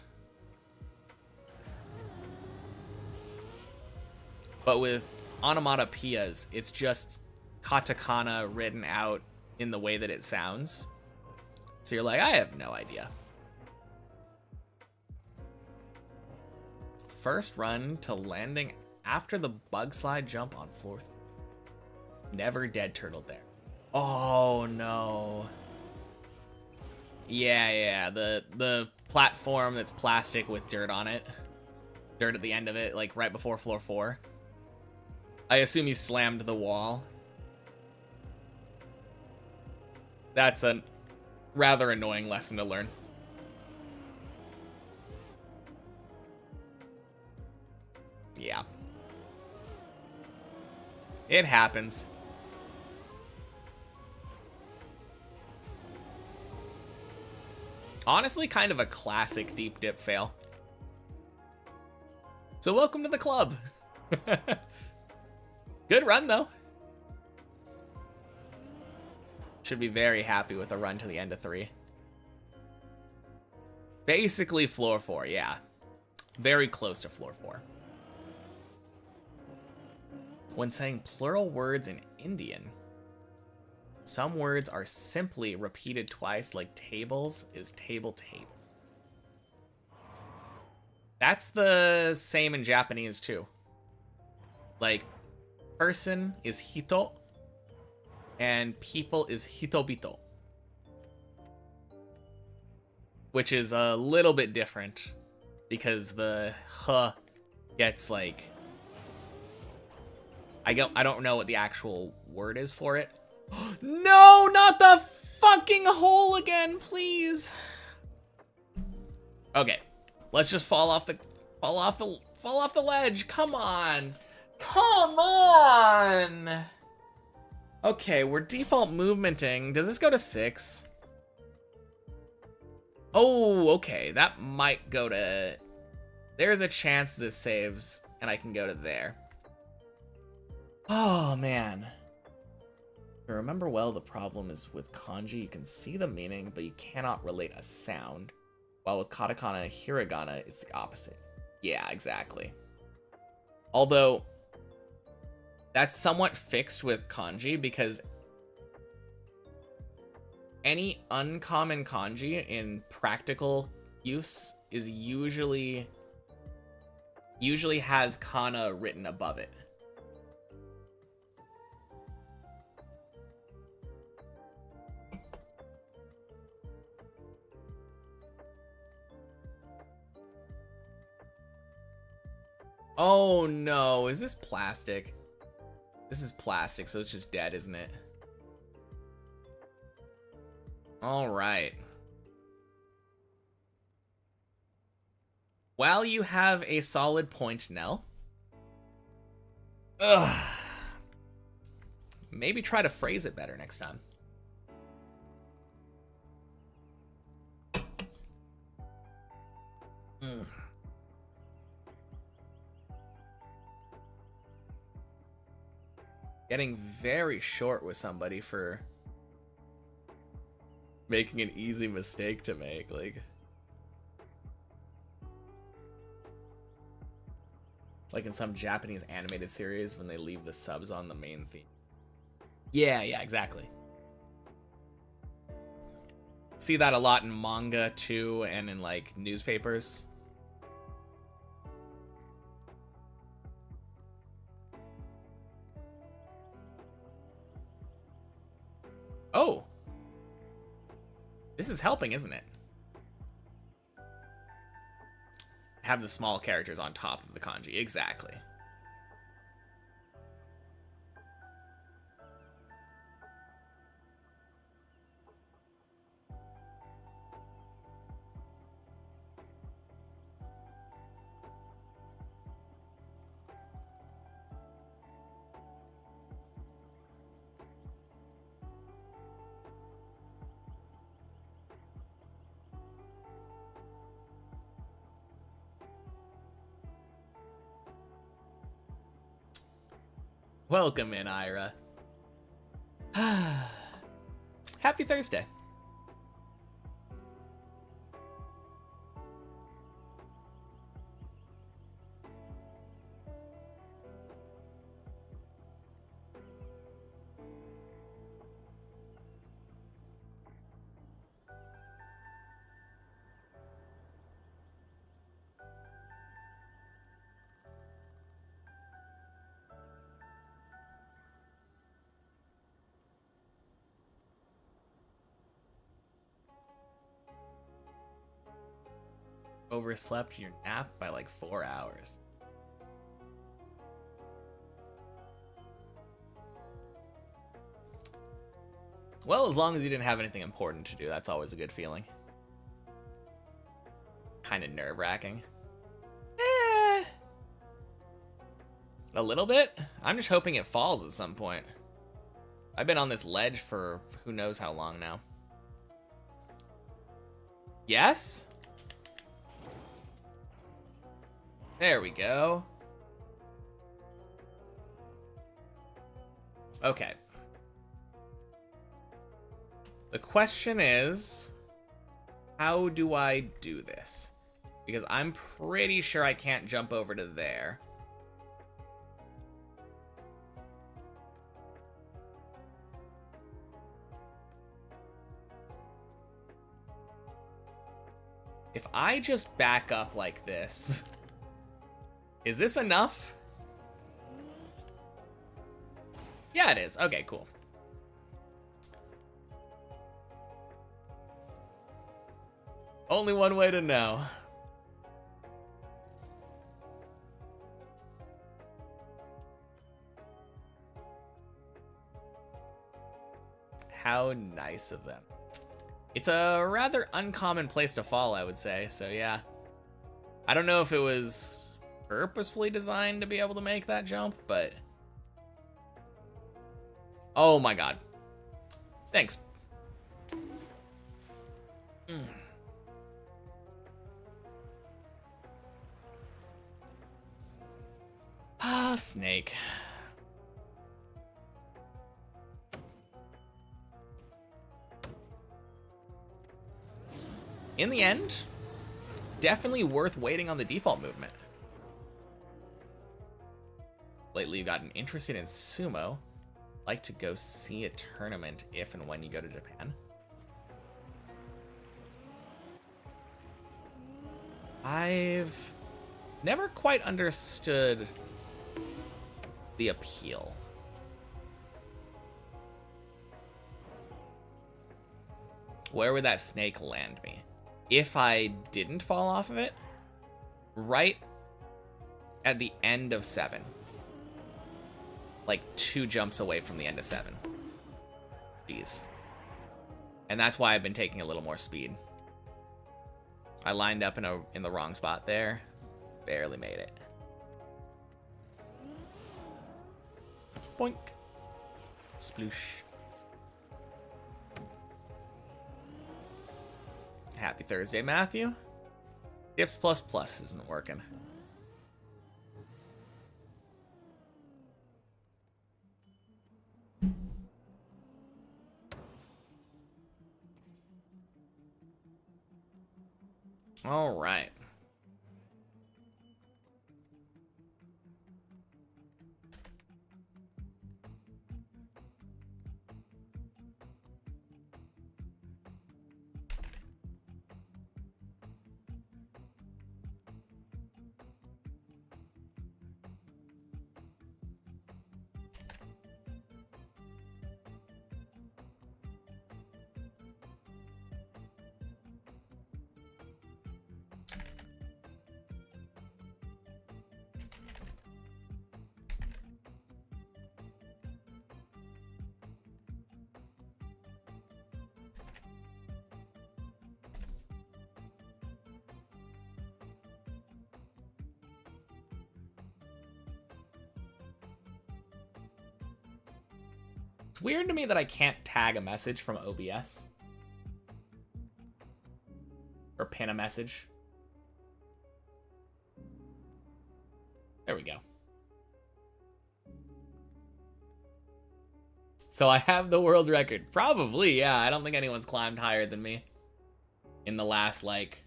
But with onomatopoeias, it's just katakana written out in the way that it sounds. So you're like, I have no idea. First run to landing after the bug slide jump on floor 3. Never dead turtle there. Oh no. Yeah, the platform that's plastic with dirt on it. Dirt at the end of it, like right before floor 4. I assume you slammed the wall. That's a rather annoying lesson to learn. Yeah. It happens. Honestly, kind of a classic deep dip fail. So welcome to the club. Good run, though. Should be very happy with a run to the end of 3. Basically floor 4, yeah. Very close to floor 4. When saying plural words in Indian, some words are simply repeated twice, like tables is table tape. That's the same in Japanese too. Like, person is hito, and people is hitobito. Which is a little bit different, because the h gets like... I don't know what the actual word is for it. No, not the fucking hole again, please. Okay, let's just fall off the ledge. Come on. Come on. Okay, we're default movementing. Does this go to 6? Oh, okay. That might go to... There's a chance this saves and I can go to there. Oh, man. If I remember well, the problem is with kanji, you can see the meaning, but you cannot relate a sound. While with katakana and hiragana, it's the opposite. Yeah, exactly. Although, that's somewhat fixed with kanji, because any uncommon kanji in practical use is usually has kana written above it. Oh no, is this plastic? This is plastic, so it's just dead, isn't it? All right. While you have a solid point, Nell. Ugh. Maybe try to phrase it better next time. Getting very short with somebody for making an easy mistake to make, like in some Japanese animated series when they leave the subs on the main theme. Yeah, exactly. See that a lot in manga too, and in like newspapers. Oh, this is helping, isn't it? Have the small characters on top of the kanji. Exactly. Welcome in, Ira. Happy Thursday. Overslept your nap by like 4 hours. Well, as long as you didn't have anything important to do, that's always a good feeling. Kind of nerve-wracking. A little bit? I'm just hoping it falls at some point. I've been on this ledge for who knows how long now. Yes? There we go. Okay. The question is, how do I do this? Because I'm pretty sure I can't jump over to there. If I just back up like this, is this enough? Yeah, it is. Okay, cool. Only one way to know. How nice of them. It's a rather uncommon place to fall, I would say, so yeah. I don't know if it was purposefully designed to be able to make that jump, but... Oh my god. Thanks. Ah, snake. In the end, definitely worth waiting on the default movement. Lately, you've gotten interested in sumo. Like to go see a tournament if and when you go to Japan. I've never quite understood the appeal. Where would that snake land me? If I didn't fall off of it, right at the end of 7. Like 2 jumps away from the end of 7. Jeez. And that's why I've been taking a little more speed. I lined up in the wrong spot there. Barely made it. Boink. Sploosh. Happy Thursday, Matthew. Dips plus plus isn't working. All right. It's weird to me that I can't tag a message from OBS. Or pin a message. There we go. So I have the world record. Probably, yeah. I don't think anyone's climbed higher than me. In the last, like...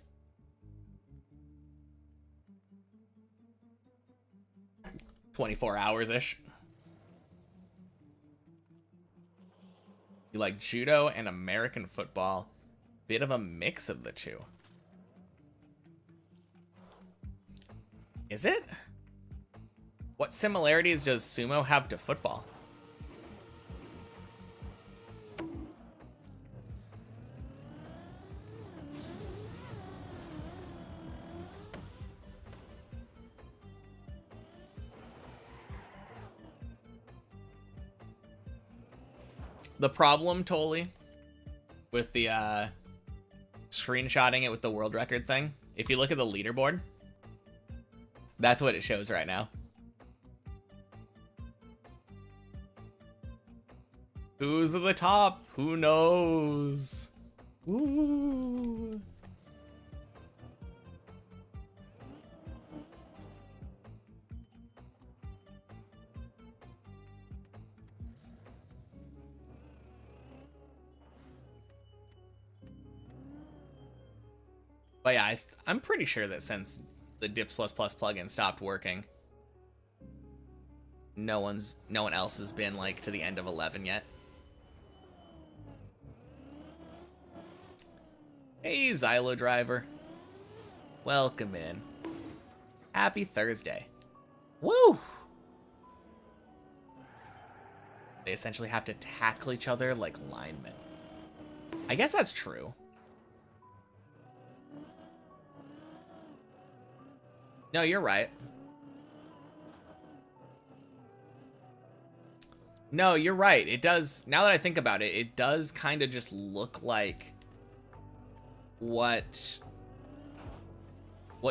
24 hours-ish. You like judo and American football. Bit of a mix of the two. Is it? What similarities does sumo have to football? The problem, Toli, with the screenshotting it with the world record thing, if you look at the leaderboard, that's what it shows right now. Who's at the top? Who knows? Ooh. But yeah, I'm pretty sure that since the Dips++ plugin stopped working, no one else has been like to the end of 11 yet. Hey, Xylo Driver. Welcome in. Happy Thursday. Woo! They essentially have to tackle each other like linemen. I guess that's true. No, you're right. No, you're right. It does, now that I think about it, it does kind of just look like what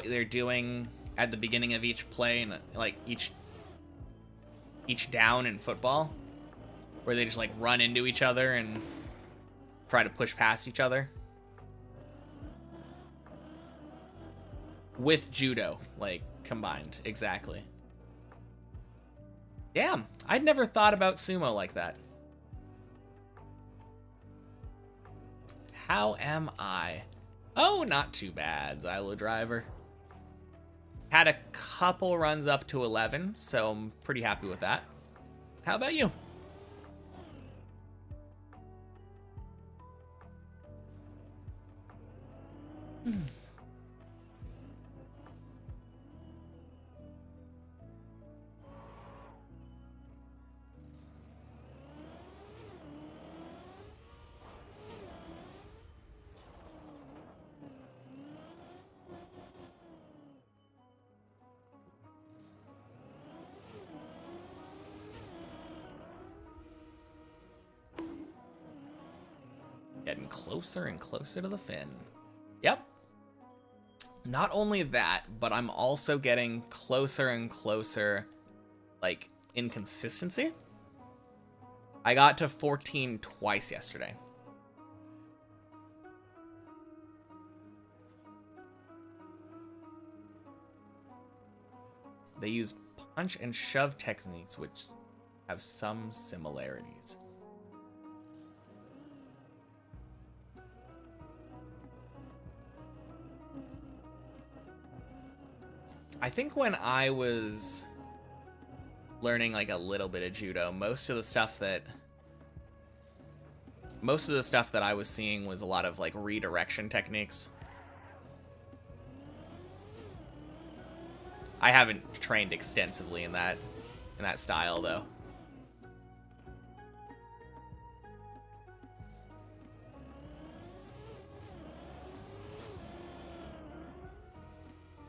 they're doing at the beginning of each play and like each down in football, where they just like run into each other and try to push past each other. With judo, like, combined. Exactly. Damn, I'd never thought about sumo like that. How am I? Oh, not too bad, Xylo Driver. Had a couple runs up to 11, so I'm pretty happy with that. How about you? Getting closer and closer to the fin. Yep. Not only that, but I'm also getting closer and closer, like, in consistency. I got to 14 twice yesterday. They use punch and shove techniques, which have some similarities. I think when I was learning like a little bit of judo, most of the stuff that I was seeing was a lot of like redirection techniques. I haven't trained extensively in that style though.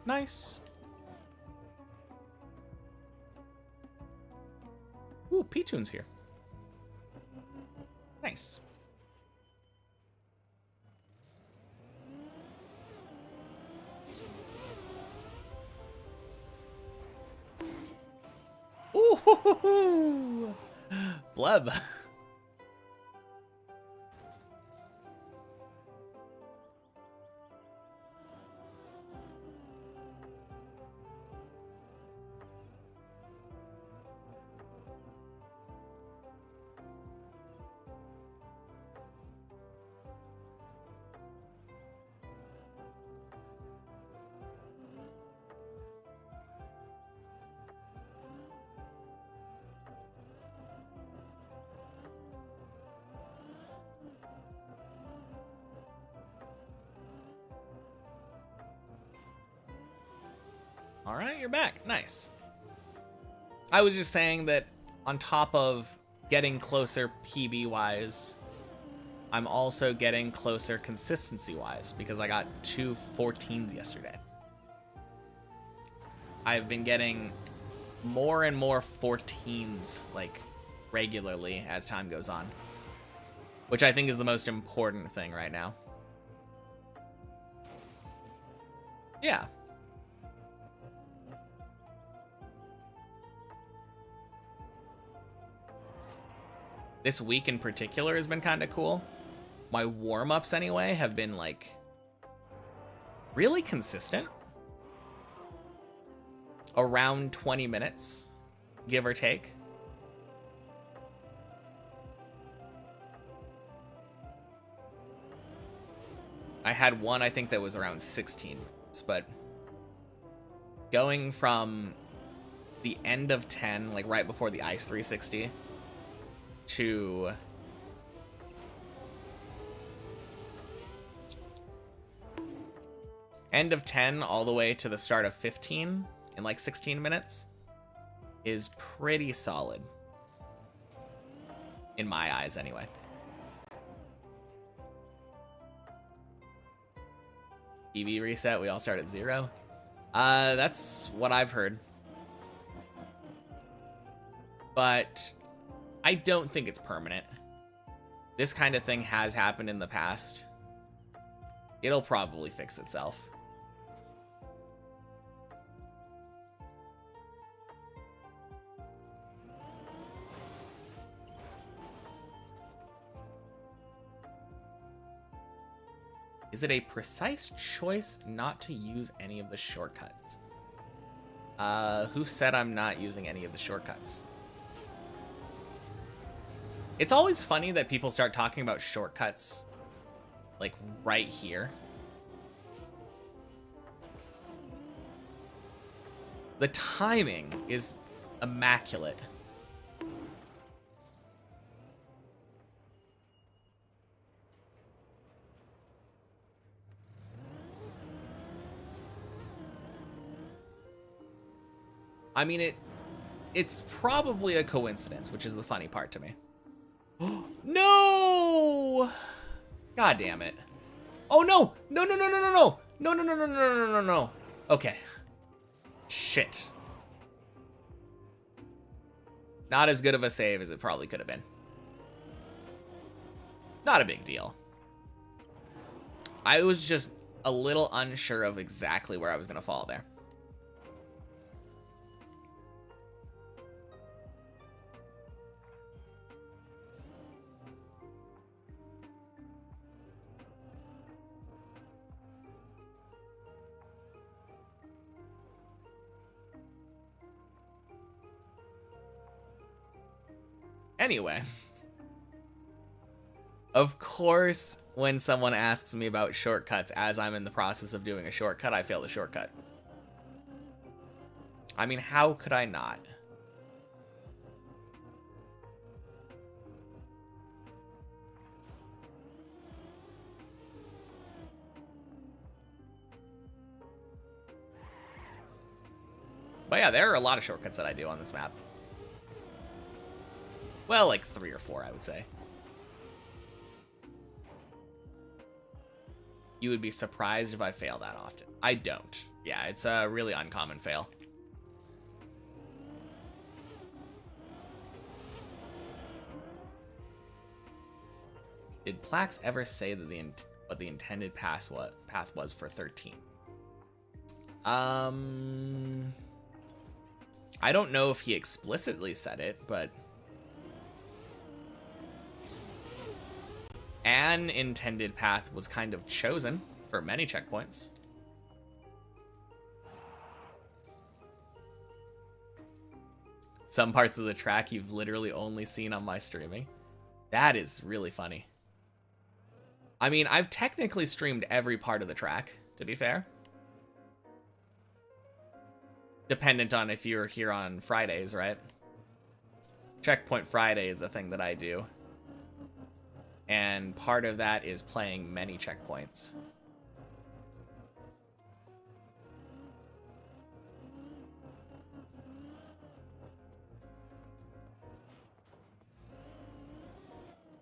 Nice. Ooh, P-Tune's here. Nice. Ooh, Bleb. All right, you're back. Nice. I was just saying that on top of getting closer PB-wise, I'm also getting closer consistency-wise because I got 2 14s yesterday. I've been getting more and more 14s, like, regularly as time goes on, which I think is the most important thing right now. Yeah. This week in particular has been kind of cool. My warm-ups, anyway, have been, like, really consistent. Around 20 minutes, give or take. I had one, I think, that was around 16 minutes, but going from the end of 10, like right before the Ice 360, to end of 10 all the way to the start of 15 in like 16 minutes is pretty solid. In my eyes, anyway. EV reset, we all start at 0. That's what I've heard. But I don't think it's permanent. This kind of thing has happened in the past. It'll probably fix itself. Is it a precise choice not to use any of the shortcuts? Who said I'm not using any of the shortcuts? It's always funny that people start talking about shortcuts, like, right here. The timing is immaculate. I mean, it's probably a coincidence, which is the funny part to me. No! God damn it. Oh, no! No, no, no, no, no, no! No, no, no, no, no, no, no, no. Okay. Shit. Not as good of a save as it probably could have been. Not a big deal. I was just a little unsure of exactly where I was going to fall there. Anyway, of course, when someone asks me about shortcuts as I'm in the process of doing a shortcut, I fail the shortcut. I mean, how could I not? But yeah, there are a lot of shortcuts that I do on this map. Well, like 3 or 4, I would say. You would be surprised if I fail that often. I don't. Yeah, it's a really uncommon fail. Did Plax ever say that what the intended path was for 13? I don't know if he explicitly said it, but an intended path was kind of chosen for many checkpoints. Some parts of the track you've literally only seen on my streaming. That is really funny. I mean, I've technically streamed every part of the track, to be fair. Dependent on if you're here on Fridays, right? Checkpoint Friday is a thing that I do. And part of that is playing many checkpoints.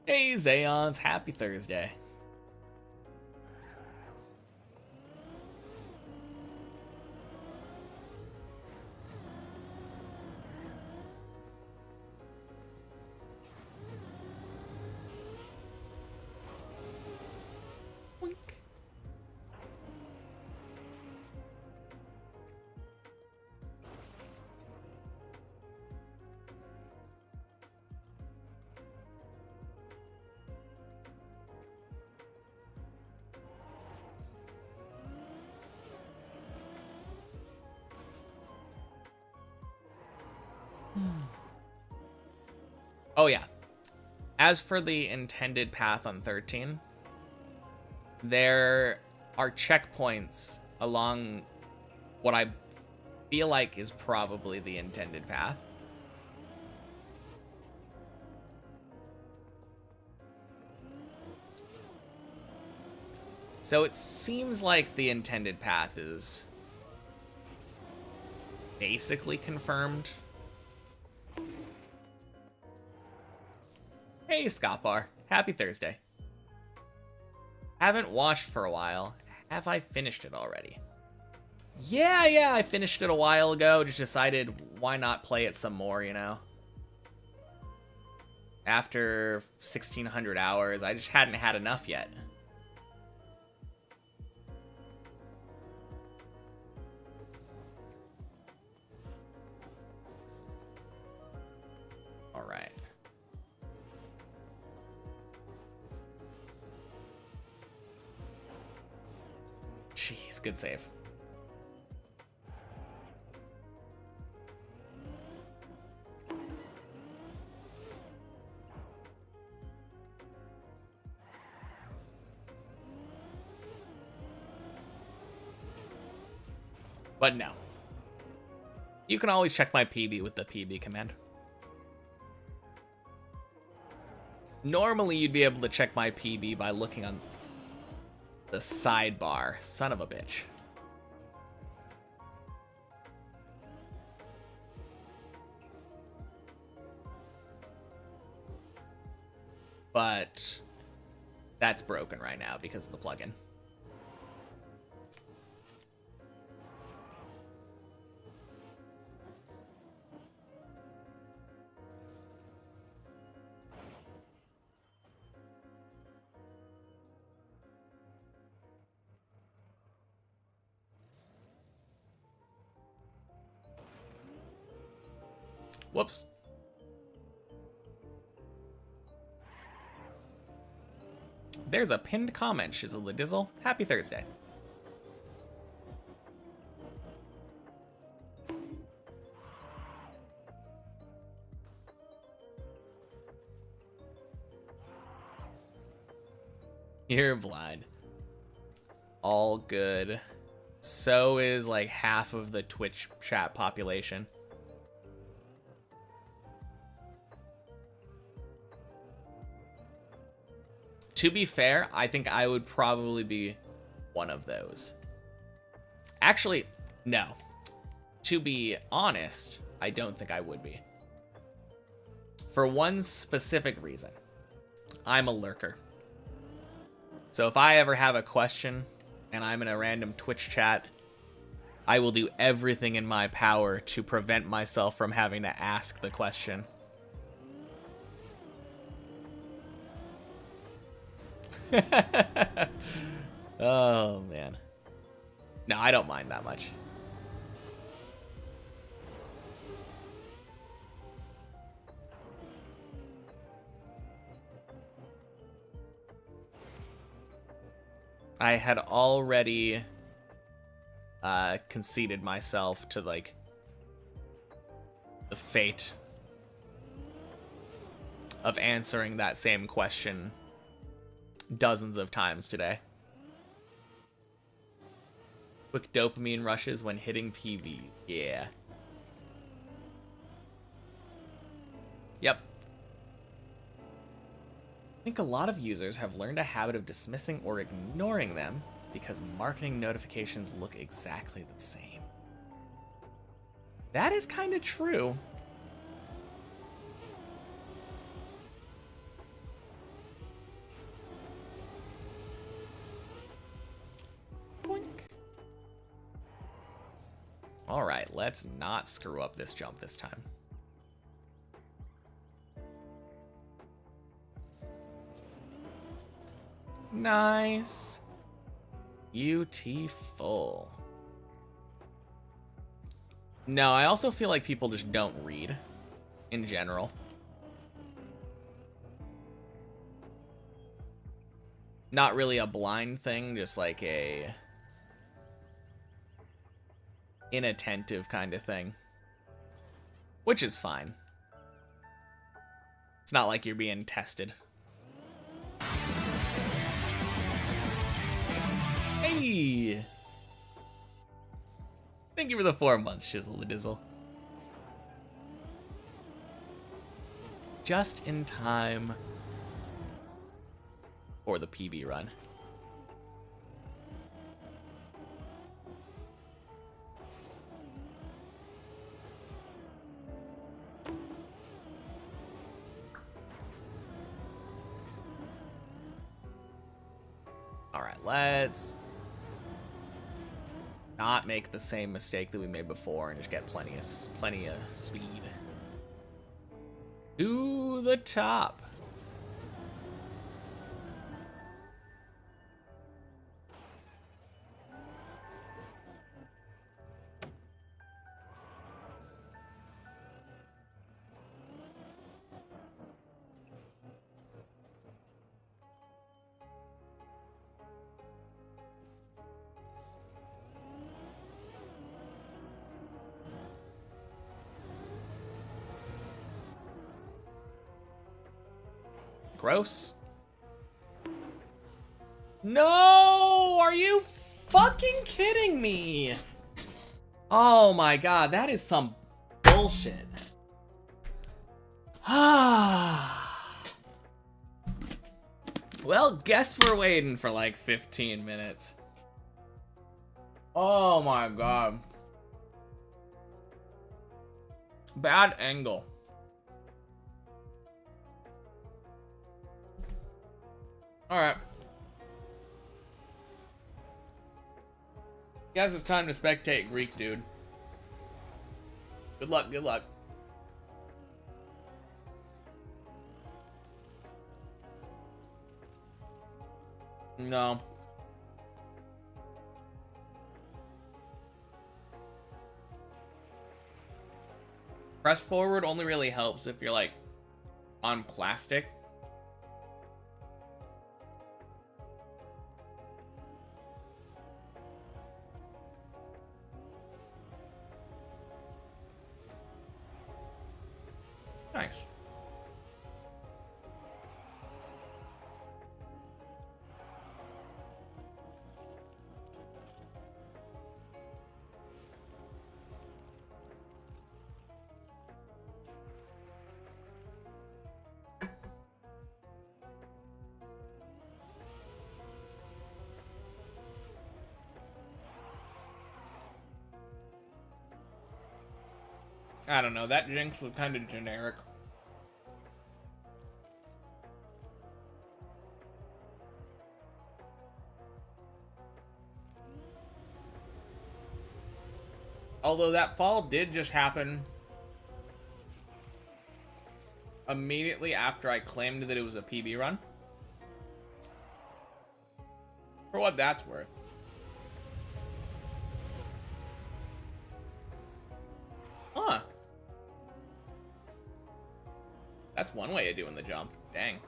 Hey, Zaons, happy Thursday. Oh yeah. As for the intended path on 13, there are checkpoints along what I feel like is probably the intended path. So it seems like the intended path is basically confirmed. Hey, Scott Bar. Happy Thursday. Haven't watched for a while. Have I finished it already? Yeah, I finished it a while ago. Just decided why not play it some more, you know? After 1,600 hours, I just hadn't had enough yet. Alright. Jeez, good save. But no. You can always check my PB with the PB command. Normally, you'd be able to check my PB by looking on the sidebar. Son of a bitch. But that's broken right now because of the plugin. Whoops. There's a pinned comment, Shizzle the Dizzle. Happy Thursday. You're blind. All good. So is like half of the Twitch chat population. To be fair, I think I would probably be one of those. Actually, no. To be honest, I don't think I would be. For one specific reason. I'm a lurker. So if I ever have a question and I'm in a random Twitch chat, I will do everything in my power to prevent myself from having to ask the question. Oh, man. No, I don't mind that much. I had already conceded myself to, like, the fate of answering that same question dozens of times today. Quick dopamine rushes when hitting PV. Yeah. Yep. I think a lot of users have learned a habit of dismissing or ignoring them because marketing notifications look exactly the same. That is kind of true. Alright, let's not screw up this jump this time. Nice. Beautiful. No, I also feel like people just don't read in general. Not really a blind thing, just like a inattentive kind of thing, which is fine. It's not like you're being tested. Hey! Thank you for the 4 months, Shizzle the Dizzle. Just in time for the PB run. Alright, let's not make the same mistake that we made before and just get plenty of speed. To the top. Gross. No! Are you fucking kidding me? Oh my god, that is some bullshit. Well, guess we're waiting for like 15 minutes. Oh my god. Bad angle. Alright. Guess it's time to spectate Greek, dude. Good luck, good luck. No. Press forward only really helps if you're like on plastic. Nice. I don't know, that Jinx was kind of generic. Although that fall did just happen immediately after I claimed that it was a PB run. For what that's worth. Huh. That's one way of doing the jump. Dang.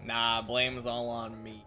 Nah, blame's all on me.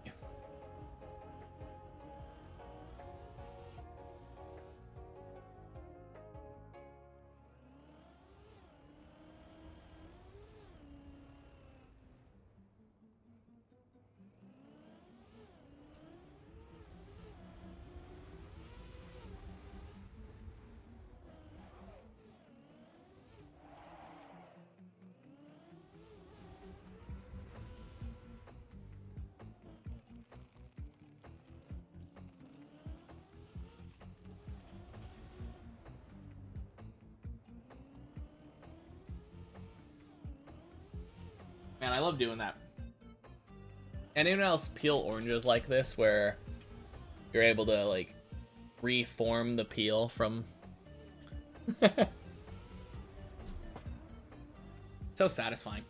Man, I love doing that. Anyone else peel oranges like this where you're able to like reform the peel from so satisfying.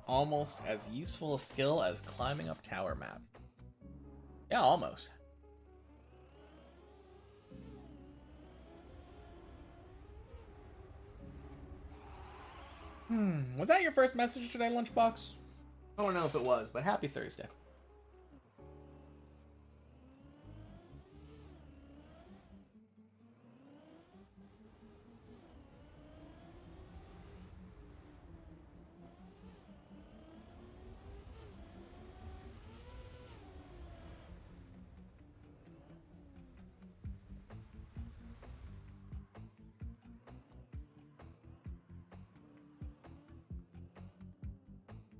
Almost as useful a skill as climbing up tower maps. Yeah, almost. Was that your first message today, Lunchbox? I don't know if it was, but happy Thursday.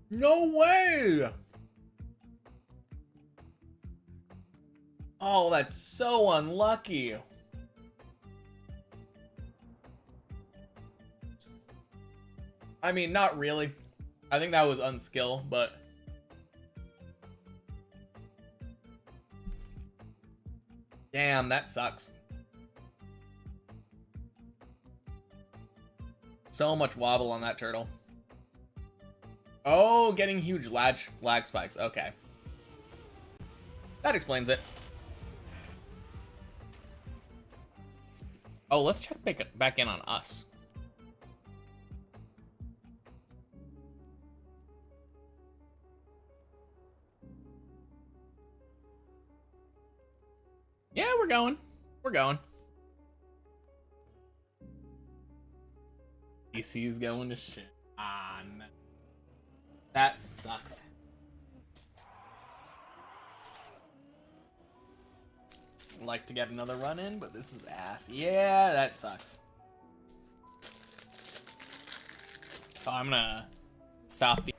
No way! Oh, that's so unlucky. I mean, not really. I think that was unskill, but... Damn, that sucks. So much wobble on that turtle. Oh, getting huge lag spikes. Okay. That explains it. Oh, let's check back in on us. Yeah, we're going. We're going. DC's going to shit on. That sucks. I'd like to get another run in, but this is ass. Yeah, that sucks. So I'm gonna stop the...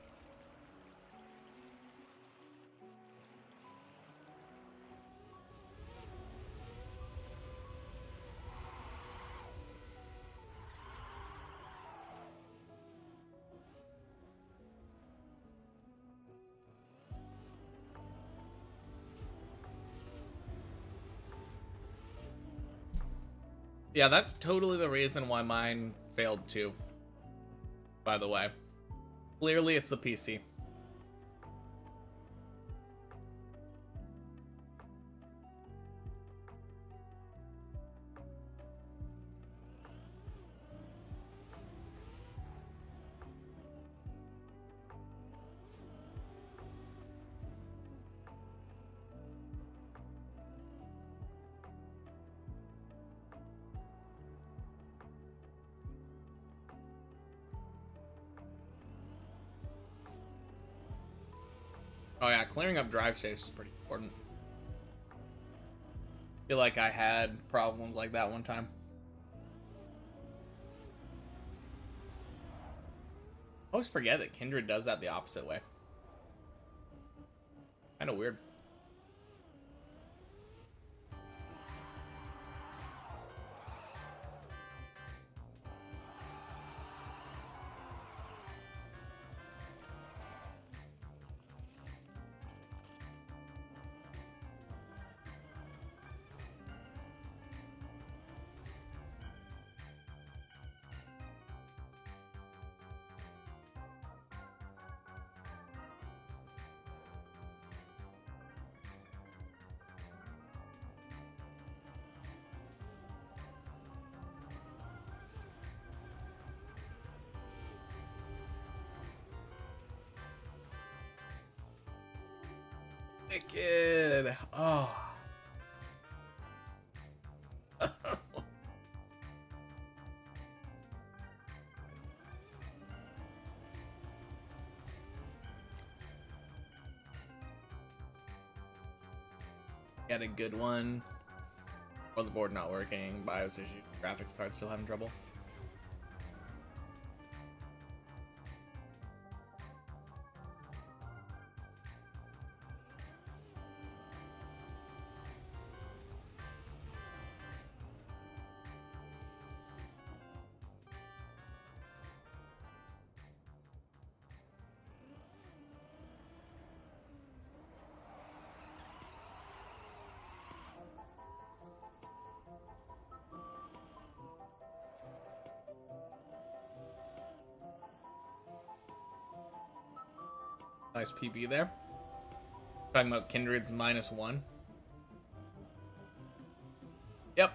Yeah, that's totally the reason why mine failed too. By the way. Clearly it's the PC. Oh yeah, clearing up drive safes is pretty important. I feel like I had problems like that one time. I always forget that Kindred does that the opposite way. Kind of weird. Wicked. Oh. Got a good one. Motherboard not working. BIOS issue. Graphics card still having trouble. Nice PB there. Talking about Kindred's -1. Yep.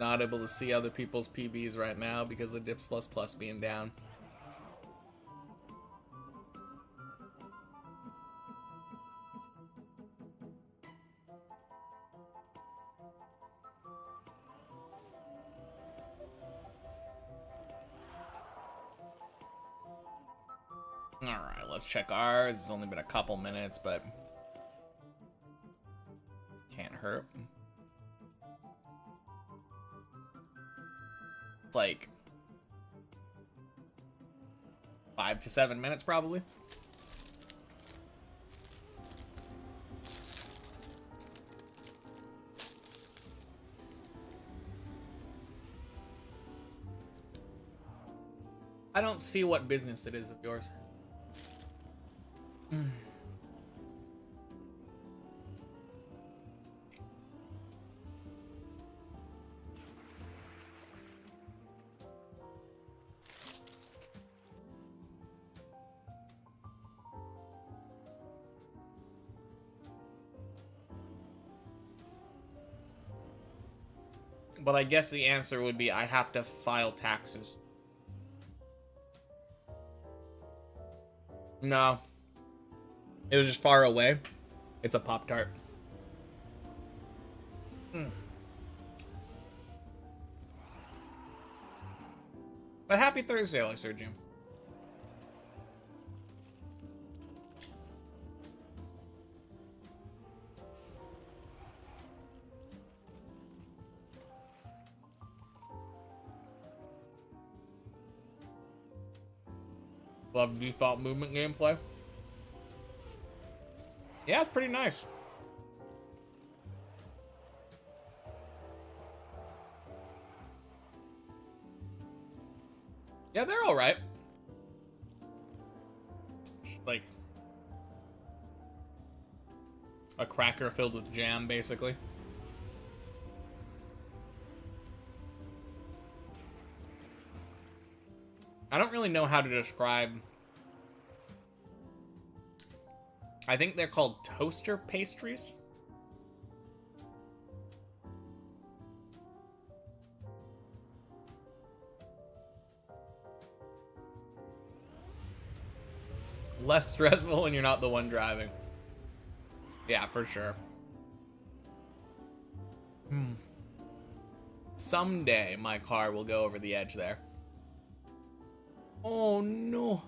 Not able to see other people's PBs right now because of Dips Plus Plus being down. Alright, let's check ours. It's only been a couple minutes, but can't hurt. It's like 5 to 7 minutes probably. I don't see what business it is of yours. But I guess the answer would be I have to file taxes. No. It was just far away. It's a Pop-Tart. But happy Thursday, Lysergium. Love default movement gameplay. Yeah, it's pretty nice. Yeah, they're all right. Like a cracker filled with jam, basically. I don't really know how to describe. I think they're called toaster pastries. Less stressful when you're not the one driving. Yeah, for sure. Someday my car will go over the edge there. Oh no.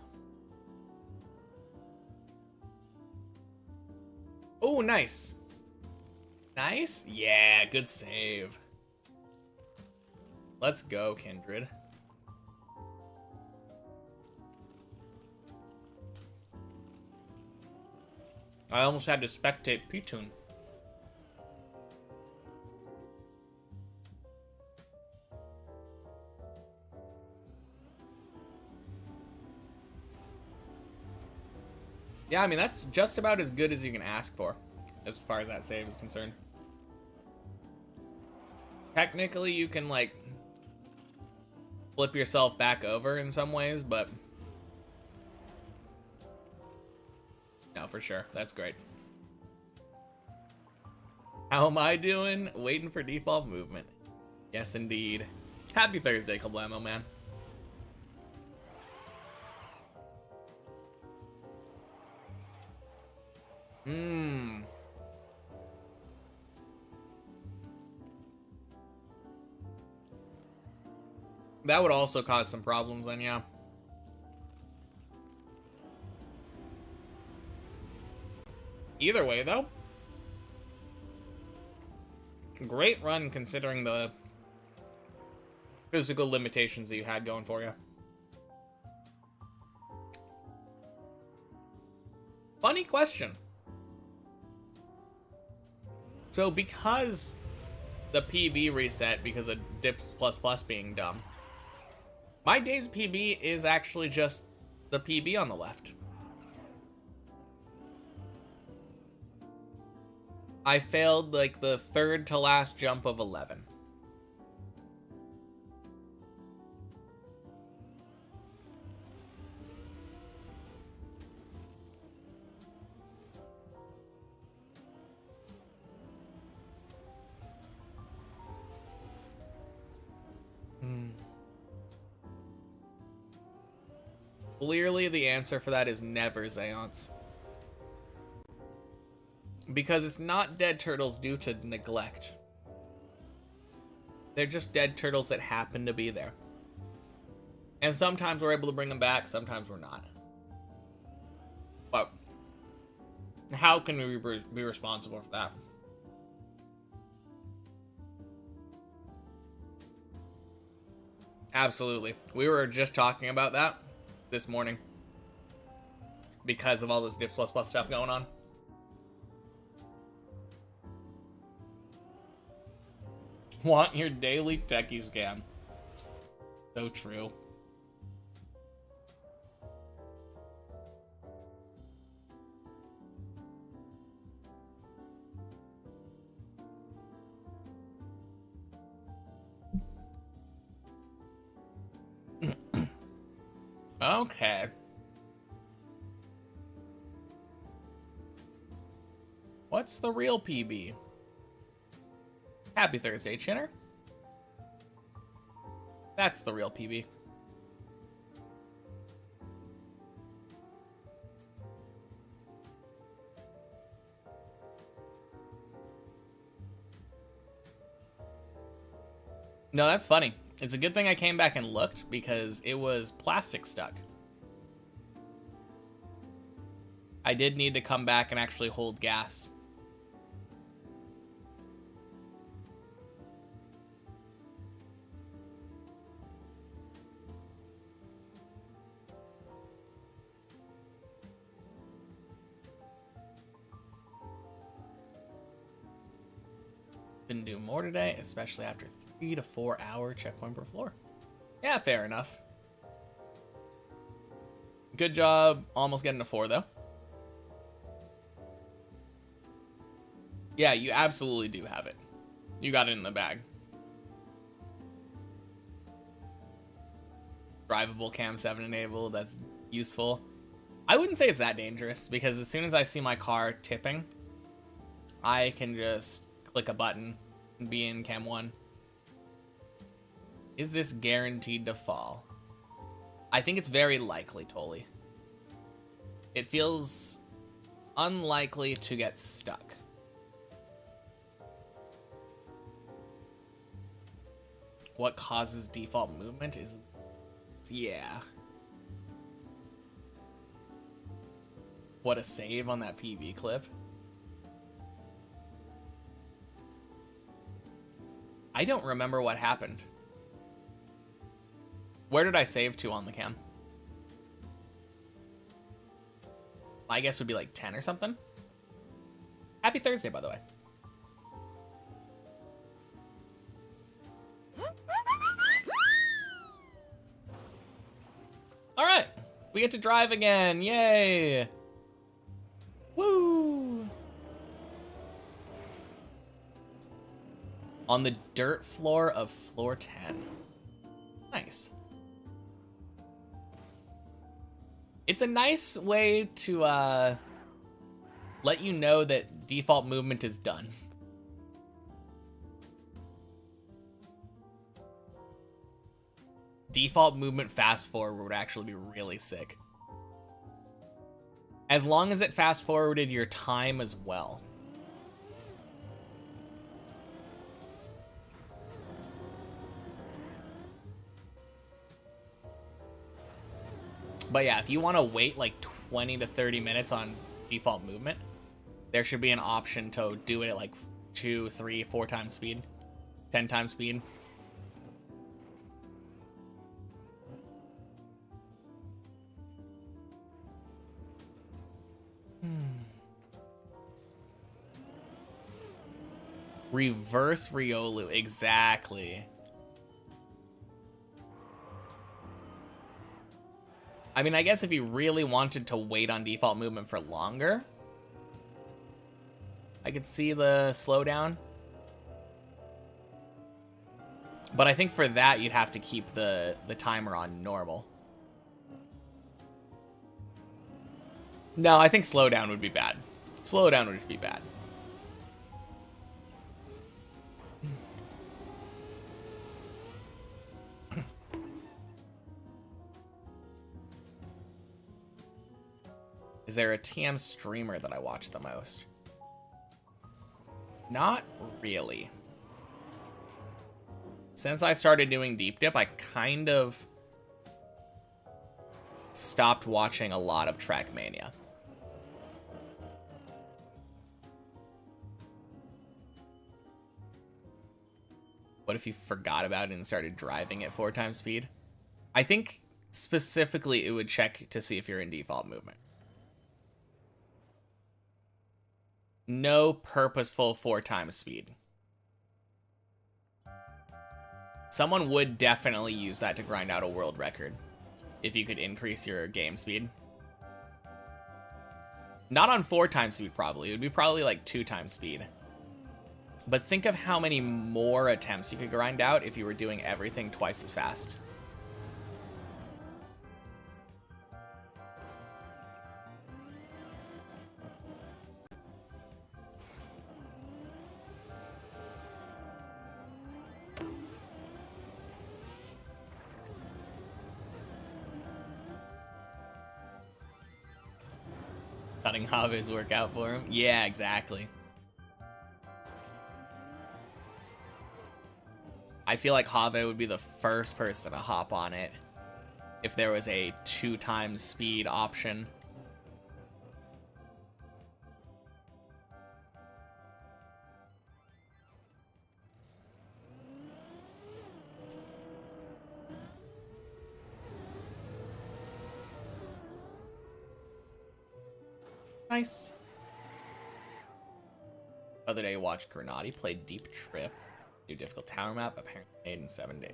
Oh, nice. Nice? Yeah, good save. Let's go, Kindred. I almost had to spectate P-Tune. Yeah, I mean, that's just about as good as you can ask for, as far as that save is concerned. Technically, you can, like, flip yourself back over in some ways, but no, for sure. That's great. How am I doing? Waiting for default movement. Yes, indeed. Happy Thursday, Kablamo, man. That would also cause some problems then, yeah. Either way, though. Great run considering the physical limitations that you had going for you. Funny question. So because the PB reset because of Dips Plus Plus being dumb, my day's PB is actually just the PB on the left. I failed like the third to last jump of 11. Clearly, the answer for that is never, Zeance. Because it's not dead turtles due to neglect. They're just dead turtles that happen to be there. And sometimes we're able to bring them back, sometimes we're not. But how can we be responsible for that? Absolutely. We were just talking about that this morning because of all this Dips Plus Plus stuff going on. Want your daily techie scam. So true. Okay. What's the real PB? Happy Thursday, Chinner. That's the real PB. No, that's funny. It's a good thing I came back and looked because it was plastic stuck. I did need to come back and actually hold gas. Didn't do more today, especially after 3 to 4 hour checkpoint per floor. Yeah, fair enough. Good job almost getting a 4 though. Yeah, you absolutely do have it. You got it in the bag. Drivable Cam 7 enabled, that's useful. I wouldn't say it's that dangerous because as soon as I see my car tipping, I can just click a button and be in Cam 1. Is this guaranteed to fall? I think it's very likely, Tolly. It feels unlikely to get stuck. What causes default movement is... yeah. What a save on that PB clip. I don't remember what happened. Where did I save to on the cam? My guess would be like 10 or something. Happy Thursday, by the way. All right, we get to drive again. Yay. Woo. On the dirt floor of floor 10. Nice. It's a nice way to let you know that default movement is done. Default movement fast forward would actually be really sick. As long as it fast forwarded your time as well. But yeah, if you want to wait like 20 to 30 minutes on default movement, there should be an option to do it at like 2, 3, 4 times speed, 10 times speed. Reverse Riolu, exactly. I mean, I guess if you really wanted to wait on default movement for longer, I could see the slowdown. But I think for that, you'd have to keep the timer on normal. No, I think slowdown would be bad. Slowdown would be bad. Is there a TM streamer that I watch the most? Not really. Since I started doing Deep Dip, I kind of stopped watching a lot of Trackmania. What if you forgot about it and started driving at 4 times speed? I think specifically it would check to see if you're in default movement. No purposeful 4 times speed. Someone would definitely use that to grind out a world record if you could increase your game speed. Not on 4 times speed, probably. It would be probably like 2 times speed. But think of how many more attempts you could grind out if you were doing everything twice as fast. Letting Javes work out for him? Yeah, exactly. I feel like Have would be the first person to hop on it if there was a 2 times speed option. Nice. Other day, watched Granati play Deep Trip. New difficult tower map, apparently made in 7 days.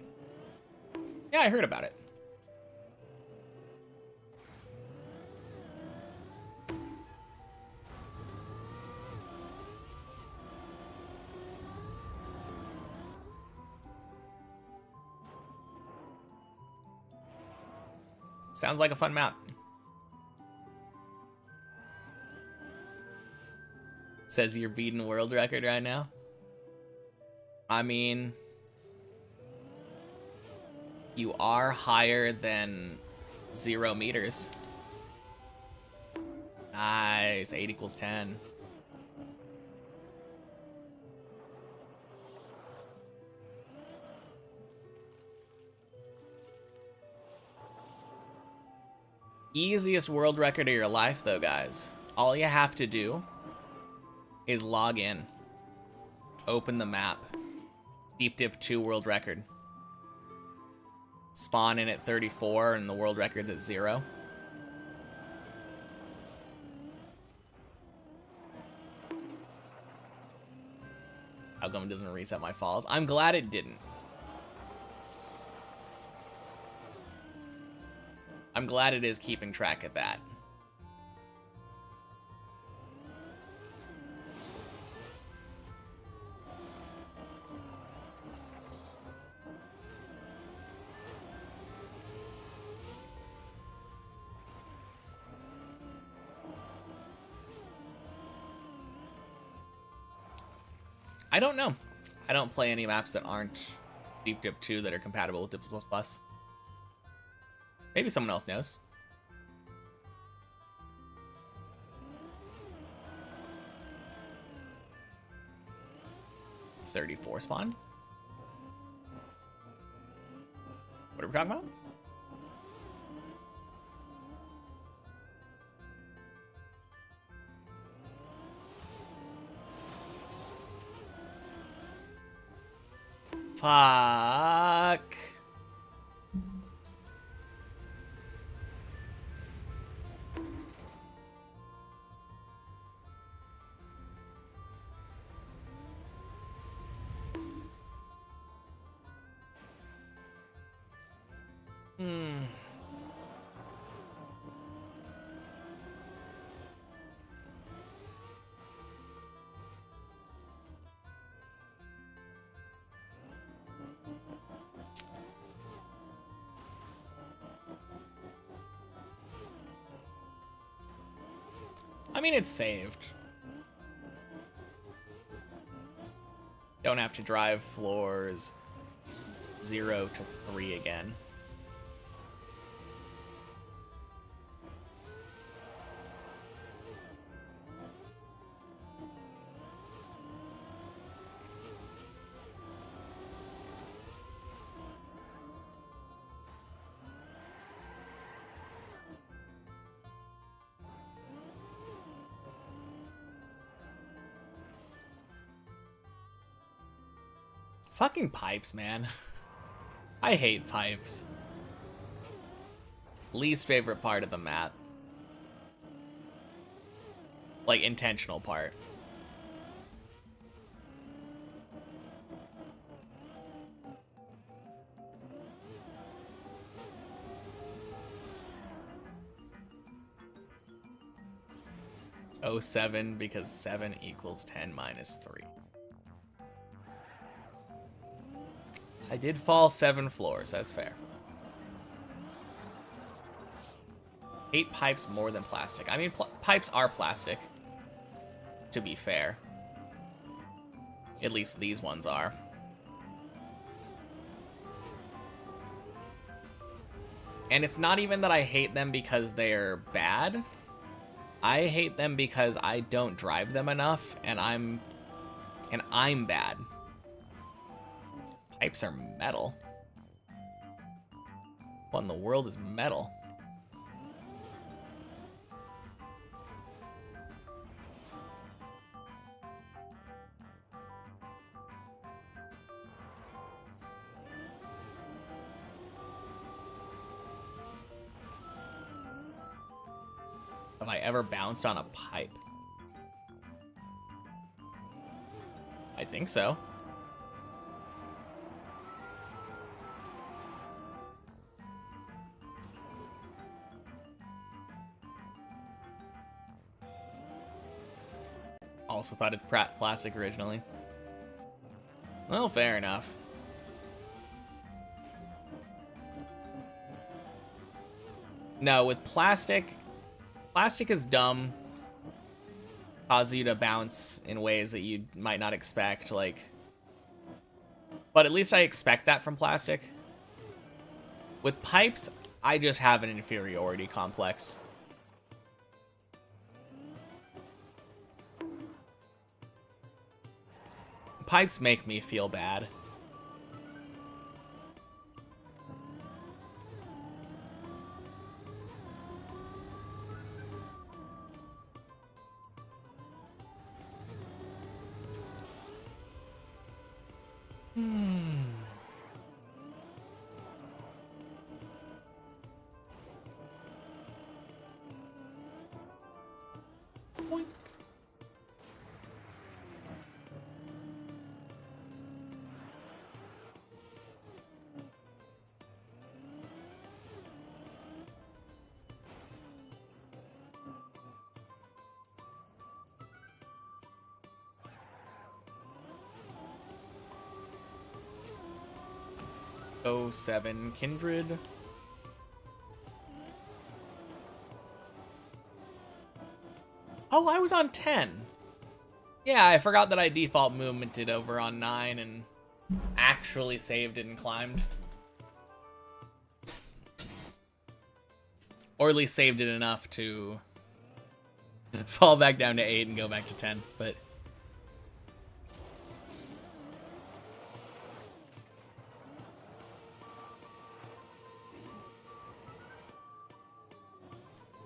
Yeah, I heard about it. Sounds like a fun map. Says you're beating world record right now. I mean, you are higher than 0 meters. Nice, 8 equals 10. Easiest world record of your life, though, guys. All you have to do is log in, open the map, Deep Dip 2 world record, spawn in at 34 and the world record's at 0. How come it doesn't reset my falls? I'm glad it didn't. I'm glad it is keeping track of that. I don't know. I don't play any maps that aren't Deep Dip 2 that are compatible with Dip Plus. Maybe someone else knows. $34 spawn? What are we talking about? Fuck. I mean, it's saved. Don't have to drive floors 0 to 3 again. Fucking pipes, man. I hate pipes. Least favorite part of the map. Like, intentional part. Oh, 7 because 7 equals 10 minus 3. I did fall 7 floors, that's fair. Hate pipes more than plastic. I mean, pipes are plastic, to be fair. At least these ones are. And it's not even that I hate them because they're bad. I hate them because I don't drive them enough, and I'm bad. Pipes are metal. What in the world is metal? Have I ever bounced on a pipe? I think so. Also thought it's plastic originally. Well, fair enough. No, with plastic is dumb. Causes you to bounce in ways that you might not expect, like... But at least I expect that from plastic. With pipes, I just have an inferiority complex. Pipes make me feel bad. Boink. Oh, 7 Kindred. Oh, I was on 10. Yeah, I forgot that I default movemented over on 9 and actually saved it and climbed. Or at least saved it enough to fall back down to 8 and go back to 10, but...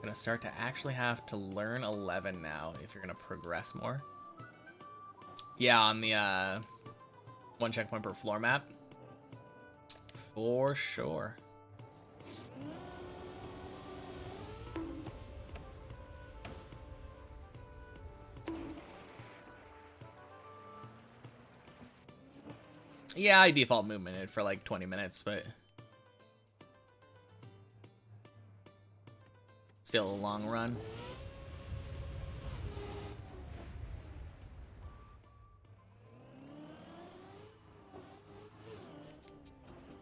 Gonna start to actually have to learn 11 now if you're gonna progress more. Yeah, on the 1 checkpoint per floor map. For sure. Yeah, I default movemented for like 20 minutes, but... Still a long run.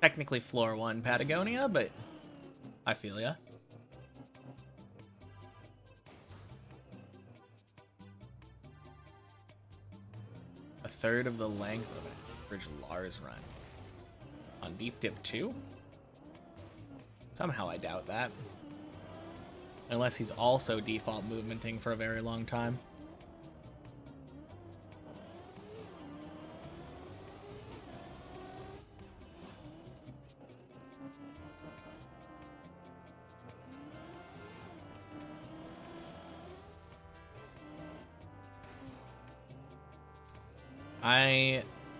Technically floor 1 Patagonia, but I feel ya. A third of the length of an average Lars run. On Deep Dip 2? Somehow I doubt that. Unless he's also default movementing for a very long time.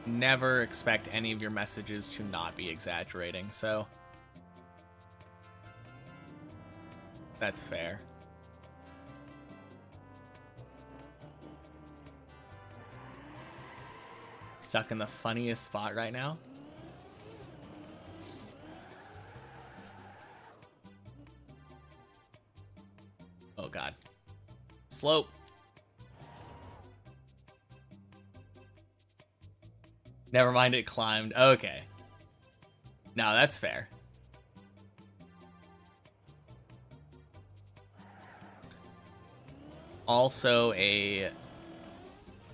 never expect any of your messages to not be exaggerating, so that's fair. Stuck in the funniest spot right now. Oh god. Slope. Never mind, it climbed. Okay. No, that's fair. Also a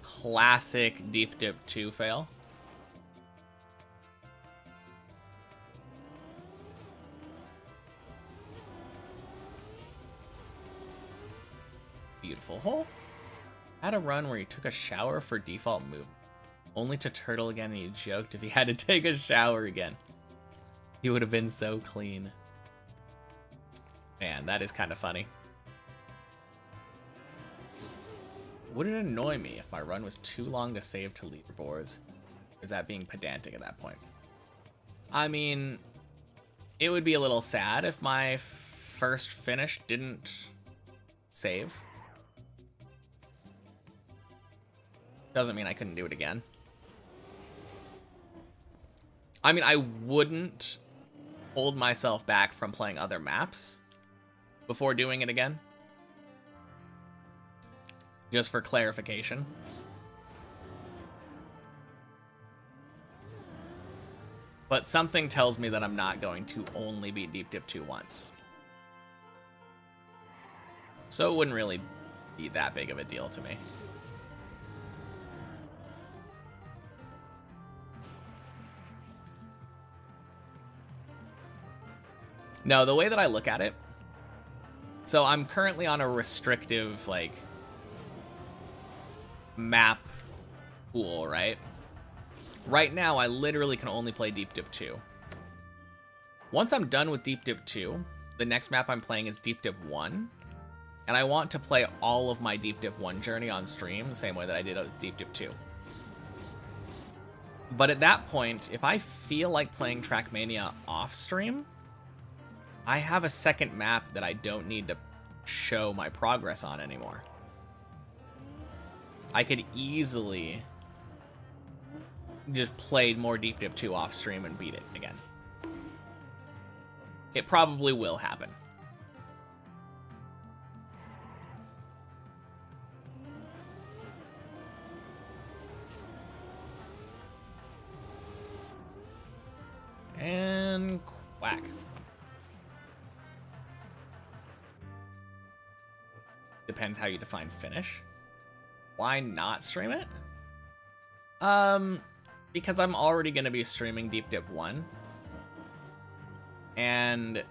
classic Deep Dip 2 fail. Beautiful hole. Had a run where he took a shower for default move, only to turtle again, and he joked if he had to take a shower again, he would have been so clean. Man, that is kind of funny. Would it annoy me if my run was too long to save to leaderboards? Is that being pedantic at that point? I mean, it would be a little sad if my first finish didn't save. Doesn't mean I couldn't do it again. I mean, I wouldn't hold myself back from playing other maps before doing it again. Just for clarification. But something tells me that I'm not going to only beat Deep Dip 2 once. So it wouldn't really be that big of a deal to me. No, the way that I look at it, so I'm currently on a restrictive, like, map pool, right? Right now, I literally can only play Deep Dip 2. Once I'm done with Deep Dip 2, the next map I'm playing is Deep Dip 1, and I want to play all of my Deep Dip 1 journey on stream, the same way that I did with Deep Dip 2. But at that point, if I feel like playing Trackmania off stream, I have a second map that I don't need to show my progress on anymore. I could easily just play more Deep Dip 2 off stream and beat it again. It probably will happen. And quack. Depends how you define finish. Why not stream it? Because I'm already going to be streaming Deep Dip 1. And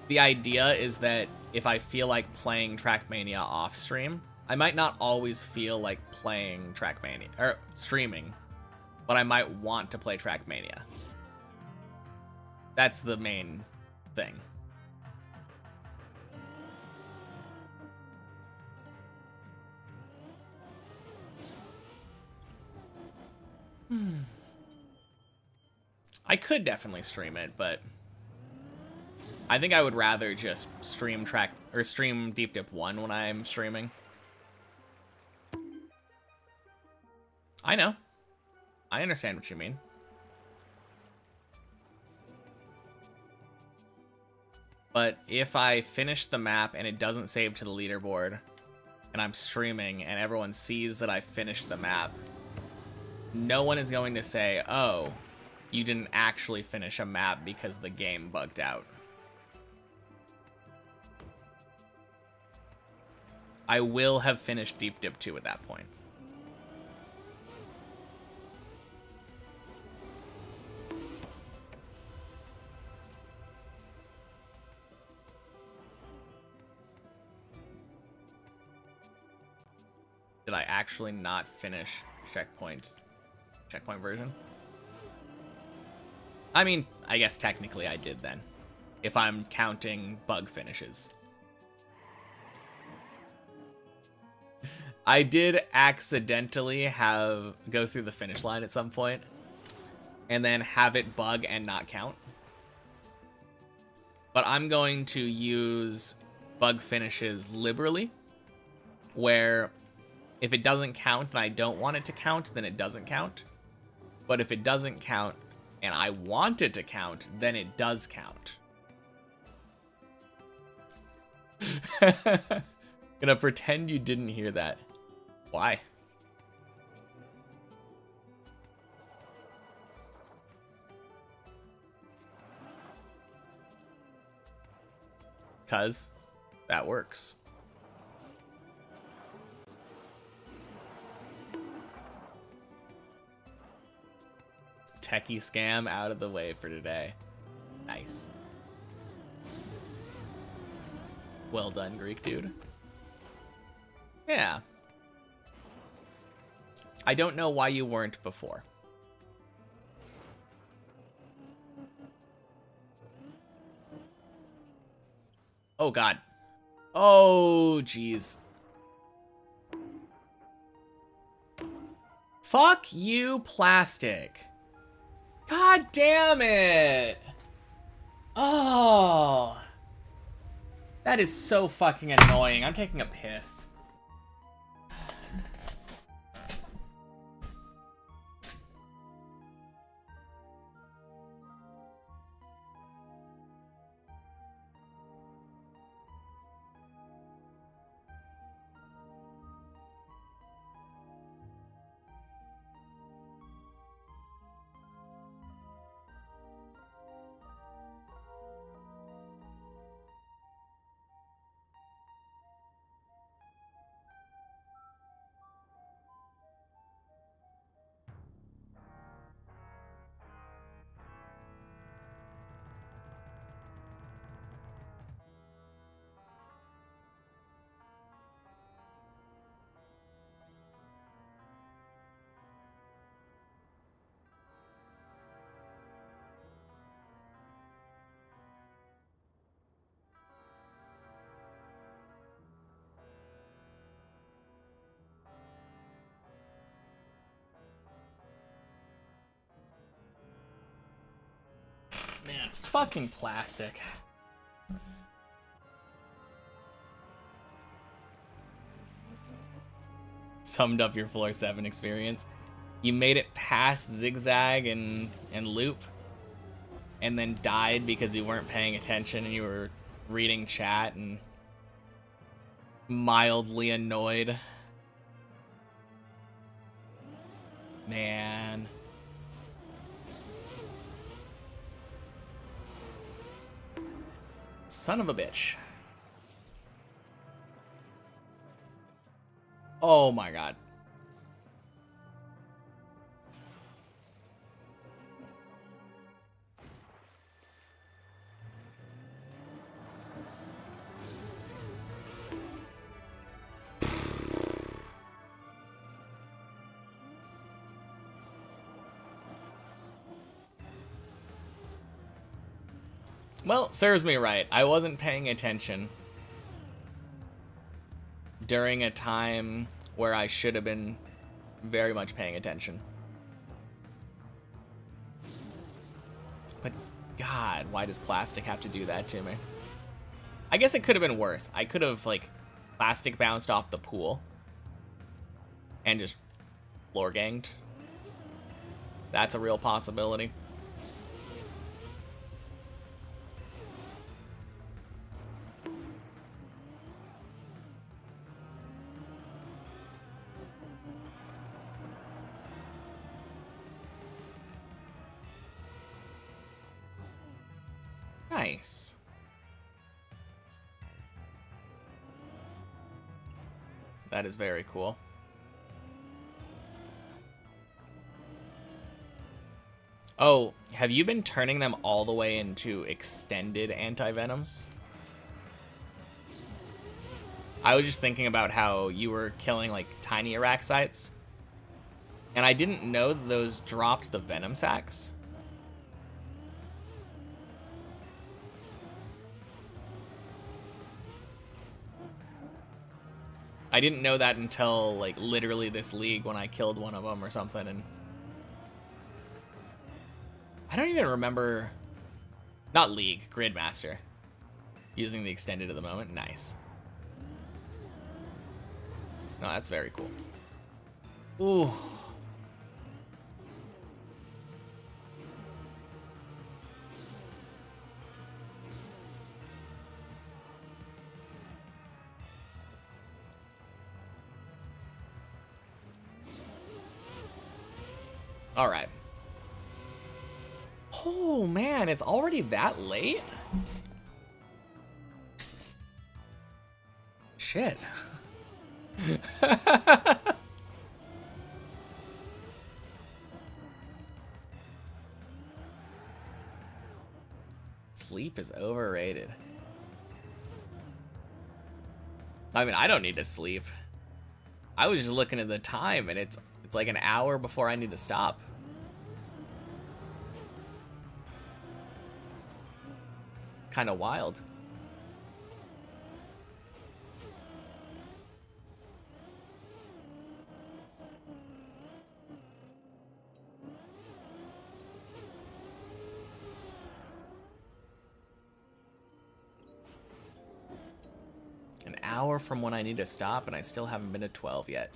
the idea is that if I feel like playing Trackmania off stream, I might not always feel like playing Trackmania, or streaming, but I might want to play Trackmania. That's the main thing. I could definitely stream it, but I think I would rather just stream Deep Dip 1 when I'm streaming. I know. I understand what you mean. But if I finish the map and it doesn't save to the leaderboard, and I'm streaming and everyone sees that I finished the map, no one is going to say, oh, you didn't actually finish a map because the game bugged out. I will have finished Deep Dip 2 at that point. Did I actually not finish checkpoint version? I mean, I guess technically I did then, if I'm counting bug finishes. I did accidentally go through the finish line at some point and then have it bug and not count. But I'm going to use bug finishes liberally, where if it doesn't count and I don't want it to count, then it doesn't count. But if it doesn't count and I want it to count, then it does count. Gonna pretend you didn't hear that. Why? Cause that works. Techie scam out of the way for today. Nice. Well done, Greek dude. Yeah. I don't know why you weren't before. Oh, God. Oh, jeez. Fuck you, plastic. God damn it. Oh. That is so fucking annoying. I'm taking a piss. Man, fucking plastic. Summed up your floor 7 experience. You made it past zigzag and loop, and then died because you weren't paying attention and you were reading chat and mildly annoyed. Man. Son of a bitch. Oh my god. Well, serves me right. I wasn't paying attention during a time where I should have been very much paying attention. But God, why does plastic have to do that to me? I guess it could have been worse. I could have, like, plastic bounced off the pool and just floor ganged. That's a real possibility. Nice. That is very cool. Oh, have you been turning them all the way into extended anti-venoms? I was just thinking about how you were killing, like, tiny Araxites, and I didn't know those dropped the venom sacs. I didn't know that until, like, literally this league when I killed one of them or something, and... I don't even remember... Not league, Gridmaster. Using the extended at the moment. Nice. No, that's very cool. Ooh. All right. Oh, man, it's already that late? Shit. Sleep is overrated. I mean, I don't need to sleep. I was just looking at the time, and it's like an hour before I need to stop. Kind of wild. An hour from when I need to stop, and I still haven't been to 12 yet.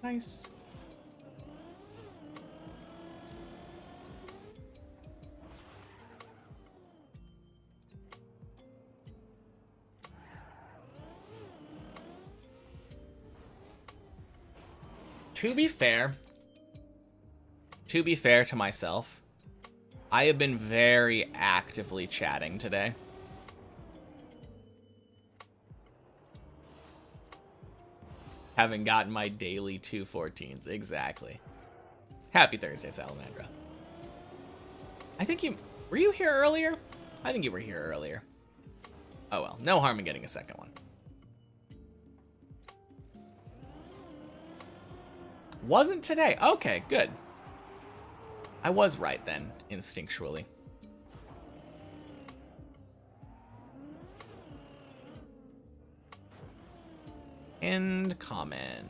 Nice. To be fair to myself, I have been very actively chatting today. Having gotten my daily 214s, exactly. Happy Thursday, Salamandra. I think were you here earlier? I think you were here earlier. Oh well, no harm in getting a second one. Wasn't today. Okay, good. I was right then, instinctually. End comment.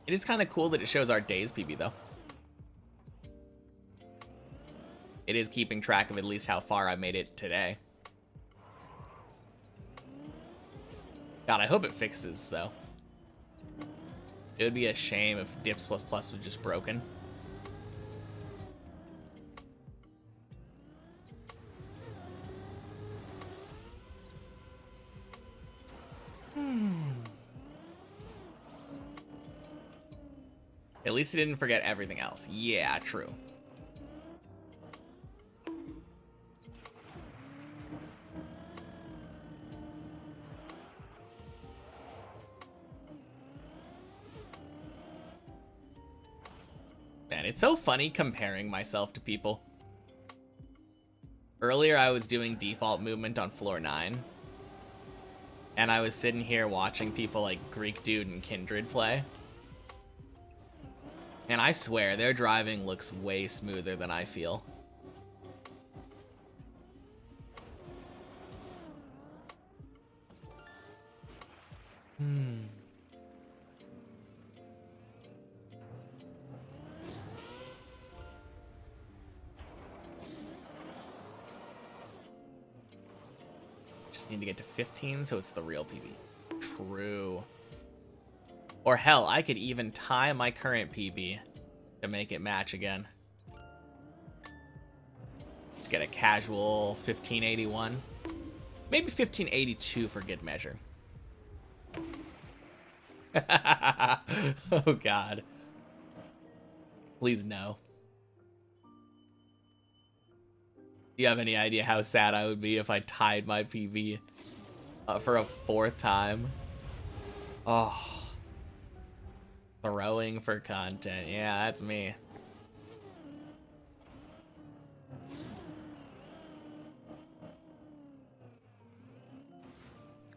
It is kind of cool that it shows our days PB, though. It is keeping track of at least how far I made it today. God, I hope it fixes, though. It would be a shame if Dips++ was just broken. At least he didn't forget everything else. Yeah, true. Man, it's so funny comparing myself to people. Earlier, I was doing default movement on floor 9. And I was sitting here watching people like Greek Dude and Kindred play. And I swear, their driving looks way smoother than I feel. Just need to get to 15, so it's the real PB. True. Or hell, I could even tie my current PB to make it match again. Get a casual 1581. Maybe 1582 for good measure. Oh god. Please no. Do you have any idea how sad I would be if I tied my PB for a 4th time? Oh. Throwing for content. Yeah, that's me.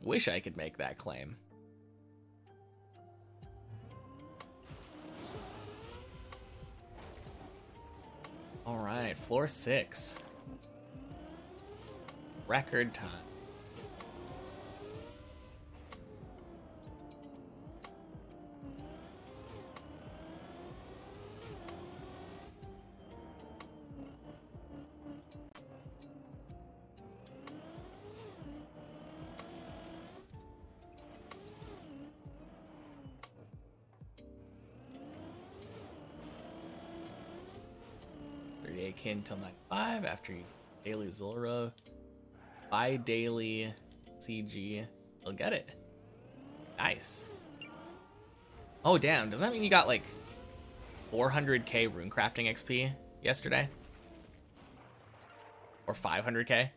Wish I could make that claim. All right, floor 6. Record time. Kin till 95 after you daily Zilra. Buy daily CG. You'll get it. Nice. Oh, damn. Does that mean you got like 400k runecrafting XP yesterday? Or 500k?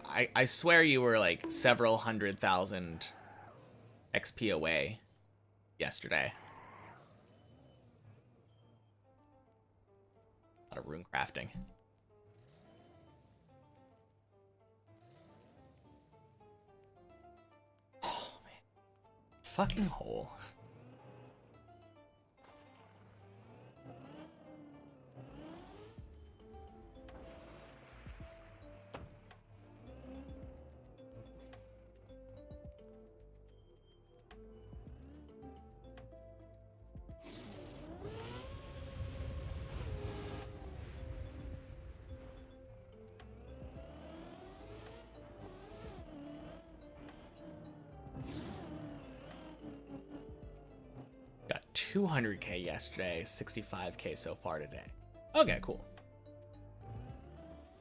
I swear you were like several 100,000 XP away yesterday. A lot of rune crafting. Oh man. Fucking hole. Got 200k yesterday, 65k so far today. Okay, cool.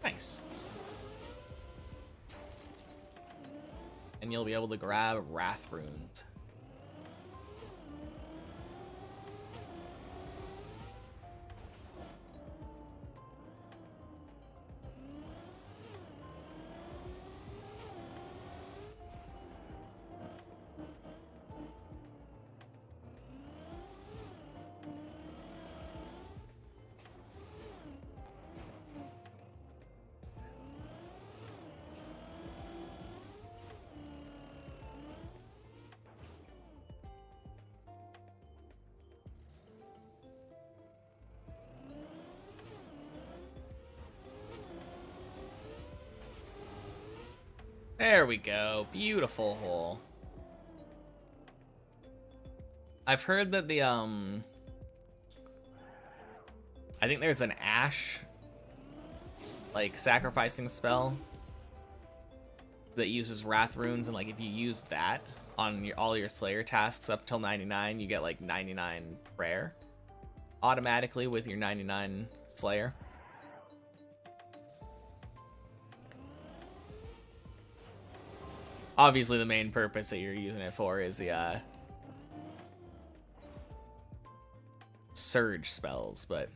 Nice. And you'll be able to grab Wrath Runes. There we go. Beautiful hole. I've heard that the I think there's an ash like sacrificing spell that uses Wrath Runes, and like if you use that on all your Slayer tasks up till 99, you get like 99 prayer automatically with your 99 Slayer. Obviously, the main purpose that you're using it for is the surge spells, but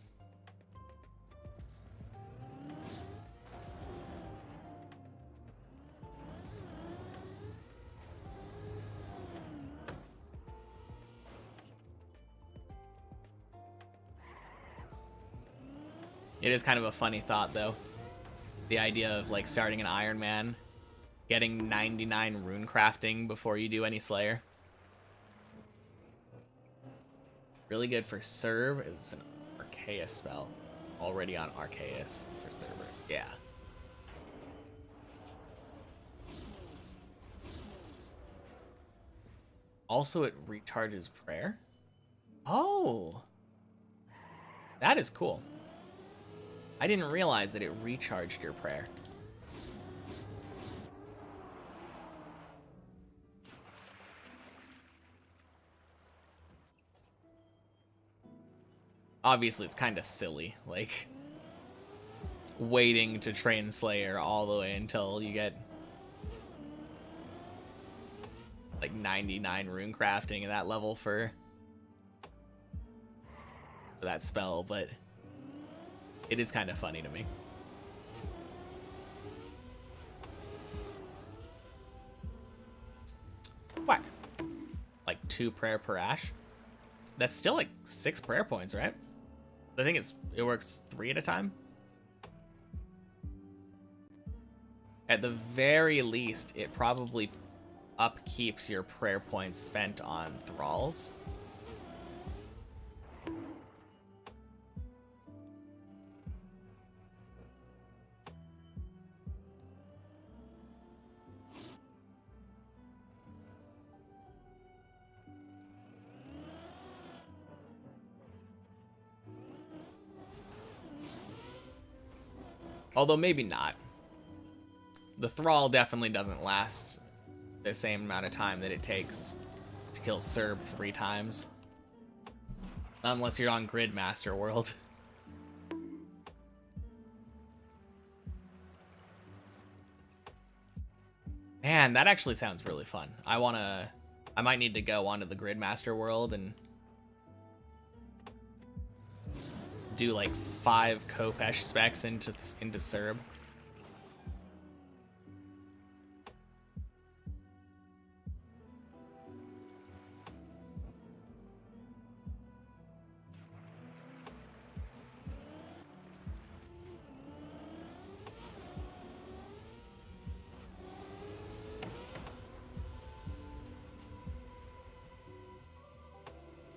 it is kind of a funny thought, though. The idea of like starting an Iron Man, getting 99 rune crafting before you do any Slayer. Really good for Serve. It's an Arceus spell. Already on Arceus for servers. Yeah. Also, it recharges prayer. Oh. That is cool. I didn't realize that it recharged your prayer. Obviously, it's kind of silly, like waiting to train Slayer all the way until you get like 99 rune crafting at that level for that spell, but It is kind of funny to me. Whack. Like 2 prayer per ash. That's still like 6 prayer points, right? I think it works 3 at a time. At the very least, it probably upkeeps your prayer points spent on thralls. Although maybe not. The thrall definitely doesn't last the same amount of time that it takes to kill Serb 3 times. Unless you're on Gridmaster World. Man, that actually sounds really fun. I might need to go onto the Gridmaster World and do like 5 Kopesh specs into Serb.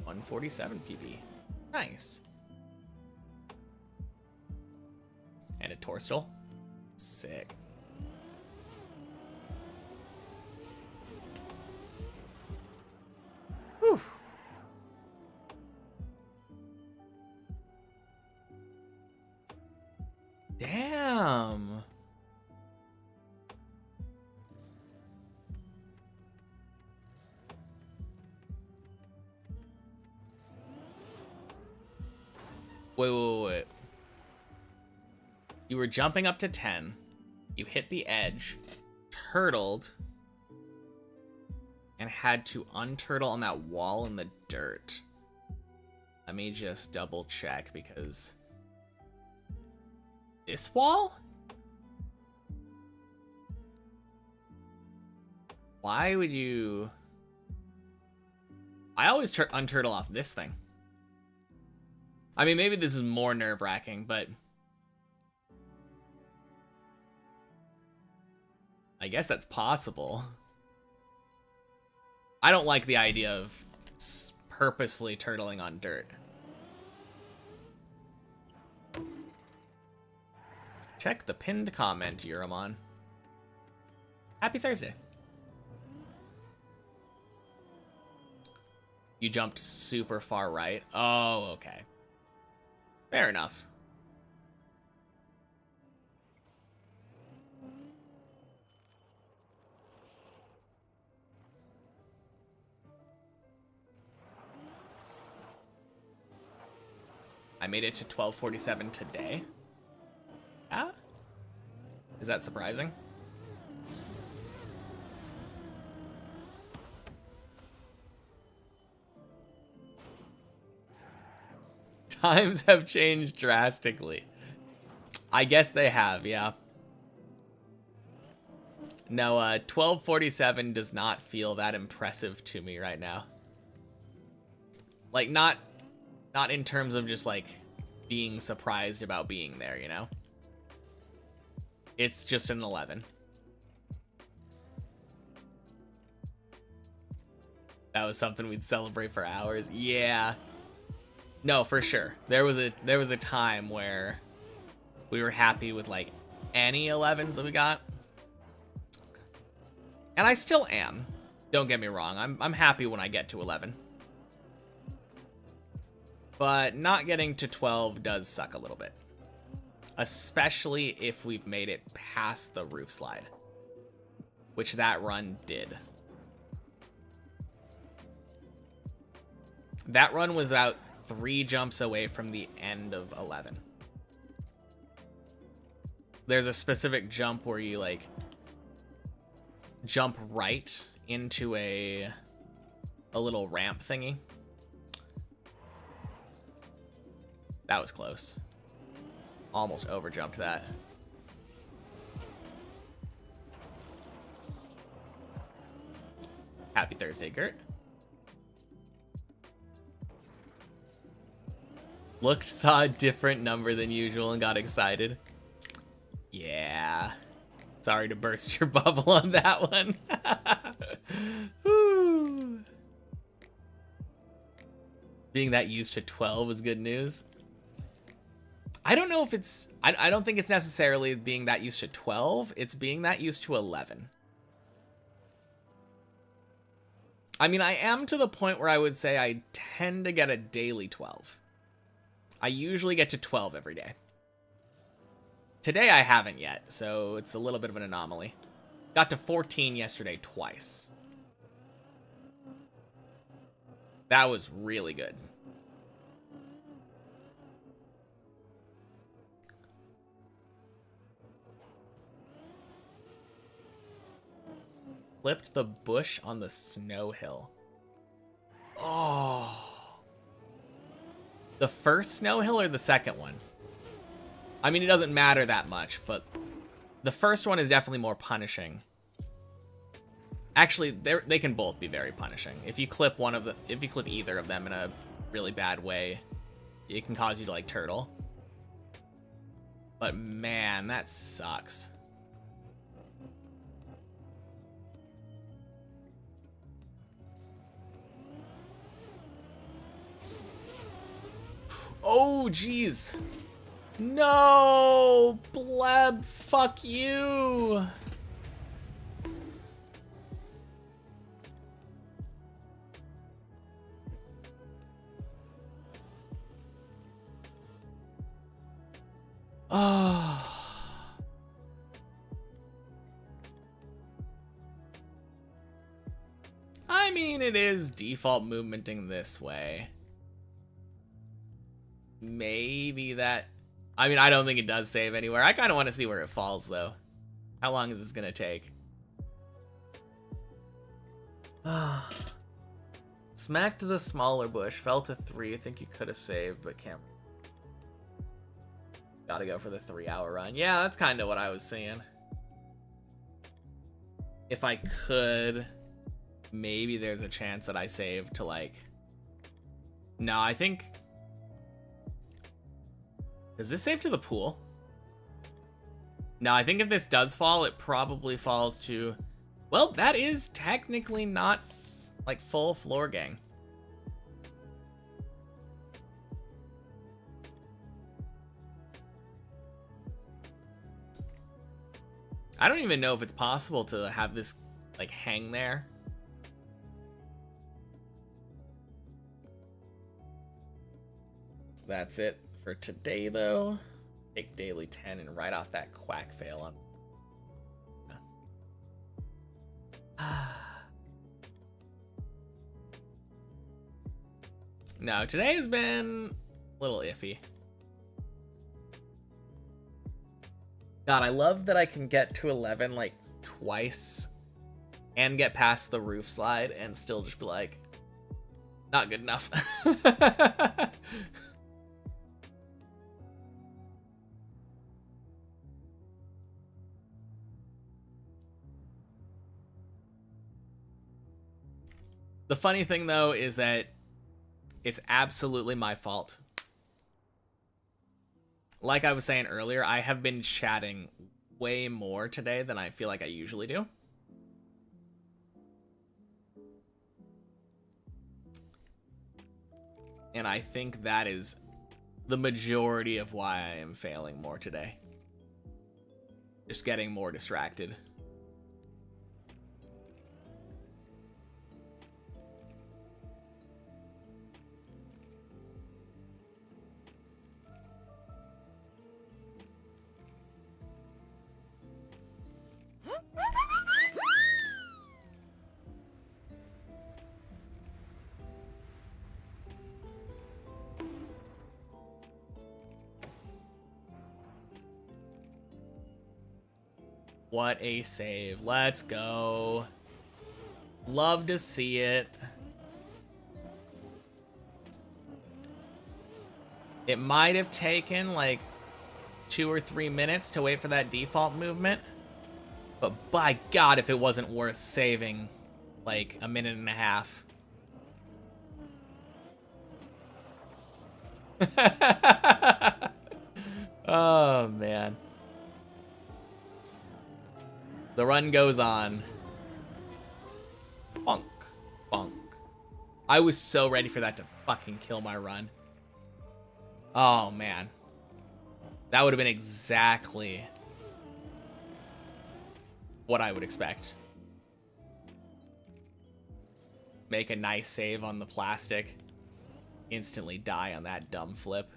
$147 PB. Nice. And a Torstal. Sick. Whew. Damn. Wait. You were jumping up to 10. You hit the edge, turtled, and had to unturtle on that wall in the dirt. Let me just double check because... This wall? Why would you... I always unturtle off this thing. I mean, maybe this is more nerve-wracking, but... I guess that's possible. I don't like the idea of purposefully turtling on dirt. Check the pinned comment, Yuramon. Happy Thursday. You jumped super far right. Oh, okay. Fair enough. I made it to 1247 today. Yeah? Is that surprising? Times have changed drastically. I guess they have, yeah. No, 1247 does not feel that impressive to me right now. Like, not in terms of just, like, being surprised about being there, you know? It's just an 11. That was something we'd celebrate for hours. Yeah. No, for sure. There was a time where we were happy with, like, any 11s that we got. And I still am. Don't get me wrong. I'm happy when I get to 11. But not getting to 12 does suck a little bit. Especially if we've made it past the roof slide. Which that run did. That run was out 3 jumps away from the end of 11. There's a specific jump where you, like, jump right into a little ramp thingy. That was close. Almost overjumped that. Happy Thursday, Gert. Looked, saw a different number than usual and got excited. Yeah. Sorry to burst your bubble on that one. Whew. Being that used to 12 is good news. I don't know if it's... I don't think it's necessarily being that used to 12. It's being that used to 11. I mean, I am to the point where I would say I tend to get a daily 12. I usually get to 12 every day. Today I haven't yet, so it's a little bit of an anomaly. Got to 14 yesterday twice. That was really good. Flipped the bush on the snow hill. Oh. The first snow hill or the second one? I mean, it doesn't matter that much, but the first one is definitely more punishing. Actually, they can both be very punishing. If you clip either of them in a really bad way, it can cause you to like turtle. But man, that sucks. Oh, jeez. No, Bleb, fuck you. Oh. I mean, it is default movementing this way. Maybe that... I mean, I don't think it does save anywhere. I kind of want to see where it falls, though. How long is this going to take? Smacked the smaller bush. Fell to 3. I think you could have saved, but can't. Gotta go for the 3-hour run. Yeah, that's kind of what I was saying. If I could, maybe there's a chance that I save to, like... No, I think... Does this save to the pool? No, I think if this does fall, it probably falls to... Well, that is technically not, like, full floor gang. I don't even know if it's possible to have this, like, hang there. That's it for today, though. Take daily 10 and write off that quack fail on. No, today has been a little iffy. God, I love that I can get to 11 like twice and get past the roof slide and still just be like, not good enough. The funny thing, though, is that it's absolutely my fault. Like I was saying earlier, I have been chatting way more today than I feel like I usually do. And I think that is the majority of why I am failing more today. Just getting more distracted. What a save. Let's go. Love to see it. It might have taken like 2 or 3 minutes to wait for that default movement. But by God, if it wasn't worth saving like a minute and a half. Oh, man. The run goes on. Bonk. Bonk. I was so ready for that to fucking kill my run. Oh, man. That would have been exactly what I would expect. Make a nice save on the plastic. Instantly die on that dumb flip.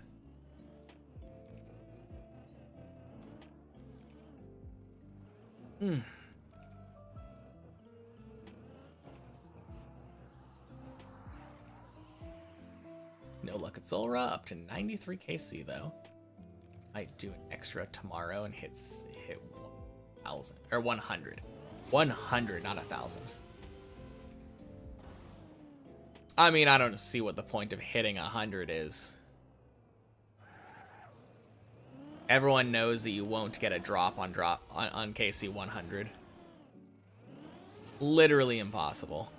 No luck at Zulra, up to 93 KC though. Might do an extra tomorrow and hit 1,000 or 100. 100, not 1,000. I mean, I don't see what the point of hitting 100 is. Everyone knows that you won't get a drop on KC 100. Literally impossible.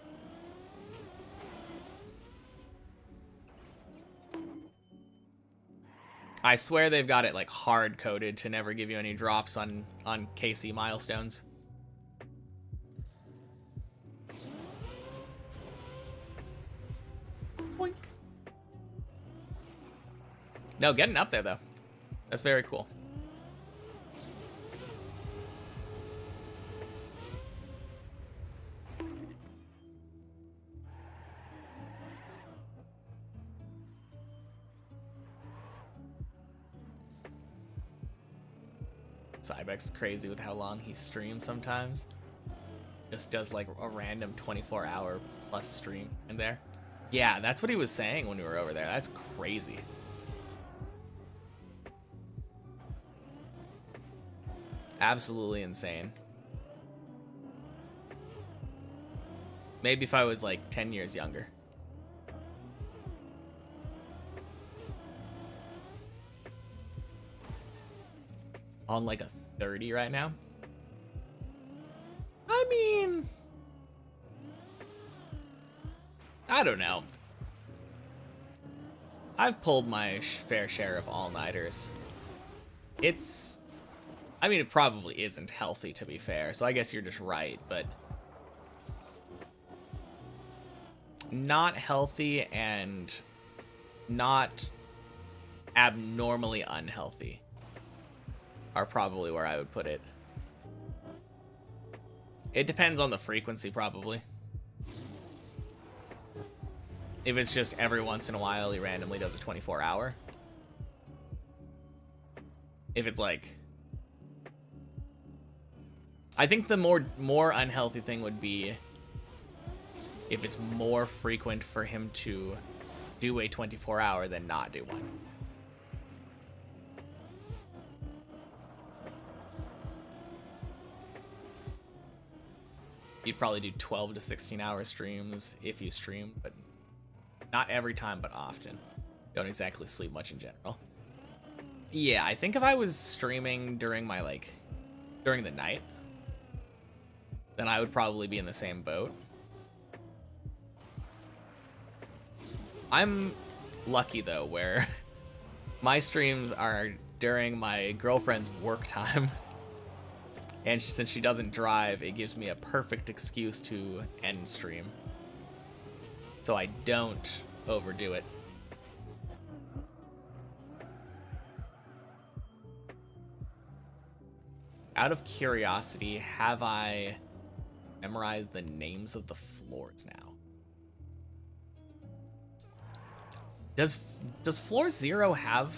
I swear they've got it like hard coded to never give you any drops on KC milestones. Boink. No, getting up there though. That's very cool. Cybex's crazy with how long he streams sometimes. Just does like a random 24-hour plus stream in there. Yeah, that's what he was saying when we were over there. That's crazy. Absolutely insane. Maybe if I was like 10 years younger. On like a 30 right now. I mean, I don't know. I've pulled my fair share of all-nighters. I mean, it probably isn't healthy, to be fair, so I guess you're just right, but not healthy and not abnormally unhealthy are probably where I would put it. It depends on the frequency, probably. If it's just every once in a while he randomly does a 24-hour. If it's like... I think the more unhealthy thing would be if it's more frequent for him to do a 24-hour than not do one. You'd probably do 12 to 16-hour streams if you stream, but not every time, but often. Don't exactly sleep much in general. Yeah, I think if I was streaming during my, during the night, then I would probably be in the same boat. I'm lucky, though, where my streams are during my girlfriend's work time. And since she doesn't drive, it gives me a perfect excuse to end stream. So I don't overdo it. Out of curiosity, have I memorized the names of the floors now? Does floor 0 have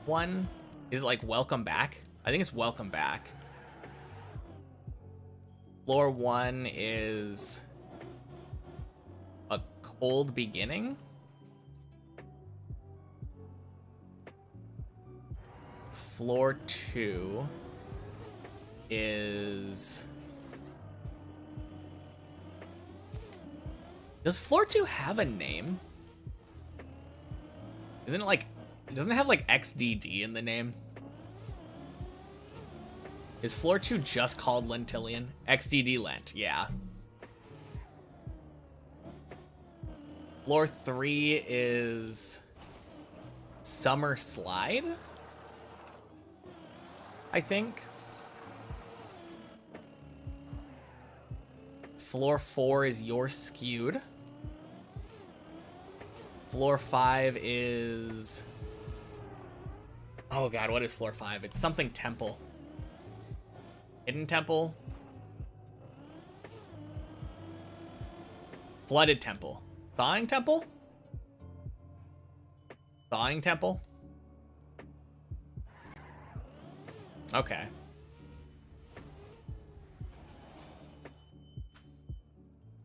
one? Is it like welcome back? I think it's welcome back. Floor 1 is a cold beginning. Floor 2 is... Does floor 2 have a name? Isn't it like It doesn't have like XDD in the name. Is floor 2 just called Lentillion? XDD Lent, yeah. Floor 3 is Summer Slide, I think. Floor 4 is You're Skewed. Floor 5 is... Oh god, what is floor 5? It's something temple. Hidden temple? Flooded temple. Thawing temple? Thawing temple? Okay.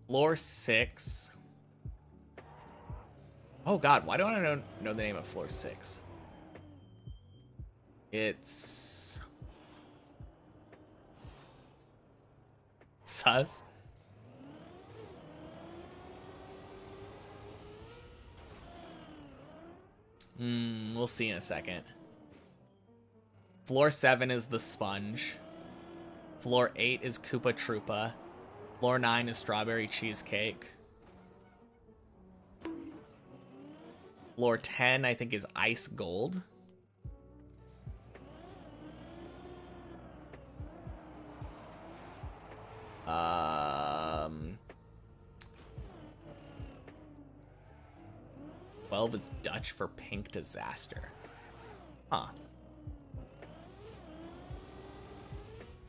Floor 6. Oh god, why don't I know the name of floor 6? It's... Sus? We'll see in a second. Floor 7 is the Sponge. Floor 8 is Koopa Troopa. Floor 9 is Strawberry Cheesecake. Floor 10, I think, is Ice Gold. Um... 12 is Dutch for Pink Disaster. Huh.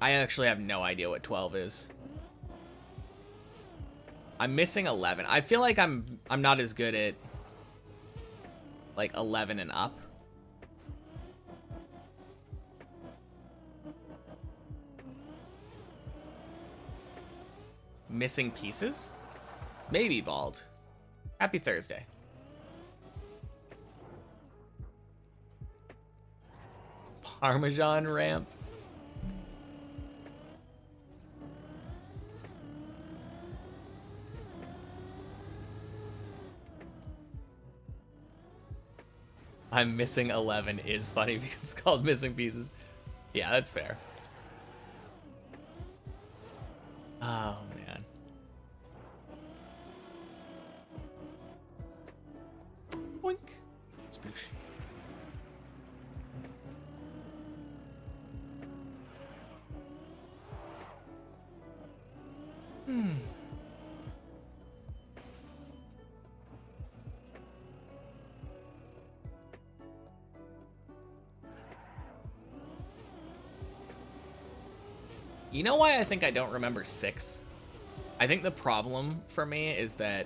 I actually have no idea what 12 is. I'm missing 11. I feel like I'm not as good at like 11 and up. Missing pieces? Maybe Bald. Happy Thursday. Parmesan ramp. I'm missing 11 is funny because it's called missing pieces. Yeah, that's fair. Oh, man. Boink. Sploosh. You know why I think I don't remember 6? I think the problem for me is that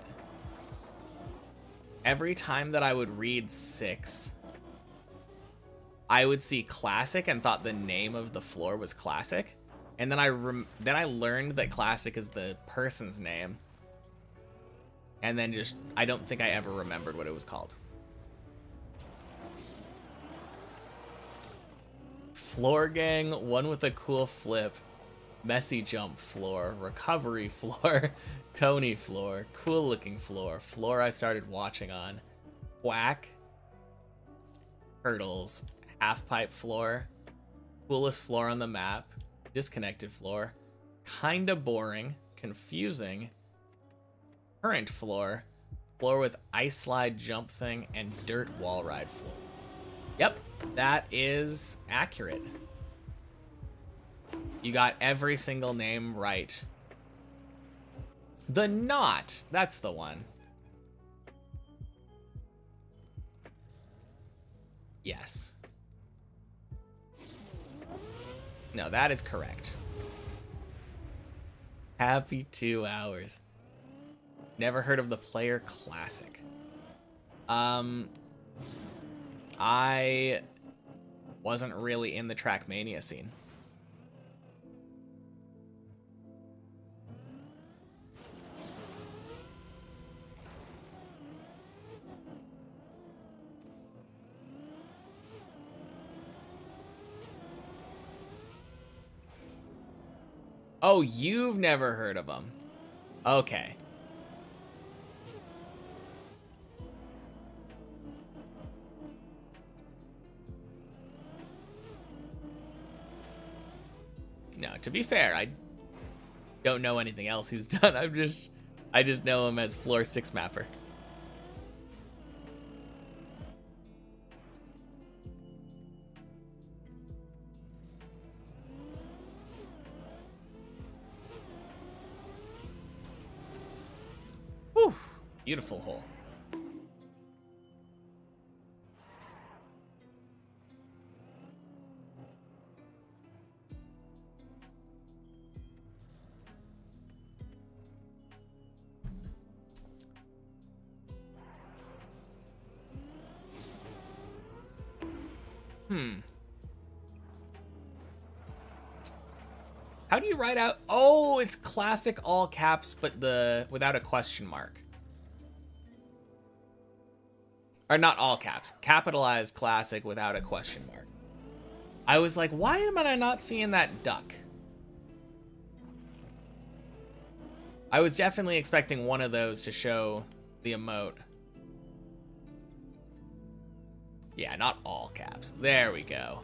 every time that I would read 6, I would see Classic and thought the name of the floor was Classic. And then I learned that Classic is the person's name. And then just, I don't think I ever remembered what it was called. Floor Gang, one with a cool flip. Messy jump floor, recovery floor, Tony floor, cool looking floor, floor I started watching on, whack, hurdles, half pipe floor, coolest floor on the map, disconnected floor, kinda boring, confusing, current floor, floor with ice slide jump thing, and dirt wall ride floor. Yep, that is accurate. You got every single name right. The Knot, that's the one. Yes. No, that is correct. Happy 2 hours. Never heard of the Player Classic. I wasn't really in the Trackmania scene. Oh, you've never heard of them. Okay. No, to be fair, I don't know anything else he's done. I just know him as Floor 6 mapper. Whew, beautiful hole. How do you write out? Oh, it's classic all caps, but without a question mark. Or not all caps. Capitalized classic without a question mark. I was like, why am I not seeing that duck? I was definitely expecting one of those to show the emote. Yeah, not all caps. There we go.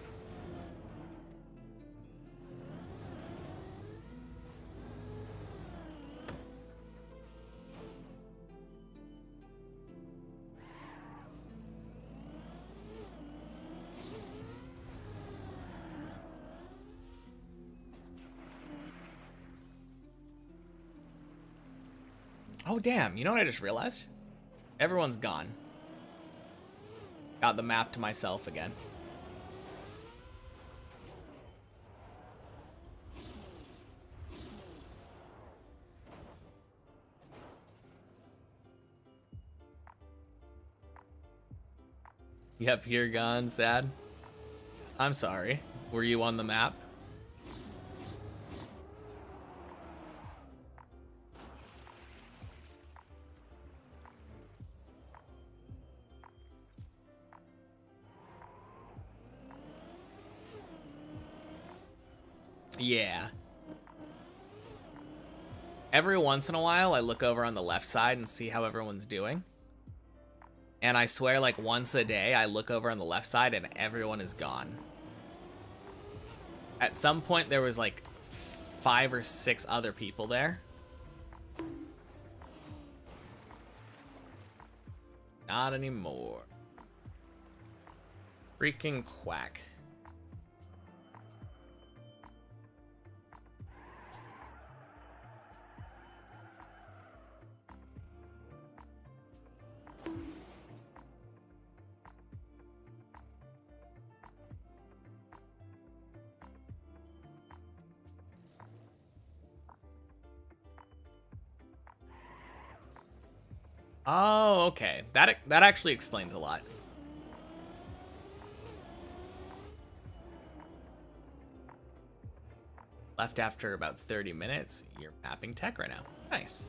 Oh, damn. You know what I just realized? Everyone's gone. Got the map to myself again. Yep, you're gone, sad. I'm sorry. Were you on the map? Yeah. Every once in a while, I look over on the left side and see how everyone's doing. And I swear, like, once a day, I look over on the left side and everyone is gone. At some point, there was, like, 5 or 6 other people there. Not anymore. Freaking quack. Oh, okay. That actually explains a lot. Left after about 30 minutes. You're mapping tech right now. Nice.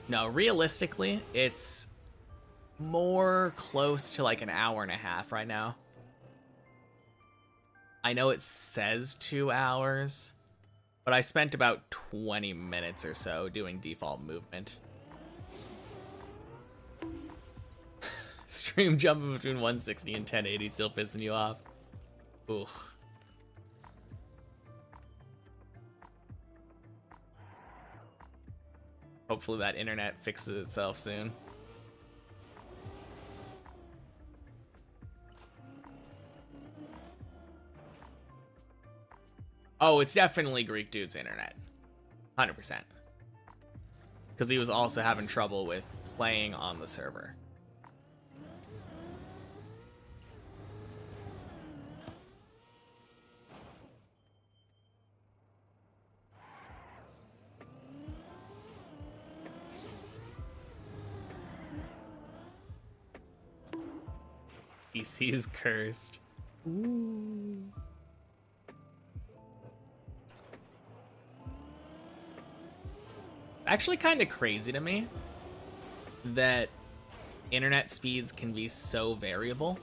No, realistically, it's more close to like an hour and a half right now. I know it says 2 hours, but I spent about 20 minutes or so doing default movement. Stream jumping between 160 and 1080 still pissing you off. Ooh. Hopefully that internet fixes itself soon. Oh, it's definitely Greek Dude's internet. 100%. Because he was also having trouble with playing on the server. PC is cursed. Ooh. Actually kind of crazy to me that internet speeds can be so variable.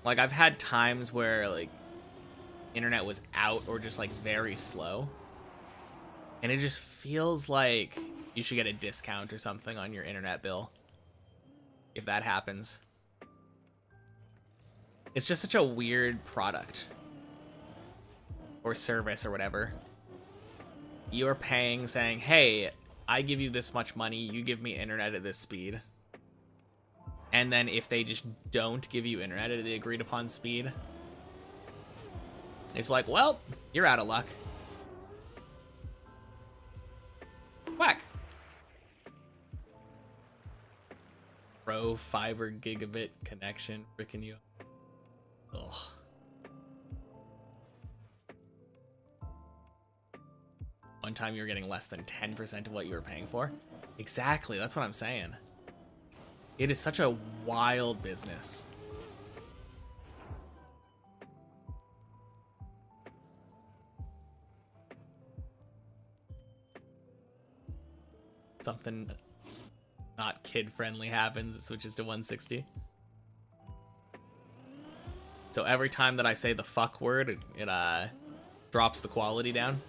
Like, I've had times where, like, internet was out or just, like, very slow. And it just feels like you should get a discount or something on your internet bill if that happens. It's just such a weird product or service or whatever. You're paying saying, hey, I give you this much money, you give me internet at this speed. And then if they just don't give you internet at the agreed upon speed, it's like, well, you're out of luck. Whack. Pro fiber gigabit connection, freaking you. Ugh. One time you were getting less than 10% of what you were paying for. Exactly, that's what I'm saying. It is such a wild business. Something not kid-friendly happens, it switches to 160. So every time that I say the fuck word, it drops the quality down.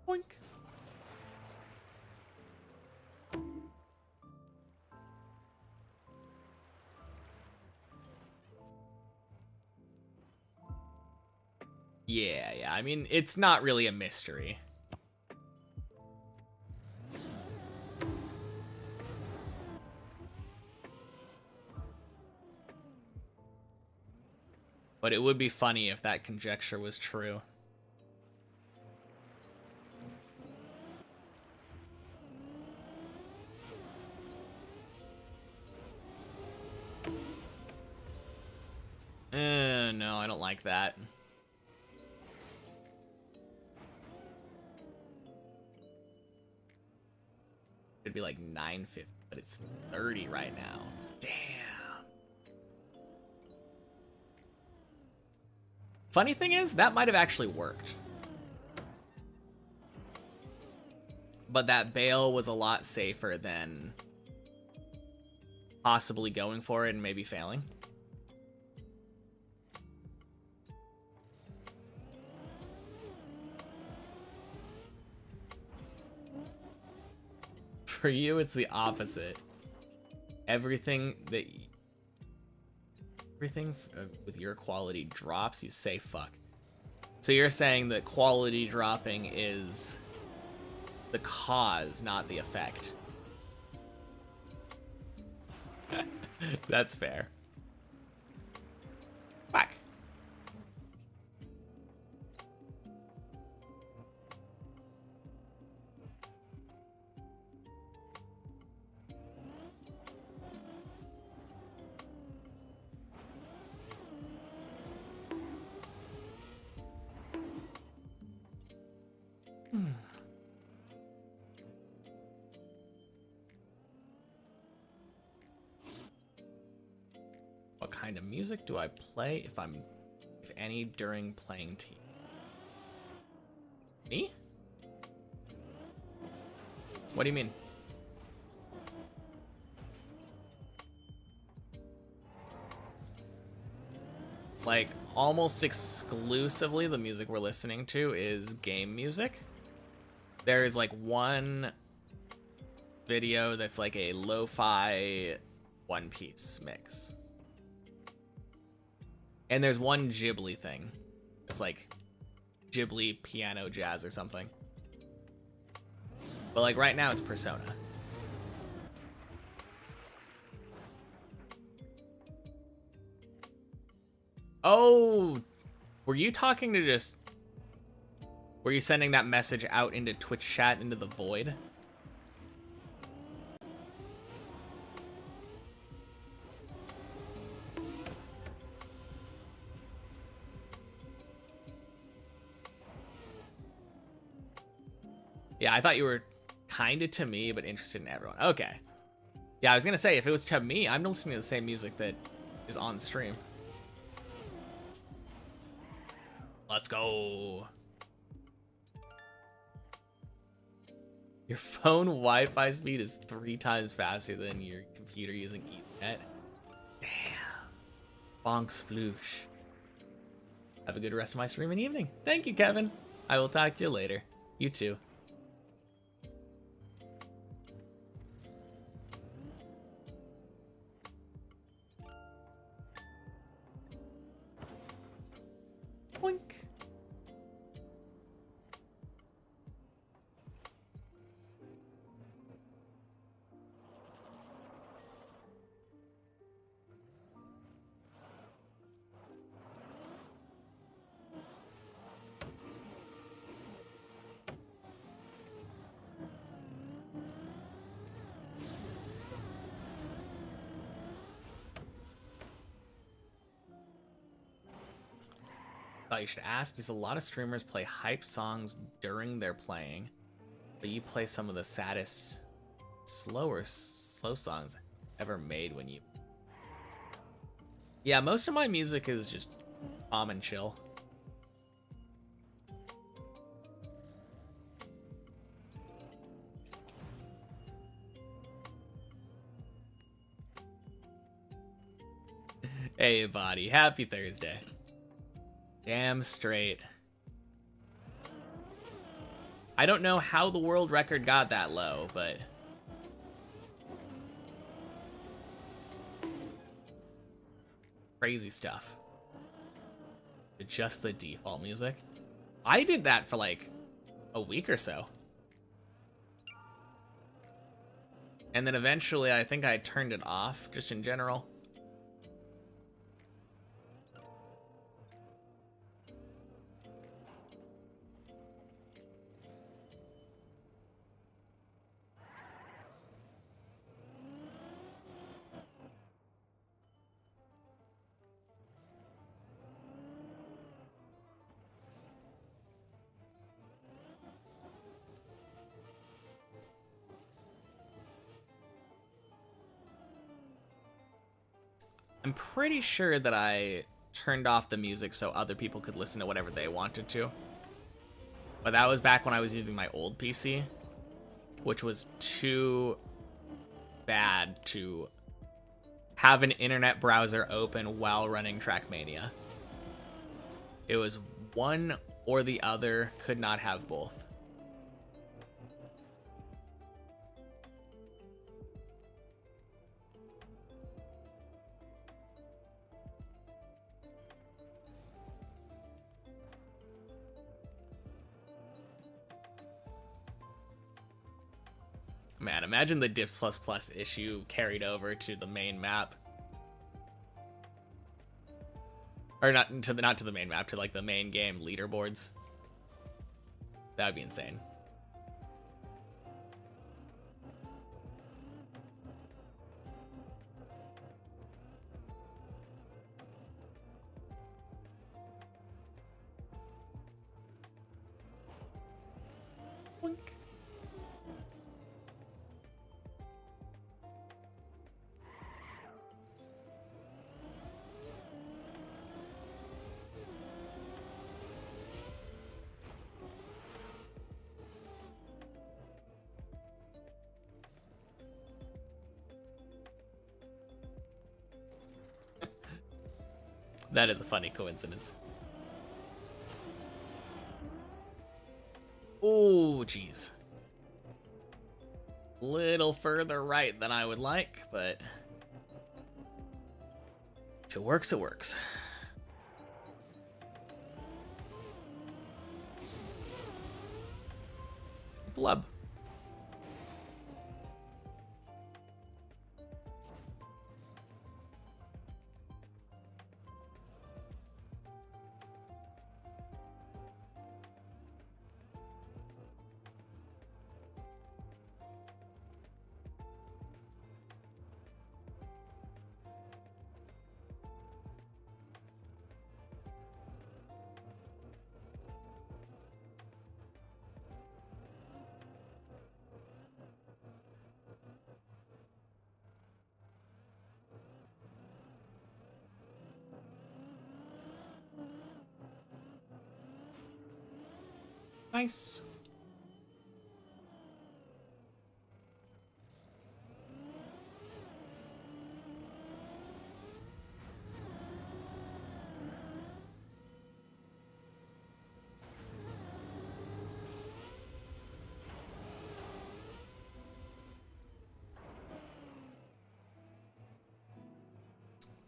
Boink. Yeah, I mean, it's not really a mystery. But it would be funny if that conjecture was true. No, I don't like that. It'd be like 950, but it's 30 right now. Damn. Funny thing is, that might have actually worked. But that bail was a lot safer than possibly going for it and maybe failing. For you, it's the opposite. Everything with your quality drops, you say fuck. So you're saying that quality dropping is the cause, not the effect. That's fair. Whack. What kind of music do I play if any, during playing team? Me? What do you mean? Like, almost exclusively the music we're listening to is game music. There is like one video that's like a lo-fi One Piece mix. And there's one Ghibli thing. It's like Ghibli piano jazz or something. But like right now it's Persona. Oh, were you talking to just... Were you sending that message out into Twitch chat into the void? Yeah, I thought you were kind of to me, but interested in everyone. Okay. Yeah, I was going to say, if it was to me, I'm listening to the same music that is on stream. Let's go. Your phone Wi-Fi speed is 3 times faster than your computer using Ethernet. Damn. Bonk sploosh. Have a good rest of my stream and evening. Thank you, Kevin. I will talk to you later. You too. Boink. Thought you should ask because a lot of streamers play hype songs during their playing, but you play some of the saddest, slow songs ever made when you. Yeah, most of my music is just calm and chill. Hey, body. Happy Thursday. Damn straight. I don't know how the world record got that low, but crazy stuff. Just the default music. I did that for like a week or so. And then eventually I think I turned it off just in general. I'm pretty sure that I turned off the music so other people could listen to whatever they wanted to. But that was back when I was using my old PC, which was too bad to have an internet browser open while running Trackmania. It was one or the other, could not have both. Man, imagine the Dips++ issue carried over to the main map. Or not to the main map, to like the main game leaderboards. That would be insane. Boink. That is a funny coincidence. Oh, jeez. Little further right than I would like, but if it works, it works. Blub. Nice.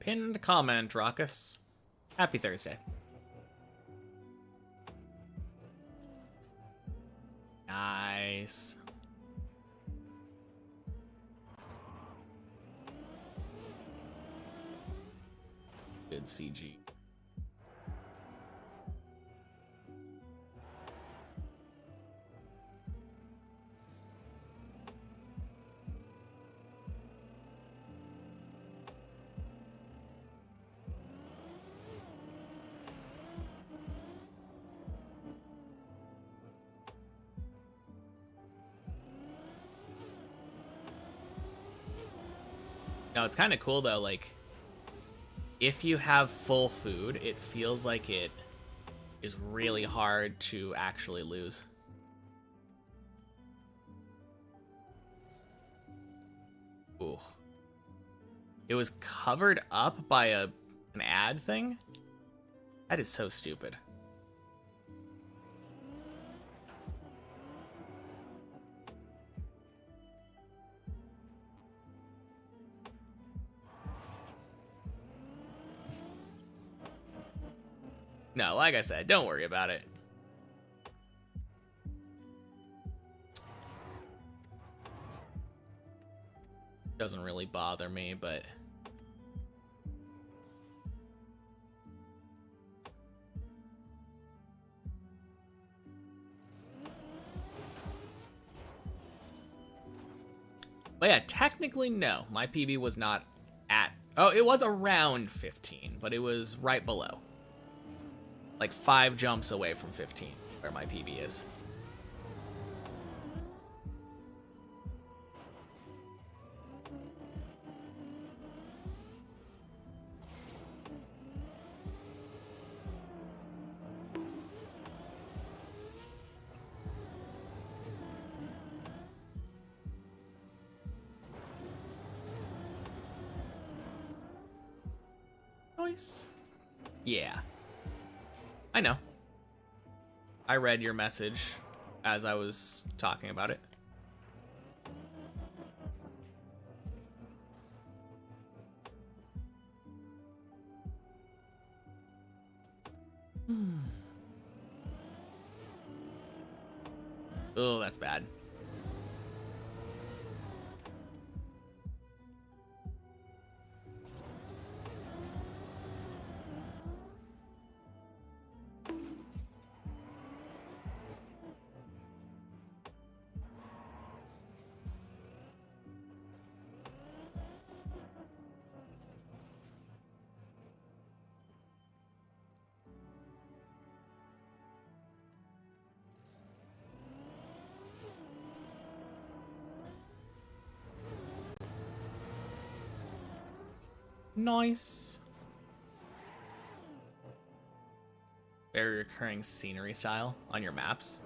Pinned comment, Raucus. Happy Thursday. Nice. Good CG. No, it's kind of cool though, like, if you have full food, it feels like it is really hard to actually lose. Ooh. It was covered up by an ad thing? That is so stupid. No, like I said, don't worry about it. Doesn't really bother me, but... But yeah, technically, no. My PB was not at... Oh, it was around 15, but it was right below. Like 5 jumps away from 15, where my PB is. Nice. Yeah. I know. I read your message as I was talking about it. Oh, that's bad. Nice. Very recurring scenery style on your maps.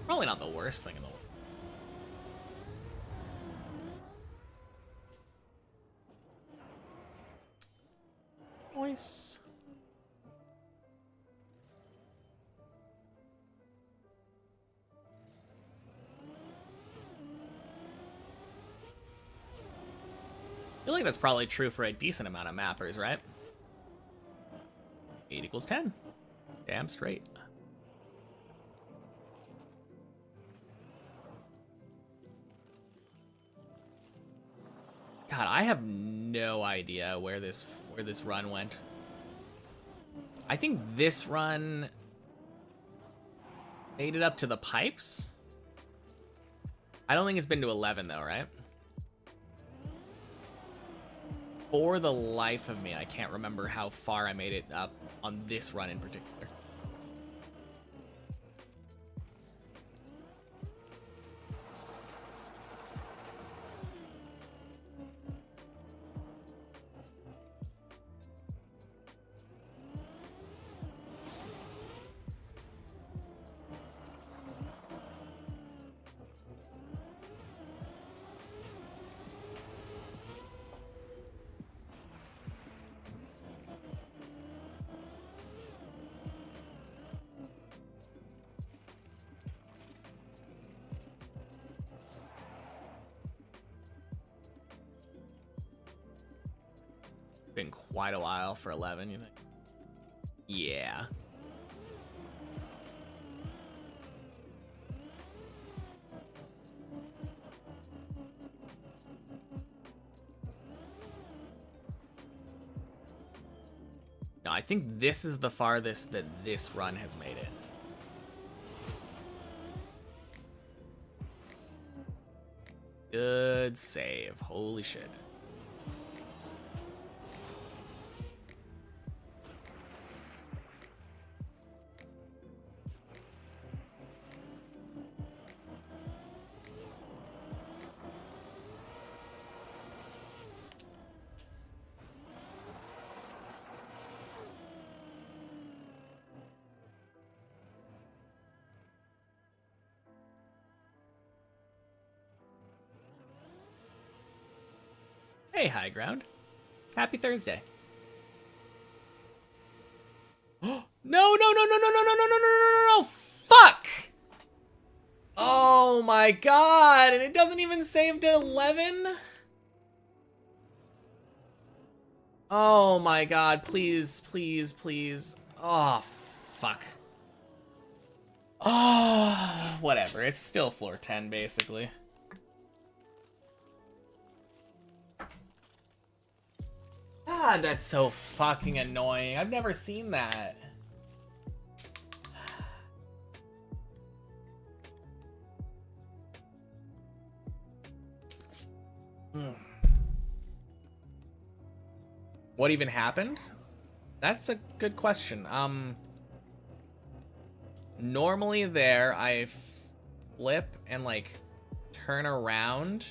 Probably not the worst thing in the world. Nice. I feel like that's probably true for a decent amount of mappers, right? 8 equals 10. Damn straight. God, I have no idea where this run went. I think this run made it up to the pipes. I don't think it's been to 11 though, right? For the life of me, I can't remember how far I made it up on this run in particular. been quite a while for 11, you think? Yeah. No, I think this is the farthest that this run has made it. Good save. Holy shit. Hey, High Ground. Happy Thursday. No, no, no, no, no, no, no, no, no, no, no, no, no, fuck! Oh my god, and it doesn't even save to 11? Oh my god, please, please, please. Oh, fuck. Oh, whatever, it's still floor 10, basically. God, that's so fucking annoying. I've never seen that. What even happened? That's a good question. Normally there, I flip and, like, turn around.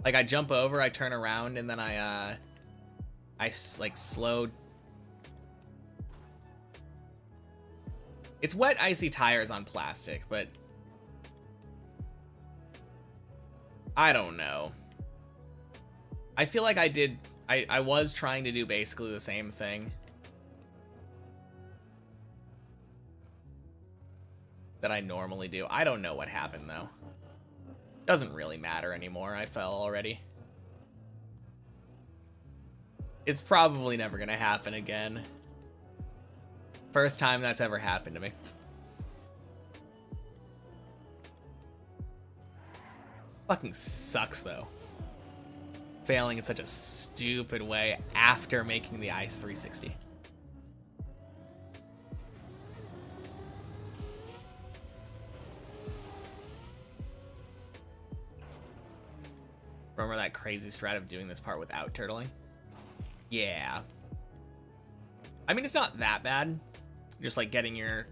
Like, I jump over, I turn around, and then I like, slowed. It's wet, icy tires on plastic, but I don't know. I feel like I was trying to do basically the same thing that I normally do. I don't know what happened, though. Doesn't really matter anymore. I fell already. It's probably never gonna happen again. First time that's ever happened to me. Fucking sucks, though. Failing in such a stupid way after making the Ice 360. Remember that crazy strat of doing this part without turtling? Yeah. I mean, it's not that bad. Just like getting your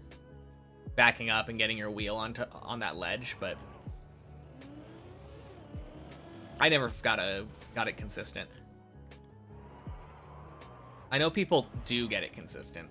backing up and getting your wheel on that ledge, but I never got it consistent. I know people do get it consistent.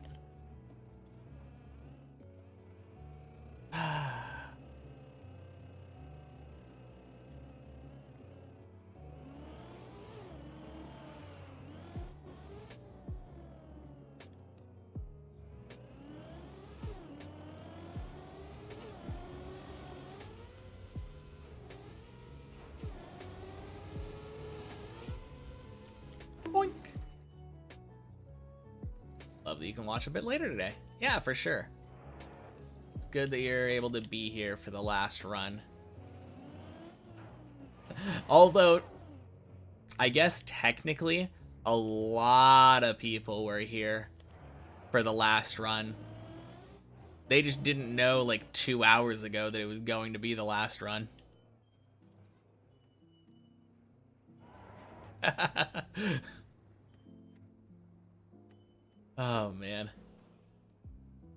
Boink. Love that you can watch a bit later today. Yeah, for sure. It's good that you're able to be here for the last run. Although, I guess technically, a lot of people were here for the last run. They just didn't know like 2 hours ago that it was going to be the last run. Oh, man.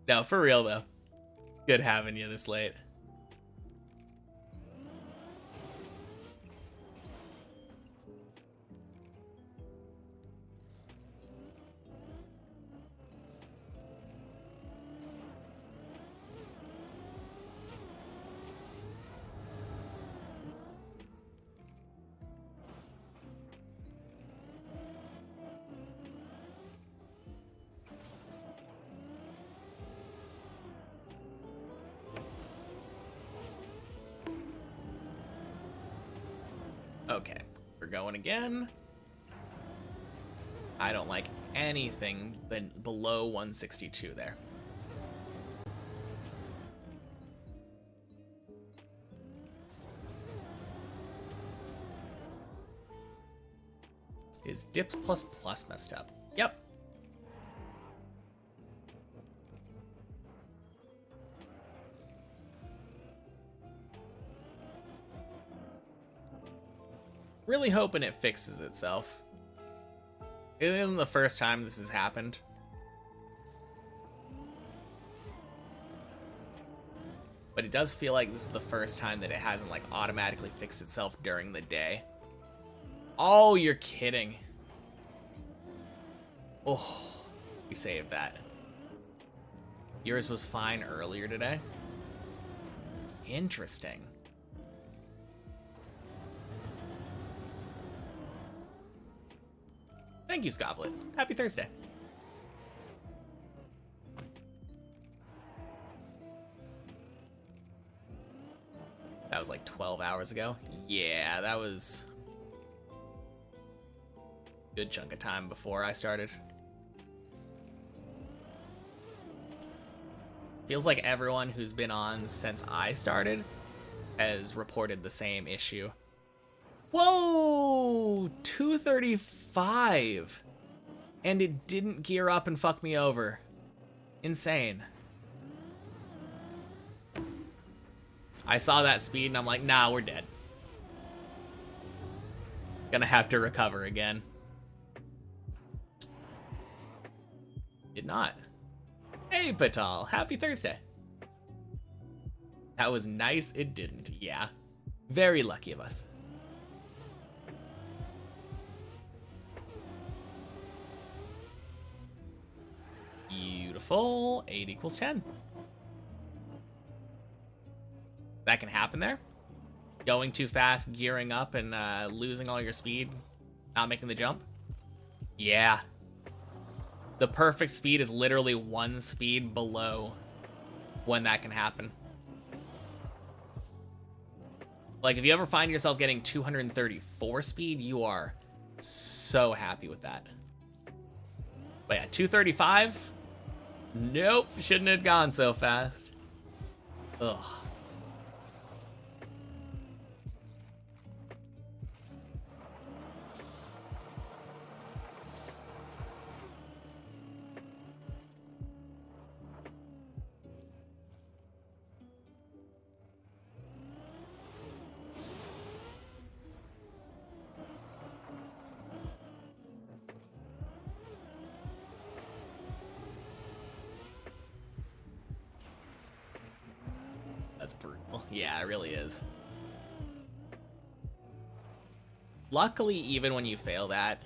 No, for real, though. Good having you this late. Okay, we're going again. I don't like anything but below 162 there. Is dips plus plus messed up? Yep. Really hoping it fixes itself. It isn't the first time this has happened. But it does feel like this is the first time that it hasn't like automatically fixed itself during the day. Oh, you're kidding. Oh, we saved that. Yours was fine earlier today? Interesting. Thank you, Scovlet. Happy Thursday. That was like 12 hours ago. Yeah, that was a good chunk of time before I started. Feels like everyone who's been on since I started has reported the same issue. Whoa! 235! And it didn't gear up and fuck me over. Insane. I saw that speed and I'm like, nah, we're dead. Gonna have to recover again. Did not. Hey, Patal. Happy Thursday. That was nice. It didn't. Yeah. Very lucky of us. Beautiful. 8 equals 10. That can happen there. Going too fast, gearing up, and losing all your speed. Not making the jump. Yeah. The perfect speed is literally 1 speed below when that can happen. Like, if you ever find yourself getting 234 speed, you are so happy with that. But yeah, 235? Nope, shouldn't have gone so fast. Ugh. That's brutal. Yeah, it really is. Luckily, even when you fail that,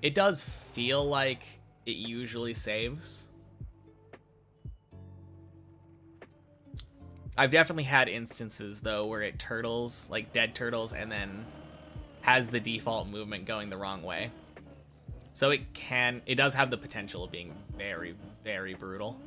it does feel like it usually saves. I've definitely had instances, though, where it turtles, like dead turtles, and then has the default movement going the wrong way. So it does have the potential of being very, very brutal.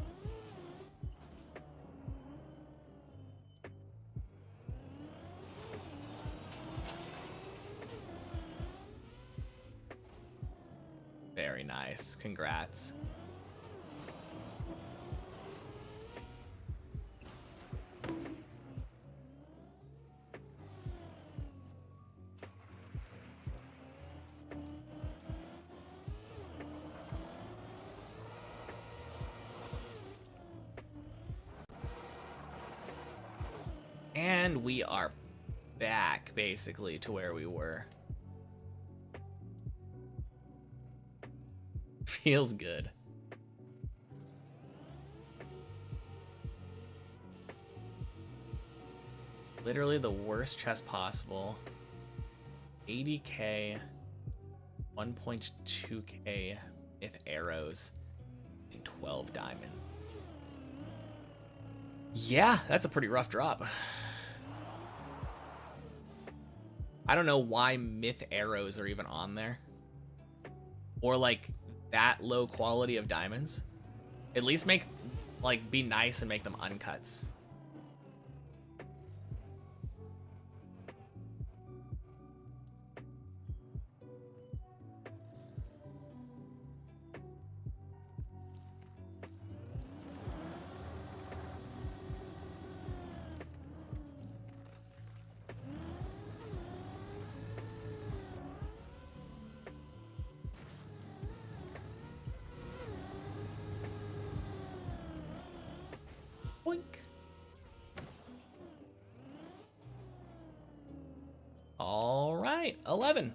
Very nice. Congrats. And we are back, basically, to where we were. Feels good. Literally the worst chest possible. 80k, 1.2k with arrows, and 12 diamonds. Yeah, that's a pretty rough drop. I don't know why myth arrows are even on there. Or like that low quality of diamonds. At least make, like, be nice and make them uncuts. Boink. All right, 11.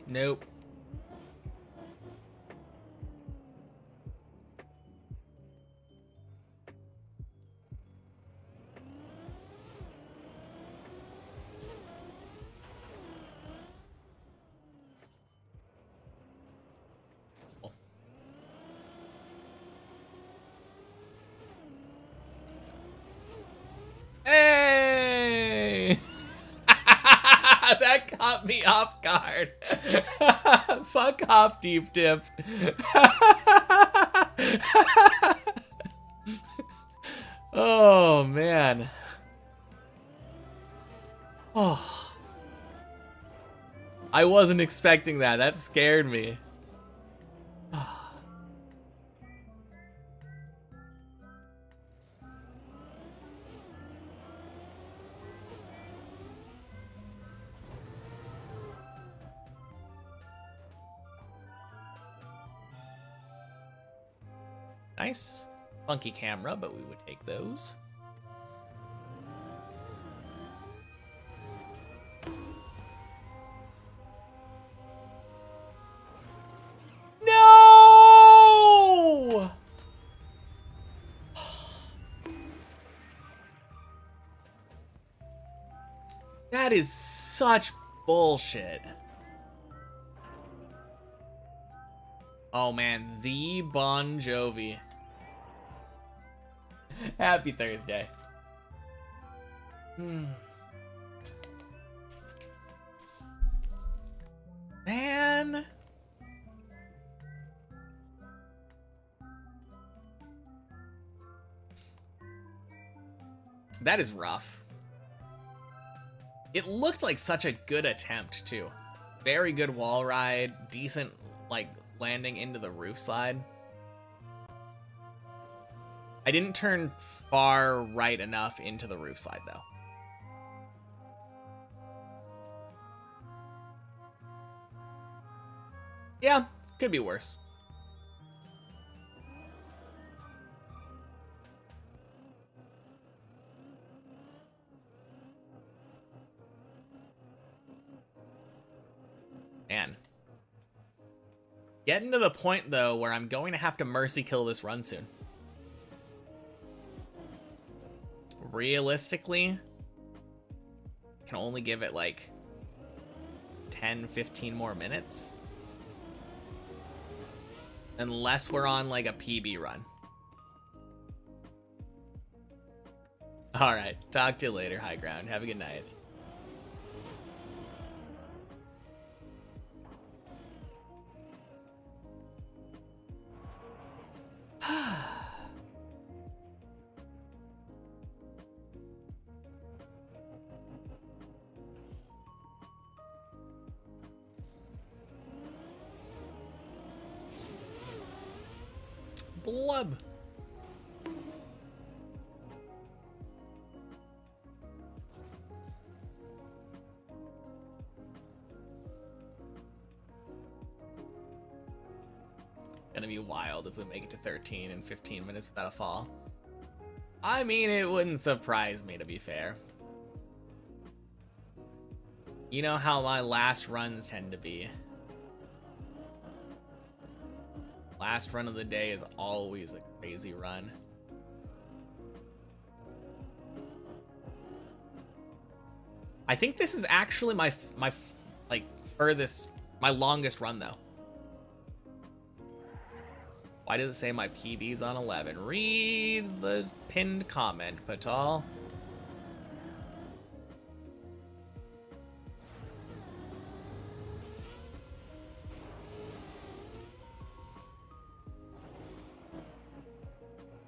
Nope. Hey! That caught me off guard. Fuck off, Deep Dip. Oh, man. Oh. I wasn't expecting that. That scared me. Nice. Funky camera, but we would take those. No! That is such bullshit. Oh man, the Bon Jovi. Happy Thursday. Man. That is rough. It looked like such a good attempt, too. Very good wall ride, decent, like, landing into the roof slide. I didn't turn far right enough into the roof slide, though. Yeah, could be worse. Man. Getting to the point, though, where I'm going to have to mercy kill this run soon. Realistically, I can only give it like 10, 15 more minutes. Unless we're on like a PB run. Alright, talk to you later, High Ground. Have a good night. Blub. Gonna be wild if we make it to 13 in 15 minutes without a fall. I mean, it wouldn't surprise me, to be fair. You know how my last runs tend to be. Last run of the day is always a crazy run. I think this is actually my like furthest, my longest run though. Why does it say my PB's on 11? Read the pinned comment, Patal.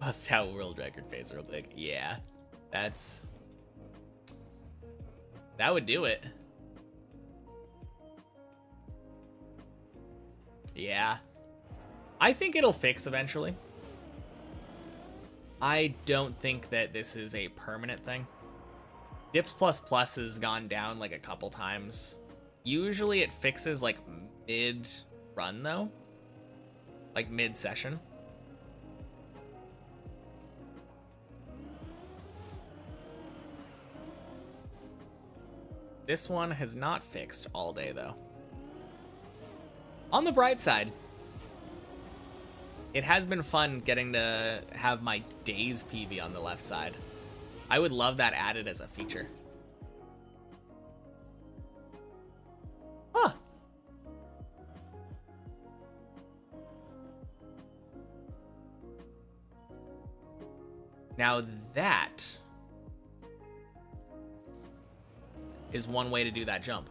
Bust out world record pace real quick. Yeah, that would do it. Yeah, I think it'll fix eventually. I don't think that this is a permanent thing. Dips plus plus has gone down like a couple times. Usually it fixes like mid run though, like mid session. This one has not fixed all day though. On the bright side, it has been fun getting to have my days PV on the left side. I would love that added as a feature. Huh. Now that is one way to do that jump.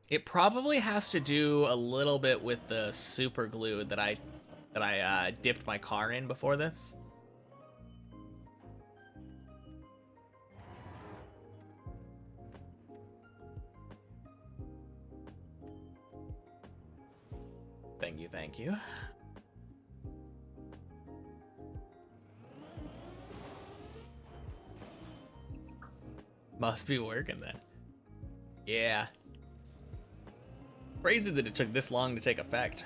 It probably has to do a little bit with the super glue that I dipped my car in before this. Thank you, thank you. Must be working then. Yeah. Crazy that it took this long to take effect.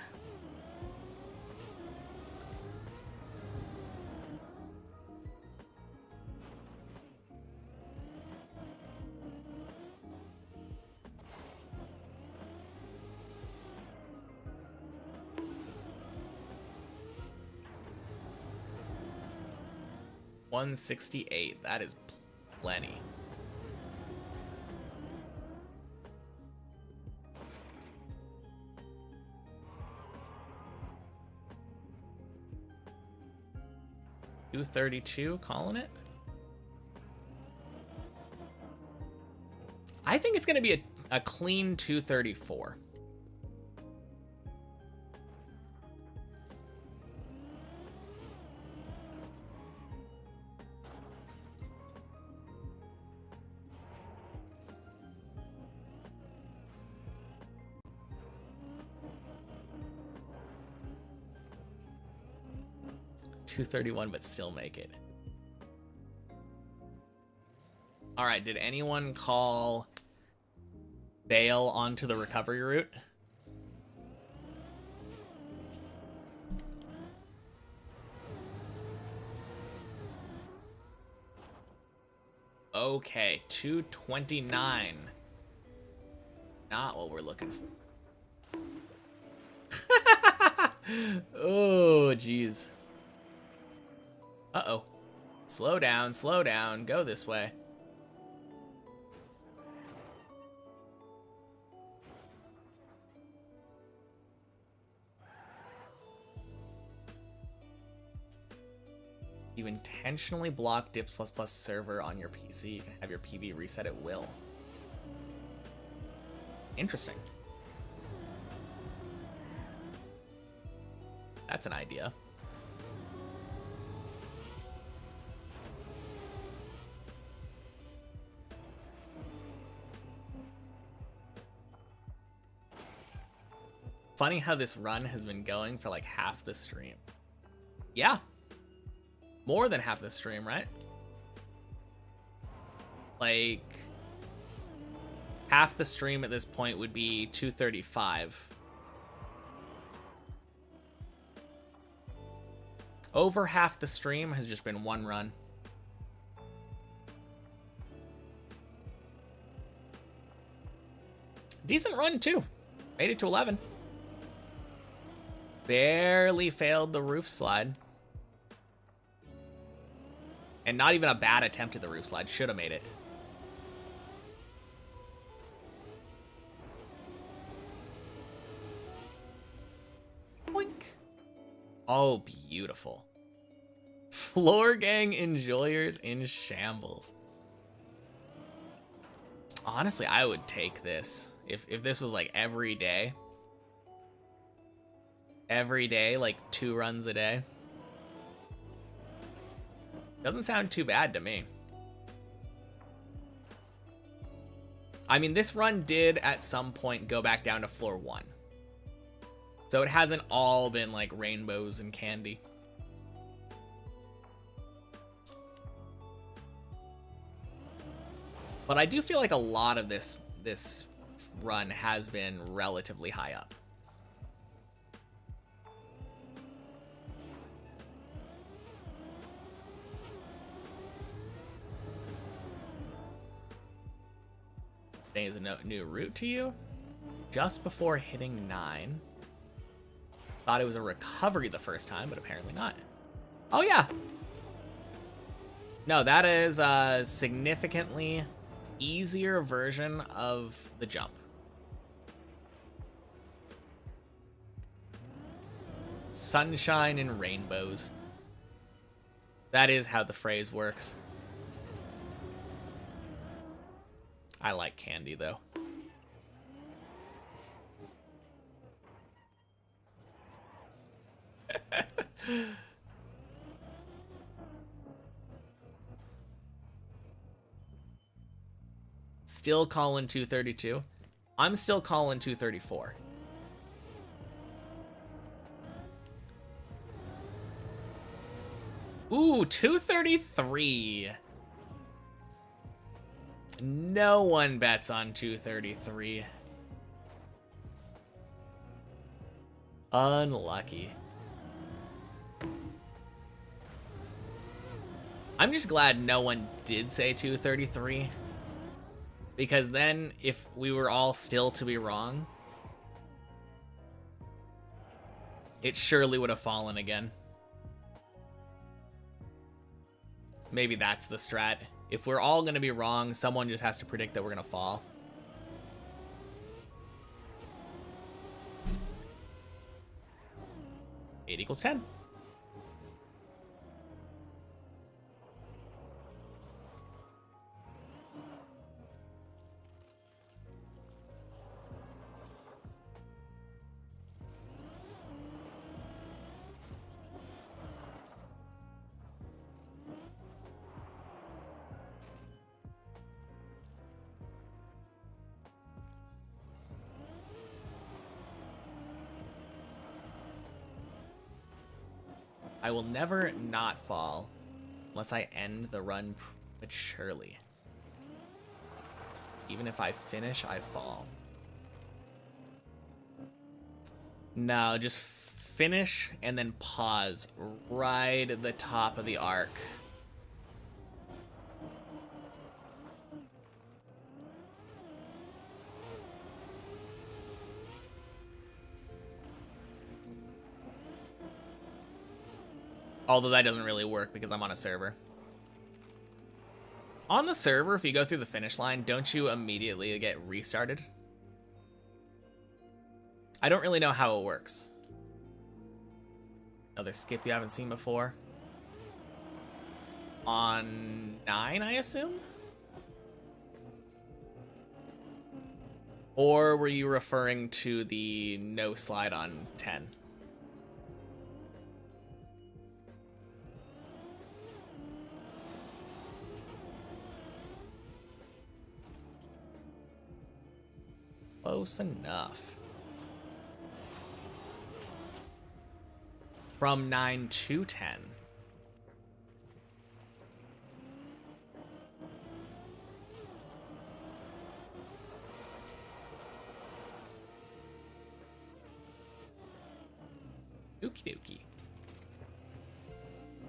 $168. That is plenty. $232, calling it. I think it's going to be a clean 234. $231, but still make it. All right, did anyone call bail onto the recovery route? Okay, 229. Not what we're looking for. Oh, jeez. Uh-oh. Slow down, go this way. You intentionally block Dips++ server on your PC. You can have your PB reset at will. Interesting. That's an idea. Funny how this run has been going for like half the stream. Yeah. More than half the stream, right? Like, half the stream at this point would be 235. Over half the stream has just been one run. Decent run, too. Made it to 11. Barely failed the roof slide. And not even a bad attempt at the roof slide. Should have made it. Boink. Oh, beautiful. Floor gang enjoyers in shambles. Honestly, I would take this. If this was like every day, every day, like 2 runs a day. Doesn't sound too bad to me. I mean, this run did at some point go back down to floor 1. So it hasn't all been like rainbows and candy. But I do feel like a lot of this run has been relatively high up. Is a new route to you? Just before hitting 9. Thought it was a recovery the first time, but apparently not. Oh yeah! No, that is a significantly easier version of the jump. Sunshine and rainbows. That is how the phrase works. I like candy, though. Still calling 232. I'm still calling 234. Ooh, 233. No one bets on 233. Unlucky. I'm just glad no one did say 233. Because then, if we were all still to be wrong, it surely would have fallen again. Maybe that's the strat. If we're all going to be wrong, someone just has to predict that we're going to fall. Eight equals 10. I will never not fall unless I end the run prematurely. Even if I finish, I fall. No, just finish and then pause right at the top of the arc. Although that doesn't really work because I'm on a server. On the server, if you go through the finish line, don't you immediately get restarted? I don't really know how it works. Another skip you haven't seen before. On 9, I assume? Or were you referring to the no slide on 10? Close enough. From 9 to 10. Okie dokie.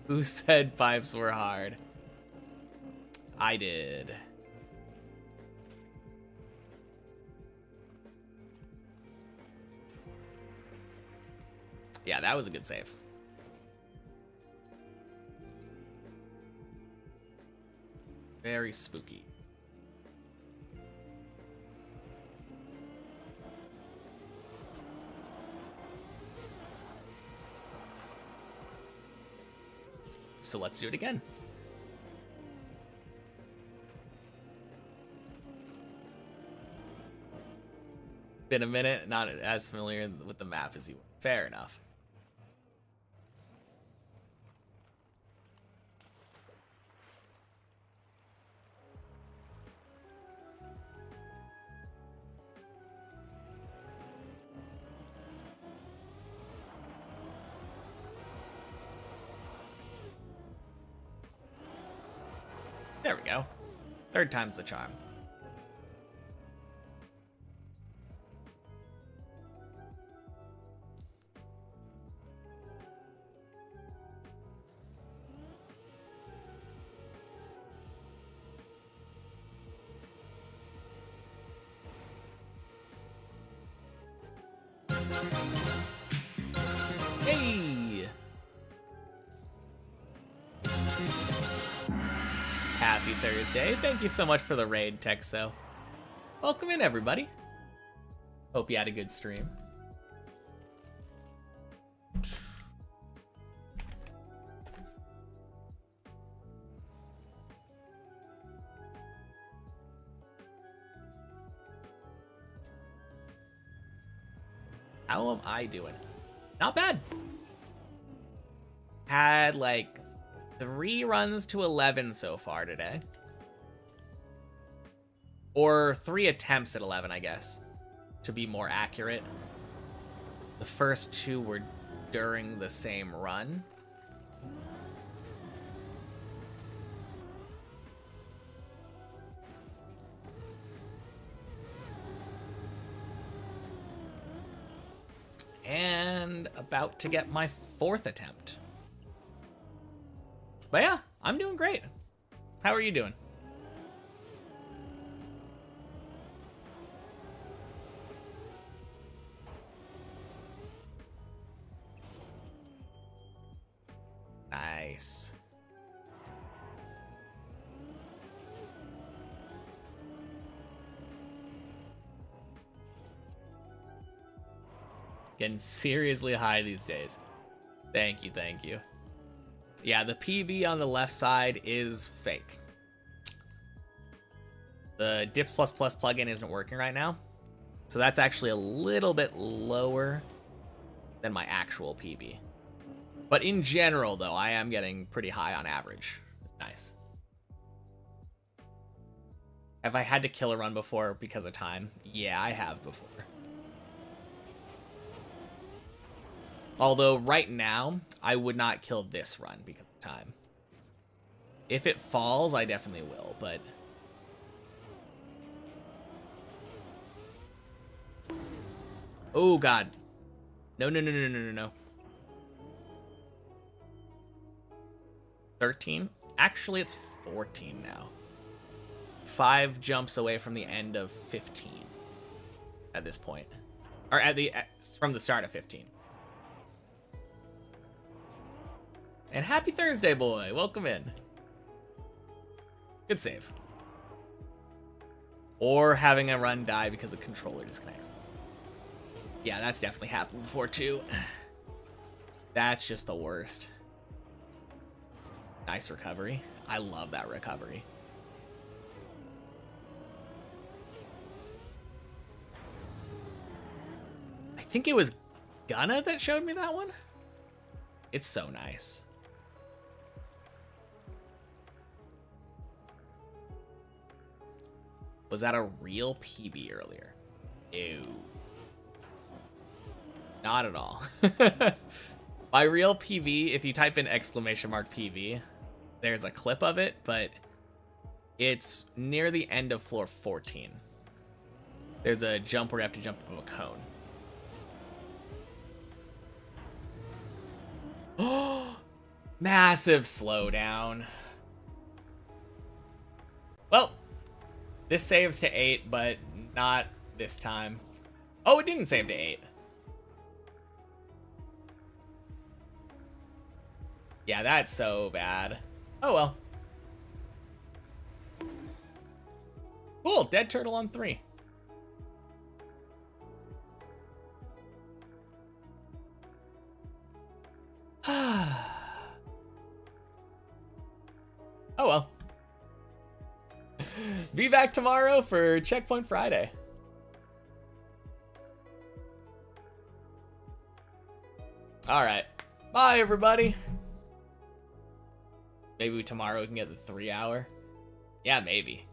Who said pipes were hard? I did. Yeah, that was a good save. Very spooky. So let's do it again. Been a minute, not as familiar with the map as you were. Fair enough. There we go. Third time's the charm. Hey! Happy Thursday. Thank you so much for the raid, Texo. Welcome in, everybody. Hope you had a good stream. How am I doing? Not bad. Had like 3 runs to 11 so far today. Or 3 attempts at 11, I guess, to be more accurate. The first 2 were during the same run. And about to get my 4th attempt. But yeah, I'm doing great. How are you doing? Nice. Getting seriously high these days. Thank you, thank you. Yeah, the PB on the left side is fake. The Dips++ plugin isn't working right now. So that's actually a little bit lower than my actual PB. But in general, though, I am getting pretty high on average. It's nice. Have I had to kill a run before because of time? Yeah, I have before. Although right now, I would not kill this run because of time. If it falls, I definitely will, but... Oh, God. No, no, no, no, no, no, no. 13? Actually, it's 14 now. 5 jumps away from the end of 15 at this point. Or from the start of 15. And happy Thursday, boy. Welcome in. Good save. Or having a run die because the controller disconnects. Yeah, that's definitely happened before, too. That's just the worst. Nice recovery. I love that recovery. I think it was Gunna that showed me that one. It's so nice. Was that a real PB earlier? Ew. Not at all. By real PV, if you type in !PV, there's a clip of it, but it's near the end of floor 14. There's a jump where you have to jump up a cone. Oh, massive slowdown. Well, this saves to 8, but not this time. Oh, it didn't save to 8. Yeah, that's so bad. Oh well. Cool, dead turtle on 3. Oh well. Be back tomorrow for Checkpoint Friday. Alright. Bye, everybody. Maybe tomorrow we can get the 3-hour. Yeah, maybe.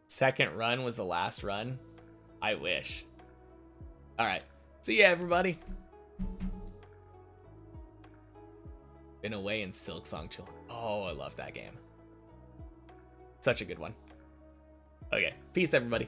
Second run was the last run. I wish. Alright. See ya, everybody. Been away in Silk Song Chill. Oh, I love that game. Such a good one. Okay, peace everybody.